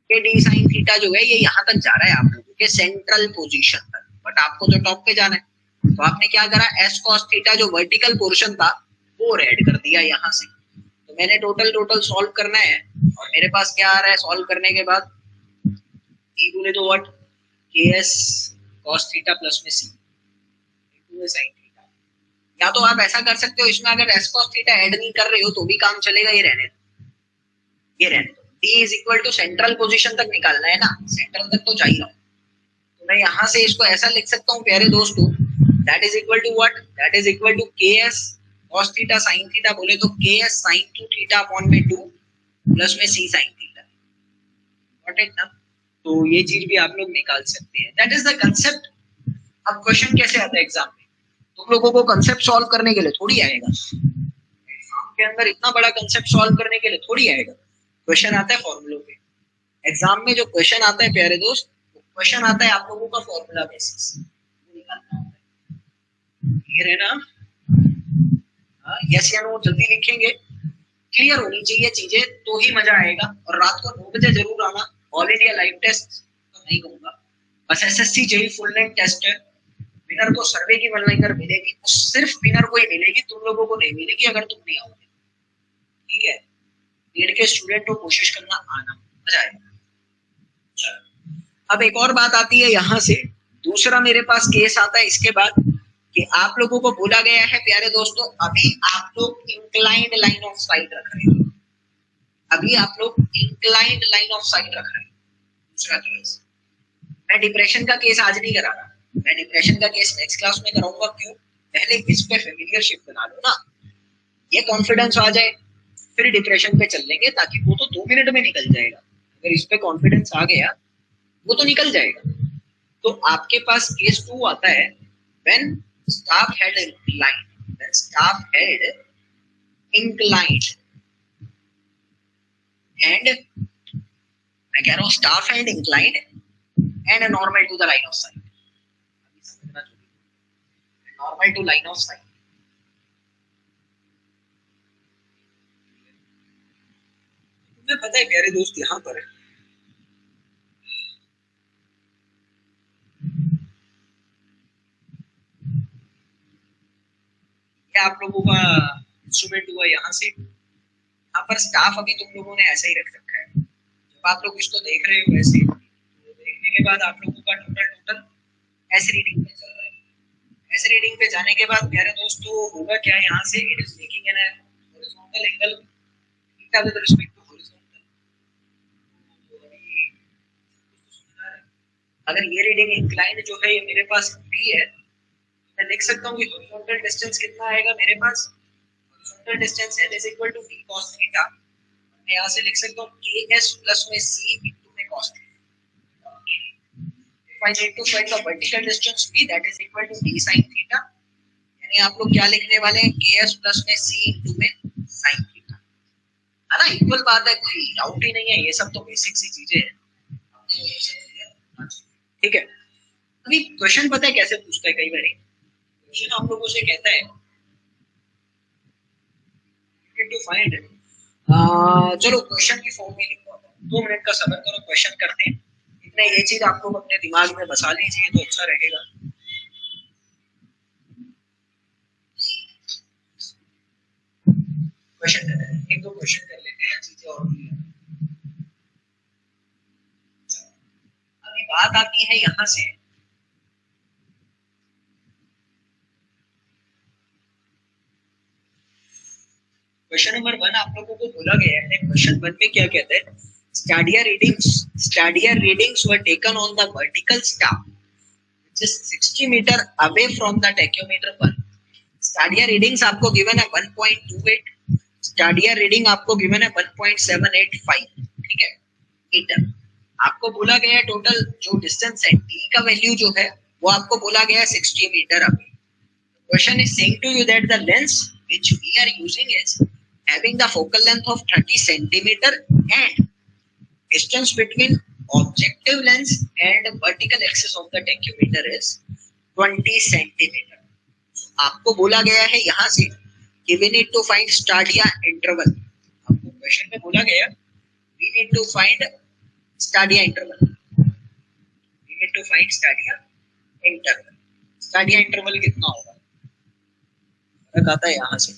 ये d sin थीटा जो है ये यहाँ तक जा रहा है आप लोगों के सेंट्रल पोजीशन तक, बट आपको तो टॉप पे जाना है। तो आपने क्या करा, s cos थीटा जो वर्टिकल पोर्शन था वो ऐड कर दिया यहाँ से। तो मैंने टोटल सॉल्व करना है और मेरे पास क्या आ रहा है सॉल्व करने के बाद, e बोले तो what, ks cos theta plus में c इनटू sin थीटा। या तो आप ऐसा कर सकते हो, इसमें अगर s cos थीटा ऐड नहीं कर रहे हो तो भी काम चलेगा, ये रहने दो। d is equal to central position तक निकालना है ना, सेंट्रल तक तो जा ही रहा हूं, तो मैं यहाँ से इसको ऐसा लिख सकता हूँ प्यारे दोस्तों, that is equal to what, that is equal to ks cos theta sin theta बोले तो ks sin 2 थीटा अपॉन में 2 प्लस में c sin theta, got it ना। तो ये चीज भी आप लोग निकाल सकते हैं, दैट इज द कांसेप्ट। अब क्वेश्चन कैसे आता है एग्जाम में, तुम लोगों को कांसेप्ट सॉल्व करने के लिए थोड़ी आएगा, एग्जाम के अंदर इतना बड़ा कांसेप्ट सॉल्व करने के लिए थोड़ी आएगा, क्वेश्चन आता है फॉर्मूलों पे। एग्जाम में जो क्वेश्चन आता है प्यारे दोस्त, क्वेश्चन आता है आप लोगों का फॉर्मूला बेसिस, निकालना होता है, क्लियर है ना। यस या नो जल्दी लिखेंगे, क्लियर होनी चाहिए चीजें तो ही मजा आएगा। और रात को 9 बजे जरूर आना, ऑल इंडिया लाइव टेस्ट तो नहीं कहूंगा, बस SSC JEE full length test है। विनर को सर्वे की वन लाइनर मिलेगी, तो सिर्फ विनर को ही मिलेगी, तुम लोगों को नहीं मिलेगी अगर तुम नहीं आओगे, ठीक है। नीट के स्टूडेंट को कोशिश करना आना, मजा आएगा। अब एक और बात आती है यहाँ से, दूसरा मेरे पास केस आता है इसके बाद कि आप लोगों को बोला गया है प्यारे दोस्तों, अभी आप लोग इंक्लाइंड लाइन ऑफ साइट रख रहे हो, अभी आप लोग इंक्लाइंड लाइन ऑफ साइट रख रहे हैं। दूसरा केस, मैं डिप्रेशन का केस आज नहीं करा रहा, मैं डिप्रेशन का केस नेक्स्ट क्लास में कराऊंगा। क्यों? पहले इस पे फेमिलियरशिप बना लो ना, ये कॉन्फिडेंस आ जाए, फिर डिप्रेशन पे चल लेंगे, ताकि वो तो 2 मिनट में निकल जाएगा। अगर इस पे कॉन्फिडेंस आ गया वो तो निकल जाएगा। तो आपके पास केस 2 आता है, when staff head inclined, when staff head inclined and, मैं कह रहा हूं staff head inclined and normal to the line of sight. Normal to line of sight, तुम्हें पता है प्यारे दोस्त, यहां पर क्या आप लोगों का इंस्ट्रूमेंट हुआ यहाँ से, यहाँ पर स्टाफ अभी तुम लोगों ने ऐसा ही रख रखा है। जब आप लोग इसको देख रहे हो वैसे, तो देखने के बाद आप लोगों का टोटल एस रीडिंग पे चल रहा है। एस रीडिंग पे जाने के बाद प्यारे दोस्तों होगा क्या, यहाँ से it is making an horizontal angle theta with respect to horizontal. अगर ये रीडिंग इंक्लाइंड जो है ये मेरे पास p है, मैं लिख सकता हूँ कि हॉरिजॉन्टल डिस्टेंस कितना आएगा मेरे पास, horizontal distance l is equal to v cos theta. मैं यहाँ से लिख सकता हूँ ks प्लस में c इनटू में cos theta. if I need to find the vertical distance v, that is equal to d sin theta. यानी आप लोग क्या लिखने वाले हैं, ks प्लस में c इनटू में sin थीटा, है ना। इक्वल बात है, कोई डाउट ही नहीं है, ये सब तो बेसिक सी चीजें हैं। ठीक है, अभी क्वेश्चन पता है कैसे पूछता है, कई बार क्वेश्चन आप लोगों से कहता है टू फाइंड, चलो क्वेश्चन की फॉर्म में लिखवा दो, 2 मिनट का सब्र करो, क्वेश्चन करते हैं। इतना ये चीज आप लोग अपने दिमाग में बसा लीजिए तो अच्छा रहेगा। क्वेश्चन कर रहे हैं, 1-2 क्वेश्चन कर लेते हैं, चीजें और अभी बात आती है यहाँ से, क्वेश्चन नंबर 1 आप लोगों को बोला गया है, क्वेश्चन 1 में क्या कहता है, stadia readings were taken on the vertical staff which is 60 metre away from the tacheometer 1। Stadia readings आपको गिवन है 1.28, स्टाडिया रीडिंग आपको गिवन है 1.785, ठीक है मीटर। आपको बोला गया है टोटल जो डिस्टेंस है d का वैल्यू जो है वो आपको बोला गया है 60 metre away. Question is saying to you that the lens which we are using is having the focal length of 30 centimeter and distance between objective lens and vertical axis of the tachymeter is 20 centimeter. So, आपको बोला गया है यहाँ से कि we need to find stadia interval। आपको question में बोला गया we need to find stadia interval, we need to find stadia interval। stadia interval कितना होगा, फर्क आता है यहाँ से,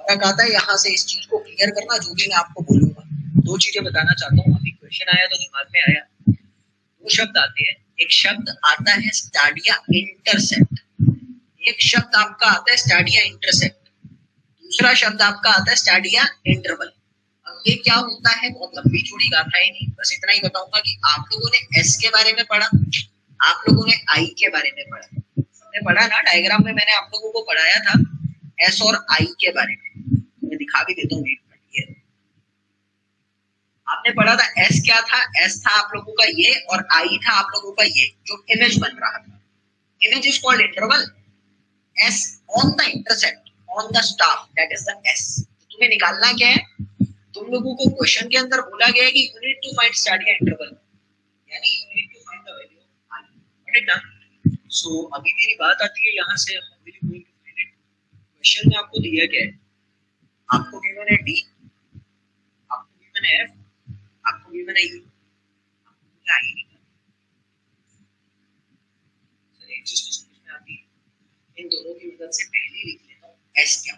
फर्क आता है यहाँ से। इस चीज को क्लियर करना, जो भी मैं आपको बोलूंगा 2 चीजें बताना चाहता हूँ। अभी क्वेश्चन आया तो दिमाग में आया, 2 शब्द आते हैं, एक शब्द आता है स्टाडिया इंटरसेप्ट, एक शब्द आपका आता है स्टाडिया इंटरसेप्ट, दूसरा शब्द आपका आता है स्टाडिया इंटरवल। अब ये क्या होता है, बहुत लंबी चौड़ी गाथा है नहीं, बस इतना ही बताऊंगा कि आप लोगों ने एस के बारे में पढ़ा, आप लोगों ने आई के बारे में पढ़ा, पढ़ा ना, डायग्राम में मैंने आप लोगों को पढ़ाया था एस और आई के बारे में, मैं दिखा भी देता हूँ, एक मिनट। ये आपने पढ़ा था एस क्या था, एस था आप लोगों का ये, और आई था आप लोगों का ये जो इमेज बन रहा था। Image is called interval, S on the intercept on the staff, that is the S. तुम्हें निकालना क्या है, तुम लोगों को क्वेश्चन के अंदर बोला गया है कि you need to find stadia interval, यानी you need to find the value of I, right ना। सो अभी मेरी बात आती है यहाँ से, क्वेश्चन में आपको दिया क्या है, आपको गिवन है डी, आपको गिवन है एफ, आपको गिवन है यू, आपको गिवन है आई। सर एक चीज तो समझ में आती है, इन दोनों की मदद से पहले लिख लेता हूँ एस क्या,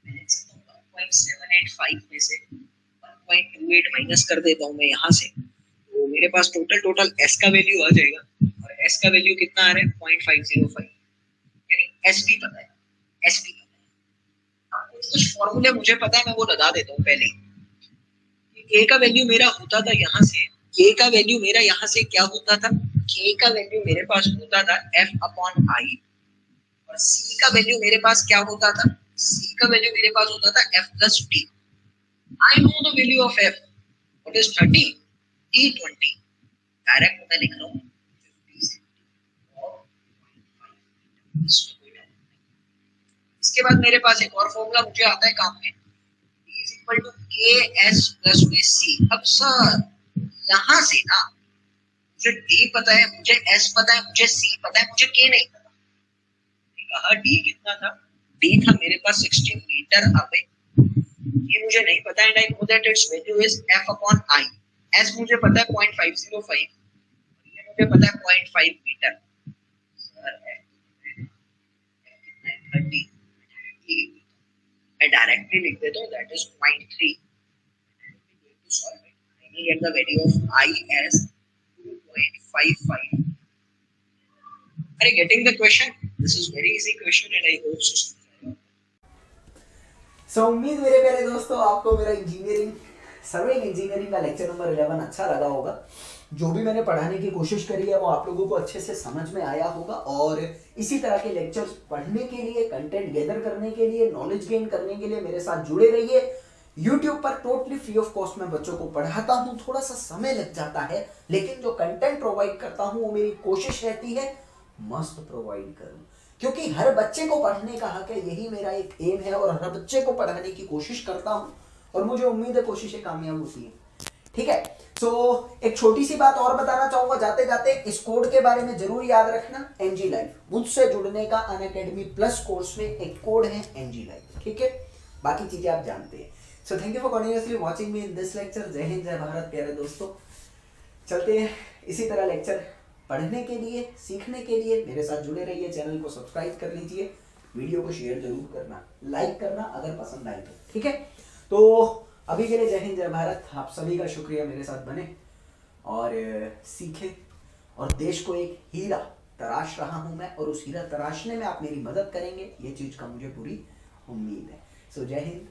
मैं लिख सकता हूँ 1.785 में से 1.28 माइनस कर देता हूँ मैं यहाँ से, तो मेरे पास टोटल एस का वैल्यू आ जाएगा, और एस का वैल्यू कितना आ रहा है 0.505, यानी एस भी पता है, एस भी पता है। आपको कुछ फॉर्मूले मुझे पता है, मैं वो लगा देता हूँ पहले ही। के का वैल्यू मेरा होता था यहाँ से, के का वैल्यू मेरा यहाँ से क्या होता था, के का वैल्यू मेरे पास होता था एफ अपॉन आई, और सी का वैल्यू मेरे पास क्या होता था, सी का वैल्यू मेरे पास होता था F plus T. I know the value of F, what is 30, T 20, direct मैं लिख रहा हूँ 50 और 0.5। इसके बाद मेरे पास एक और फॉर्मूला मुझे आता है काम में, D is equal to KS plus में C। अब सर यहाँ से ना मुझे D पता है, मुझे S पता है, मुझे C पता है, मुझे K नहीं पता। कहा D कितना था, D था मेरे पास 60 मीटर अवे, ये मुझे नहीं पता, and I know that it's value is F upon I। S मुझे पता है 0.505, ये मुझे पता है 0.5 मीटर। सर F कितना है 30, मैं डायरेक्टली लिख देता हूँ that is 0.3। I get the value of I as 2.55. Are you getting the question? This is very easy question and I hope so. सो उम्मीद मेरे प्यारे दोस्तों आपको मेरा इंजीनियरिंग सर्वेइंग इंजीनियरिंग का लेक्चर नंबर 11 अच्छा लगा होगा। जो भी मैंने पढ़ाने की कोशिश करी है वो आप लोगों को अच्छे से समझ में आया होगा, और इसी तरह के लेक्चर्स पढ़ने के लिए, कंटेंट गैदर करने के लिए, नॉलेज गेन करने के लिए मेरे साथ जुड़े रहिए। YouTube पर टोटली फ्री ऑफ कॉस्ट में बच्चों को पढ़ाता हूँ, थोड़ा सा समय लग जाता है, लेकिन जो कंटेंट प्रोवाइड करता हूँ वो मेरी कोशिश रहती है मस्त प्रोवाइड करूँ, क्योंकि हर बच्चे को पढ़ने का हक है, यही मेरा एक एम है, और हर बच्चे को पढ़ाने की कोशिश करता हूँ, और मुझे उम्मीद है कोशिशें कामयाब होती हैं। ठीक है, तो एक छोटी सी बात और बताना चाहूंगा जाते जाते, इस कोड के बारे में जरूर याद रखना, एनजी लाइफ मुझसे जुड़ने का अनअकैडमी प्लस कोर्स में एक कोड है एनजी लाइफ। ठीक है, बाकी चीजें आप जानते हैं। So thank you for continuously watching me in this lecture. जय हिंद, जय भारत प्यारे दोस्तों। चलते हैं इसी तरह लेक्चर पढ़ने के लिए, सीखने के लिए मेरे साथ जुड़े रहिए। चैनल को सब्सक्राइब कर लीजिए, वीडियो को शेयर जरूर करना, लाइक करना अगर पसंद आए तो। ठीक है, तो अभी के लिए जय हिंद, जय भारत। आप सभी का शुक्रिया, मेरे साथ बने और सीखे, और देश को एक हीरा तराश रहा हूं मैं, और उस हीरा तराशने में आप मेरी मदद करेंगे, ये चीज का मुझे पूरी उम्मीद है। सो जय हिंद।